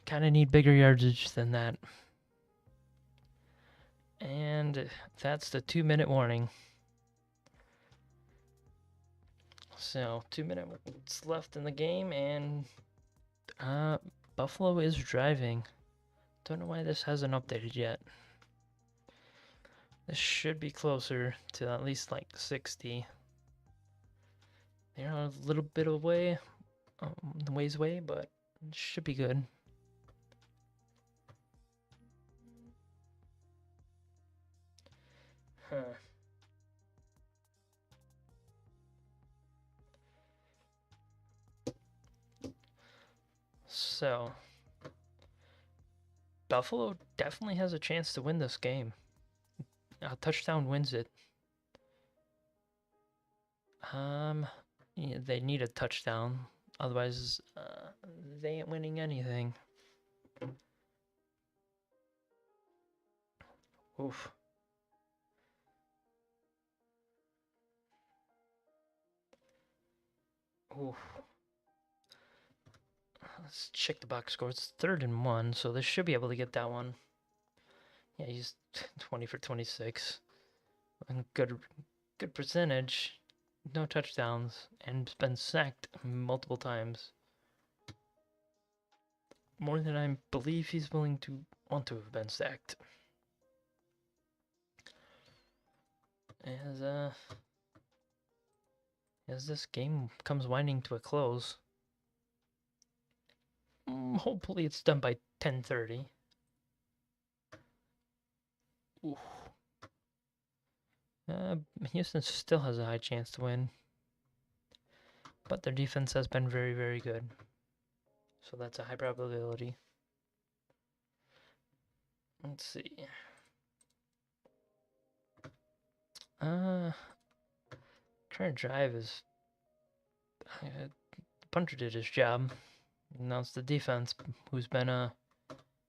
Kind of need bigger yardage than that. And that's the 2-minute warning. So 2 minutes left in the game, and Buffalo is driving. Don't know why this hasn't updated yet. This should be closer to at least like 60. They're a little bit away, ways away, but it should be good. Huh. So, Buffalo definitely has a chance to win this game. A touchdown wins it. Yeah, they need a touchdown, otherwise they ain't winning anything. Oof. Oof. Let's check the box score. It's 3rd and 1, so they should be able to get that one. Yeah, he's 20 for 26. Good percentage. No touchdowns, and been sacked multiple times. More than I believe he's willing to want to have been sacked. As this game comes winding to a close. Hopefully it's done by 10:30. Houston still has a high chance to win, but their defense has been very, very good. So that's a high probability. Let's see. Current drive is... the punter did his job. Now it's the defense who's been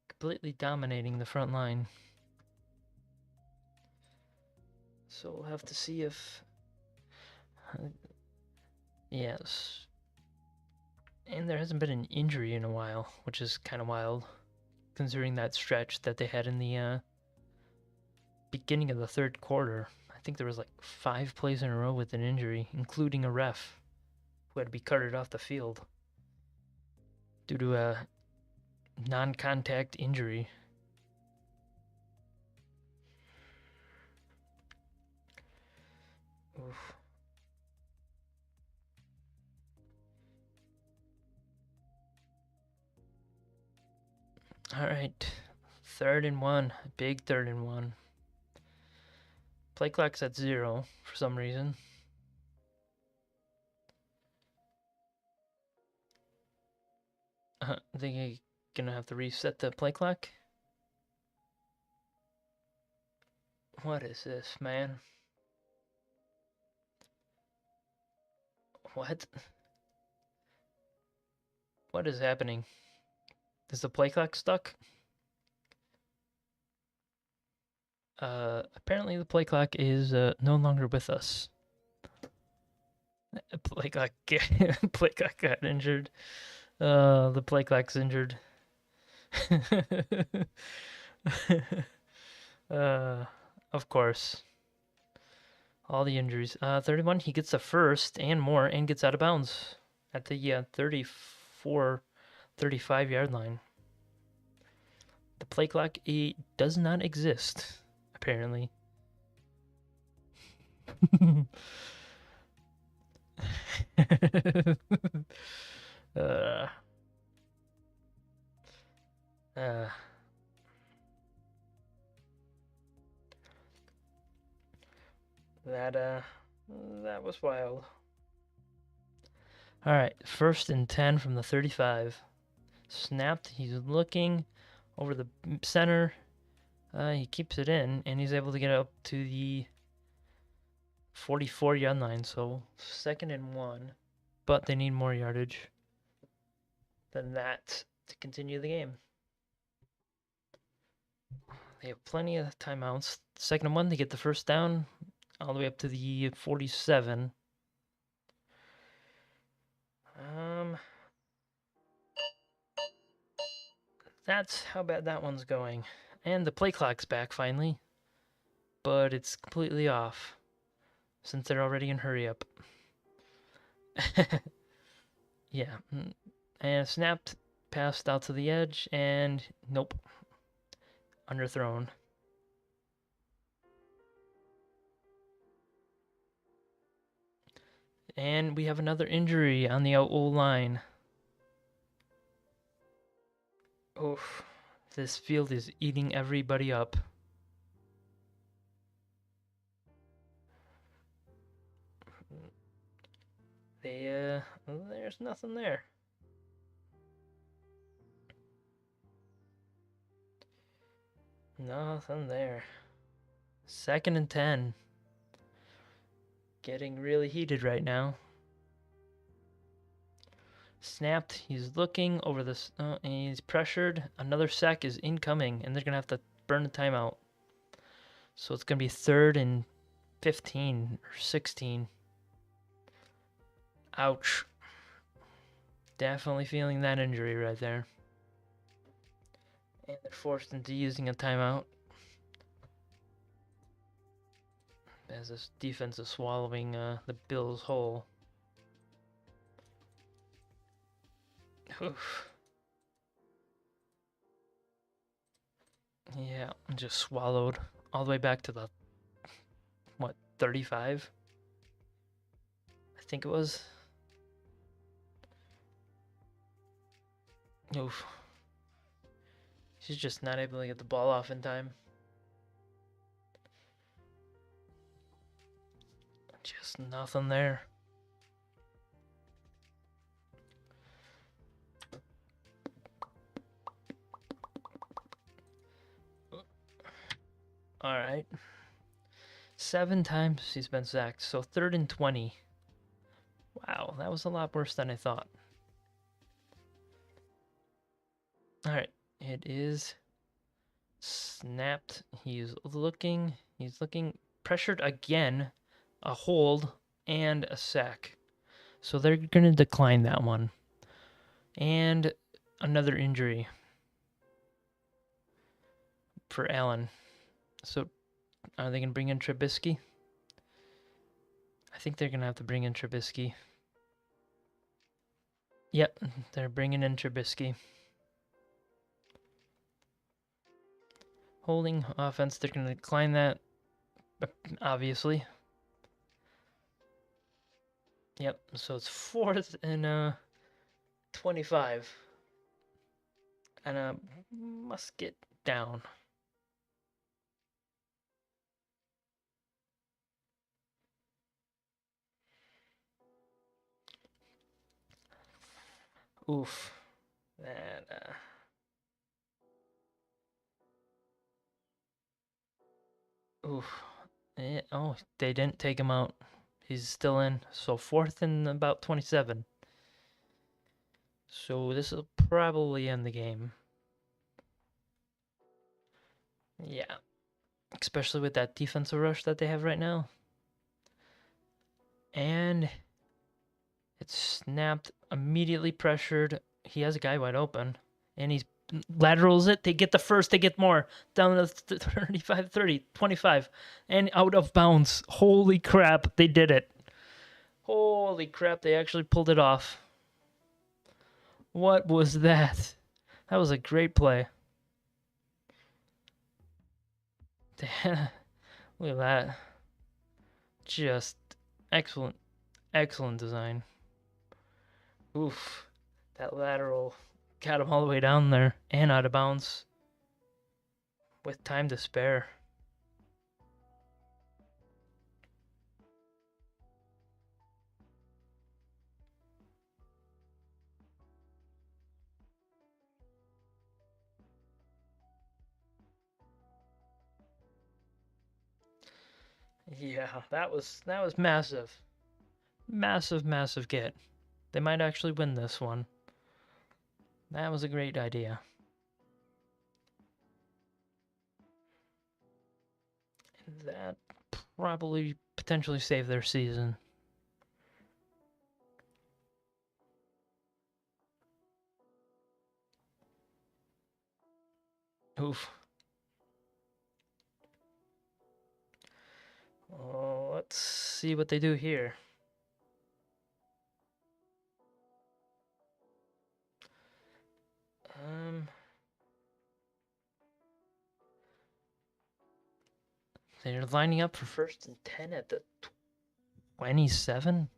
completely dominating the front line. So we'll have to see if... yes. And there hasn't been an injury in a while, which is kind of wild, considering that stretch that they had in the beginning of the 3rd quarter. I think there was like 5 plays in a row with an injury, including a ref who had to be carted off the field due to a non-contact injury. Oof. All right, 3rd and 1, big 3rd and 1. Play clock's at 0 for some reason. I think you're gonna have to reset the play clock. What is this, man? What? What is happening? Is the play clock stuck? Apparently the play clock is no longer with us. Play clock got injured. The play clock's injured. Of course. All the injuries. 31, he gets a first and more and gets out of bounds at the 34, 35-yard line. The play clock does not exist, apparently. uh, uh, that was wild. All right, 1st and 10 from the 35. Snapped. He's looking over the center. He keeps it in, and he's able to get up to the 44-yard line. So 2nd and 1, but they need more yardage than that to continue the game. They have plenty of timeouts. 2nd and 1, they get the first down all the way up to the 47. That's how bad that one's going. And the play clock's back finally, but it's completely off since they're already in hurry up. Yeah, and snapped, passed out to the edge, and nope, underthrown. And we have another injury on the O line. Oof, this field is eating everybody up. There's nothing there. Nothing there. 2nd and 10. Getting really heated right now. Snapped. He's looking over this. And he's pressured. Another sack is incoming, and they're going to have to burn the timeout. So it's going to be 3rd and 15 or 16. Ouch. Definitely feeling that injury right there. And they're forced into using a timeout, as this defense is swallowing the Bills whole. Oof. Yeah, just swallowed all the way back to the, 35? I think it was. Oof. She's just not able to get the ball off in time. Just nothing there. All right. 7 times he's been sacked, so 3rd and 20. Wow, that was a lot worse than I thought. All right, it is snapped. He's looking, pressured again, a hold, and a sack. So they're going to decline that one. And another injury for Allen. So are they going to bring in Trubisky? I think they're going to have to bring in Trubisky. Yep, they're bringing in Trubisky. Holding offense, they're going to decline that, obviously. Yep, so it's 4th and 25. And must get down. Oof. That, oof. Oh, they didn't take him out. He's still in. So 4th and about 27. So this will probably end the game. Yeah. Especially with that defensive rush that they have right now. And it's snapped, immediately pressured. He has a guy wide open. And he's laterals it. They get the first. They get more. Down to 35, 30, 25. And out of bounds. Holy crap. They did it. Holy crap. They actually pulled it off. What was that? That was a great play. Look at that. Just excellent, excellent design. Oof. That lateral got him all the way down there and out of bounds with time to spare. Yeah, that was massive. Massive get. They might actually win this one. That was a great idea. That probably potentially saved their season. Oof. Oh, let's see what they do here. They're lining up for 1st and 10 at the 27.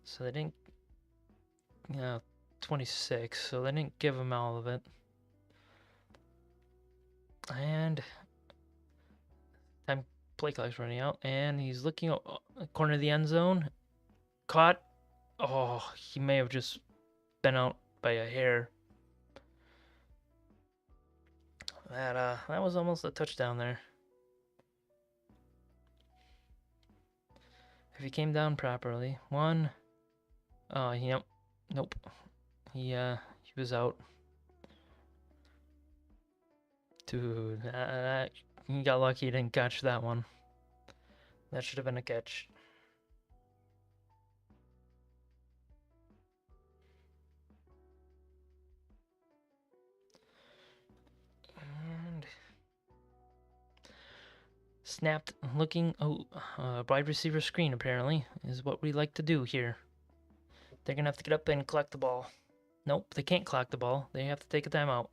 So they didn't, 26. So they didn't give him all of it. And time play clock's running out, and he's looking at corner of the end zone. Caught. Oh, he may have just been out by a hair. That was almost a touchdown there. If he came down properly. One. Oh, yep. Nope. He was out. Dude, he got lucky he didn't catch that one. That should have been a catch. And snapped, looking. Oh, wide receiver screen apparently is what we like to do here. They're gonna have to get up and collect the ball. Nope, they can't collect the ball. They have to take a timeout.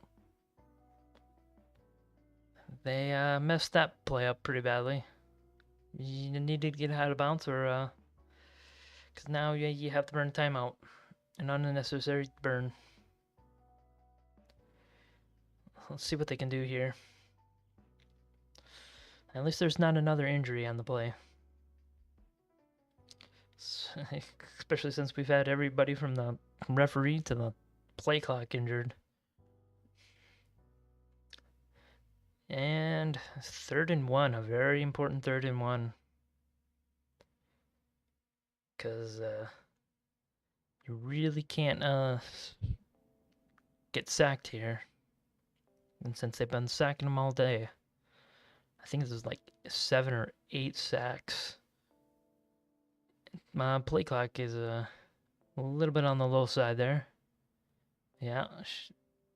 They messed that play up pretty badly. You need to get out of bounds, or because now you have to burn timeout, an unnecessary burn. Let's see what they can do here. At least there's not another injury on the play. Especially since we've had everybody from the referee to the play clock injured. And 3rd and 1, a very important 3rd and 1. Because you really can't get sacked here. And since they've been sacking them all day, I think this is like 7 or 8 sacks. My play clock is a little bit on the low side there. Yeah,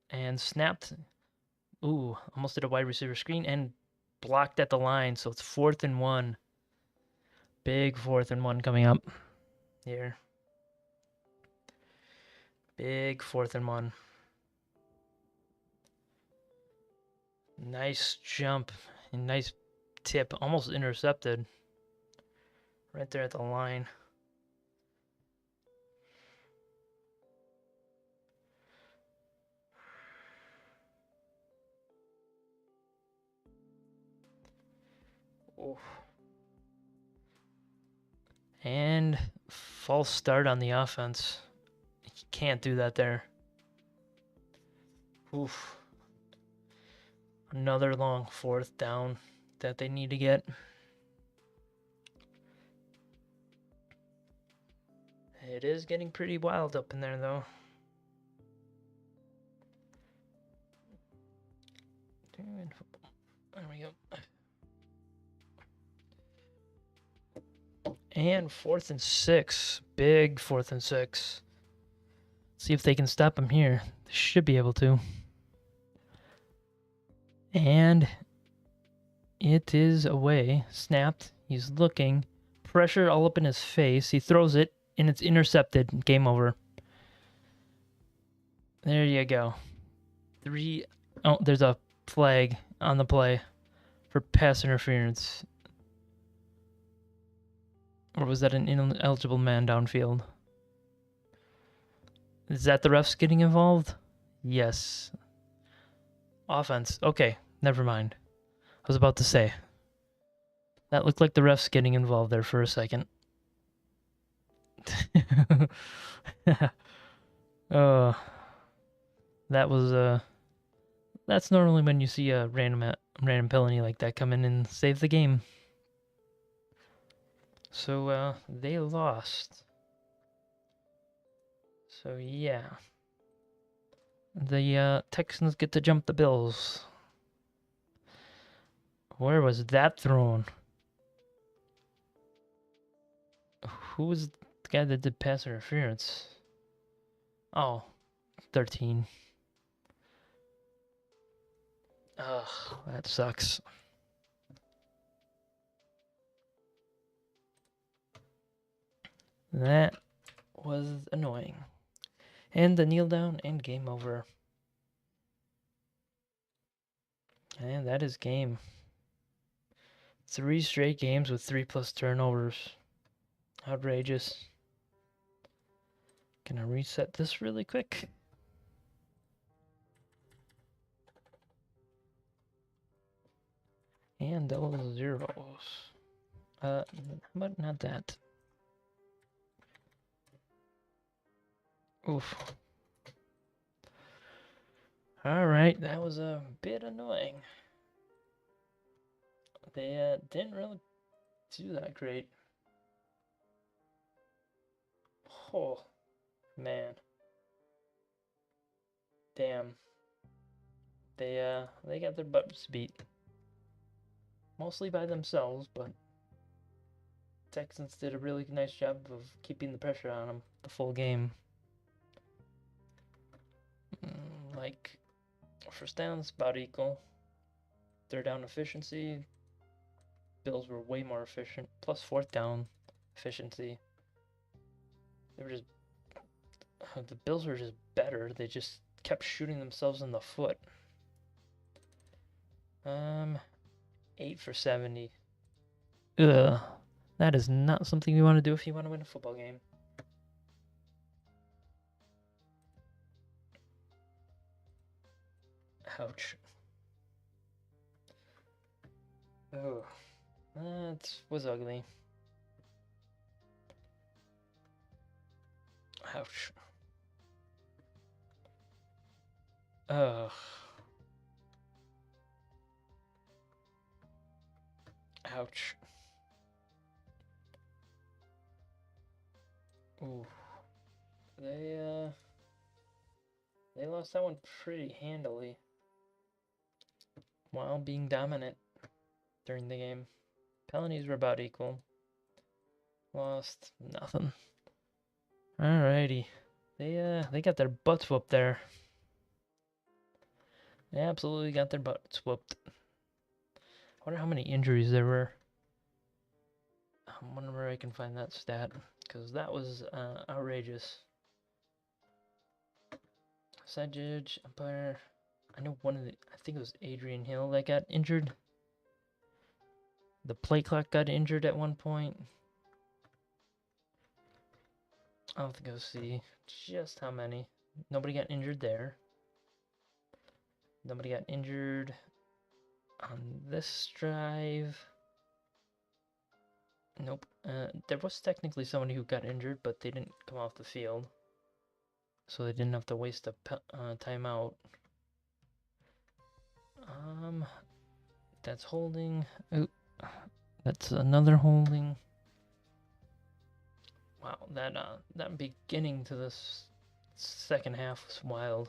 and snapped. Ooh, almost did a wide receiver screen and blocked at the line, so it's 4th and 1. Big 4th and 1 coming up here. Big 4th and 1. Nice jump and nice tip, almost intercepted. Right there at the line. Oof. And false start on the offense. You can't do that there. Oof. Another long 4th down that they need to get. It is getting pretty wild up in there, though. There we go. And 4th and 6. Big 4th and 6. See if they can stop him here. They should be able to. And it is away. Snapped. He's looking. Pressure all up in his face. He throws it, and it's intercepted. Game over. There you go. Oh, there's a flag on the play for pass interference. Or was that an ineligible man downfield? Is that the refs getting involved? Yes. Offense. Okay, never mind. I was about to say. That looked like the refs getting involved there for a second. uh, that was that's normally when you see a random penalty like that come in and save the game. So they lost. So yeah. The Texans get to jump the Bills. Where was that thrown? Who was the guy that did pass interference? Oh, 13. Ugh, that sucks. That was annoying. And the kneel down and game over. And that is game. 3 straight games with 3+ turnovers. Outrageous. Gonna reset this really quick. And those zeros. But not that. Oof. Alright, that was a bit annoying. They didn't really do that great. Oh, man. Damn. They got their butts beat. Mostly by themselves, but Texans did a really nice job of keeping the pressure on them the full game. Like, first down's about equal. Third down efficiency, Bills were way more efficient. Plus fourth down efficiency. They were just the Bills were just better. They just kept shooting themselves in the foot. 8 for 70. Ugh. That is not something you want to do if you want to win a football game. Ouch. Oh, that was ugly. Ouch. Ugh. Ouch. Ooh. They lost that one pretty handily while being dominant during the game. Penalties were about equal. Lost nothing. Alrighty. They got their butts whooped there. They absolutely got their butts whooped. I wonder how many injuries there were. I wonder where I can find that stat, because that was outrageous. Side judge, umpire. I know I think it was Adrian Hill that got injured. The play clock got injured at one point. I'll have to go see just how many. Nobody got injured there. Nobody got injured on this drive. Nope. There was technically somebody who got injured, but they didn't come off the field. So they didn't have to waste a timeout. That's holding. Ooh, that's another holding. Wow, that beginning to this second half was wild.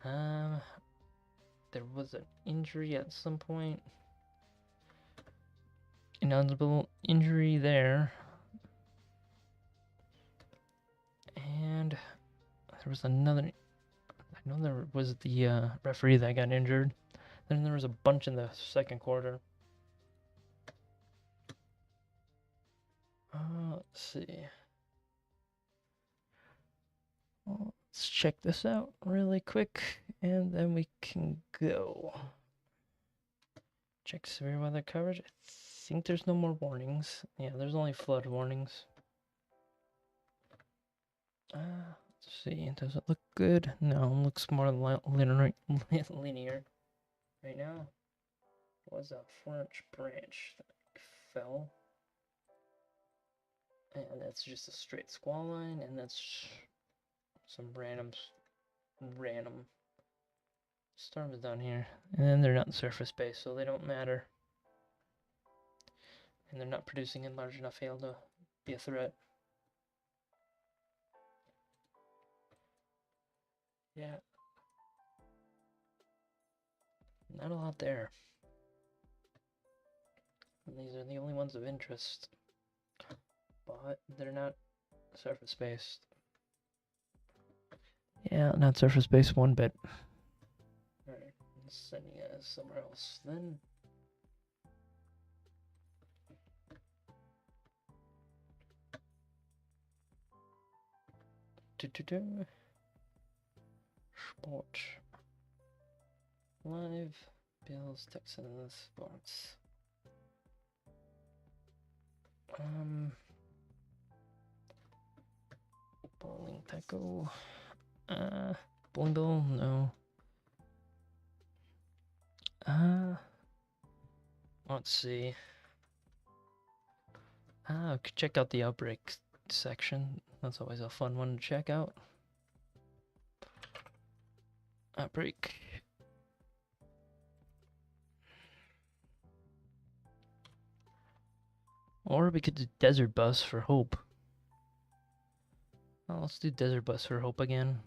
There was an injury at some point. Ineligible injury there. And there was another. I know there was the referee that got injured. Then there was a bunch in the second quarter. Let's see. Well, let's check this out really quick, and then we can go. Check severe weather coverage. I think there's no more warnings. Yeah, there's only flood warnings. Let's see. Does it look good? No, it looks more linear. Right now, was a 4-inch branch that fell. And that's just a straight squall line, and that's some random storms down here. And then they're not surface based, so they don't matter. And they're not producing in large enough hail to be a threat. Yeah. Not a lot there. And these are the only ones of interest. But they're not surface based. Yeah, not surface based one bit. Alright, let's send you guys somewhere else then. Sport. Live. Bills, Texans, sports. Bowling tackle. Bowling ball, no. Let's see. Check out the outbreak section. That's always a fun one to check out. Outbreak. Or we could do Desert Bus for Hope. Well, let's do Desert Bus for Hope again.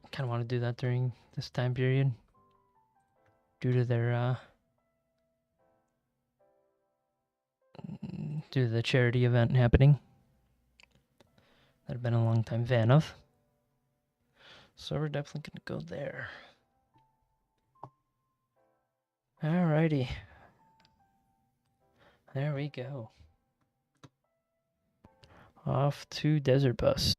I kind of want to do that during this time period. Due to their, due to the charity event happening. That I've been a long time fan of. So we're definitely going to go there. Alrighty. There we go. Off to Desert Bus.